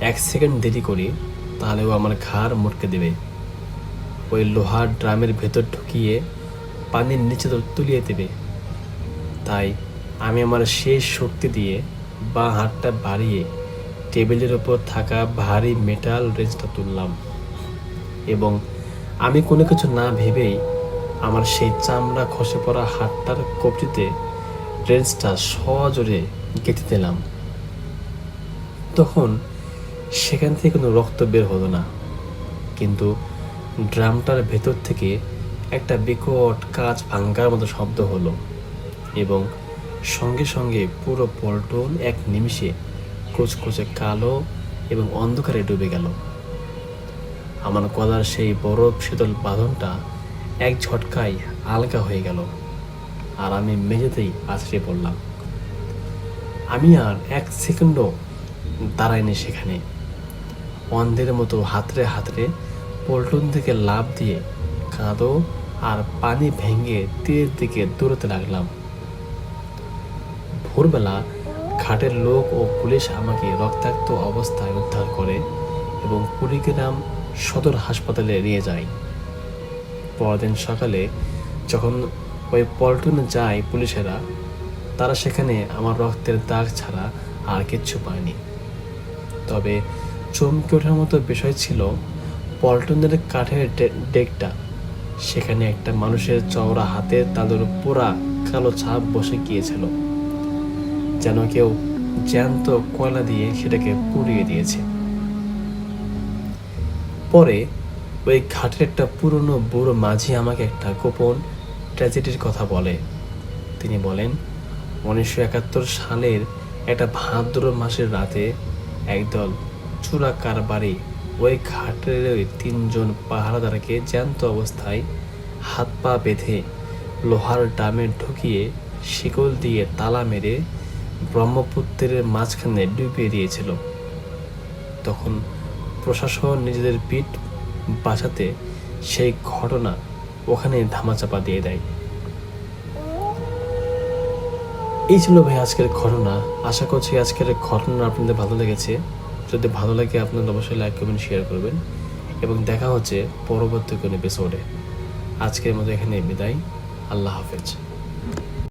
1 সেকেন্ড দেরি করি তাহলেও আমার ঘাড় মটকে দেবে। ওই লোহার ড্রামের ভেতর ঢুকিয়ে পানির নিচে তুলিয়ে দেবে। তাই আমি আমার শেষ শক্তি দিয়ে বাঁ হাতটা বাড়িয়ে টেবিলের ওপর থাকা ভারী মেটাল রেঞ্চটা তুললাম এবং আমি কোনো কিছু না ভেবেই আমার সেই চামড়া খসে পড়া হাতটার কবজিতে রেঞ্চটা সজোরে গেঁথে দিলাম। তখন সেখান থেকে কোনো রক্ত বের হলো না, কিন্তু ড্রামটার ভেতর থেকে একটা বিকট কাঁচ ভাঙ্গার মতো শব্দ হলো এবং সঙ্গে সঙ্গে পুরো পল্টন এক নিমিষে কুচকুচে কালো এবং অন্ধকারে ডুবে গেল। আমার গলার সেই বরফ শীতল বাঁধনটা এক ঝটকায় আলগা হয়ে গেল, আর আমি মেঝেতেই আছড়ে পড়লাম। আমি আর এক সেকেন্ডও দাঁড়াইনি সেখানে। অন্ধের মতো হাতড়ে হাতড়ে পল্টন থেকে লাফ দিয়ে কাঁদো আর পানি ভেঙে তীরের দিকে দৌড়তে লাগলাম। ভোরবেলা ঘাটের লোক ও পুলিশ আমাকে রক্তাক্ত অবস্থায় উদ্ধার করে এবং কুড়িগ্রাম সদর হাসপাতালে নিয়ে যায়। পরদিন সকালে যখন ওই পল্টনে যায় পুলিশেরা, তারা সেখানে আমার রক্তের দাগ ছাড়া আর কিচ্ছু পায়নি। তবে চমকে ওঠার মতো বিষয় ছিল পল্টনের কাঠের ডেকটা, সেখানে একটা মানুষের চওড়া হাতের তালুর পোড়া কালো ছাপ বসে গিয়েছিল, যেন কেউ জ্যান্ত কয়লা দিয়ে সেটাকে পুড়িয়ে দিয়েছে। পরে ওই ঘাটের একটা পুরনো বুড়ো মাঝি আমাকে একটা গোপন ট্র্যাজেডির কথা বলে। তিনি বলেন, 1971 সালের একটা ভাদ্র মাসের রাতে একদল চোরা কারবারি ওই ঘাটের ওই 3 জন পাহারাদারকে জ্যান্ত অবস্থায় হাত পা বেঁধে লোহার ডামে ঢুকিয়ে শিকল দিয়ে তালা মেরে ব্রহ্মপুত্রের মাঝখানে ডুবিয়ে দিয়েছিল। তখন প্রশাসন নিজেদের পিঠ বাঁচাতে সেই ঘটনা ওখানে ধামাচাপা দিয়ে দেয়। এই ছিল ভাই আজকের ঘটনা। আশা করছি আজকের ঘটনা আপনাদের ভালো লেগেছে। যদি ভালো লাগে আপনারা অবশ্যই লাইক কমেন্ট শেয়ার করবেন এবং দেখা হচ্ছে পরবর্তী কোনো এপিসোডে। আজকের মতো এখানে বিদায়। আল্লাহ হাফেজ।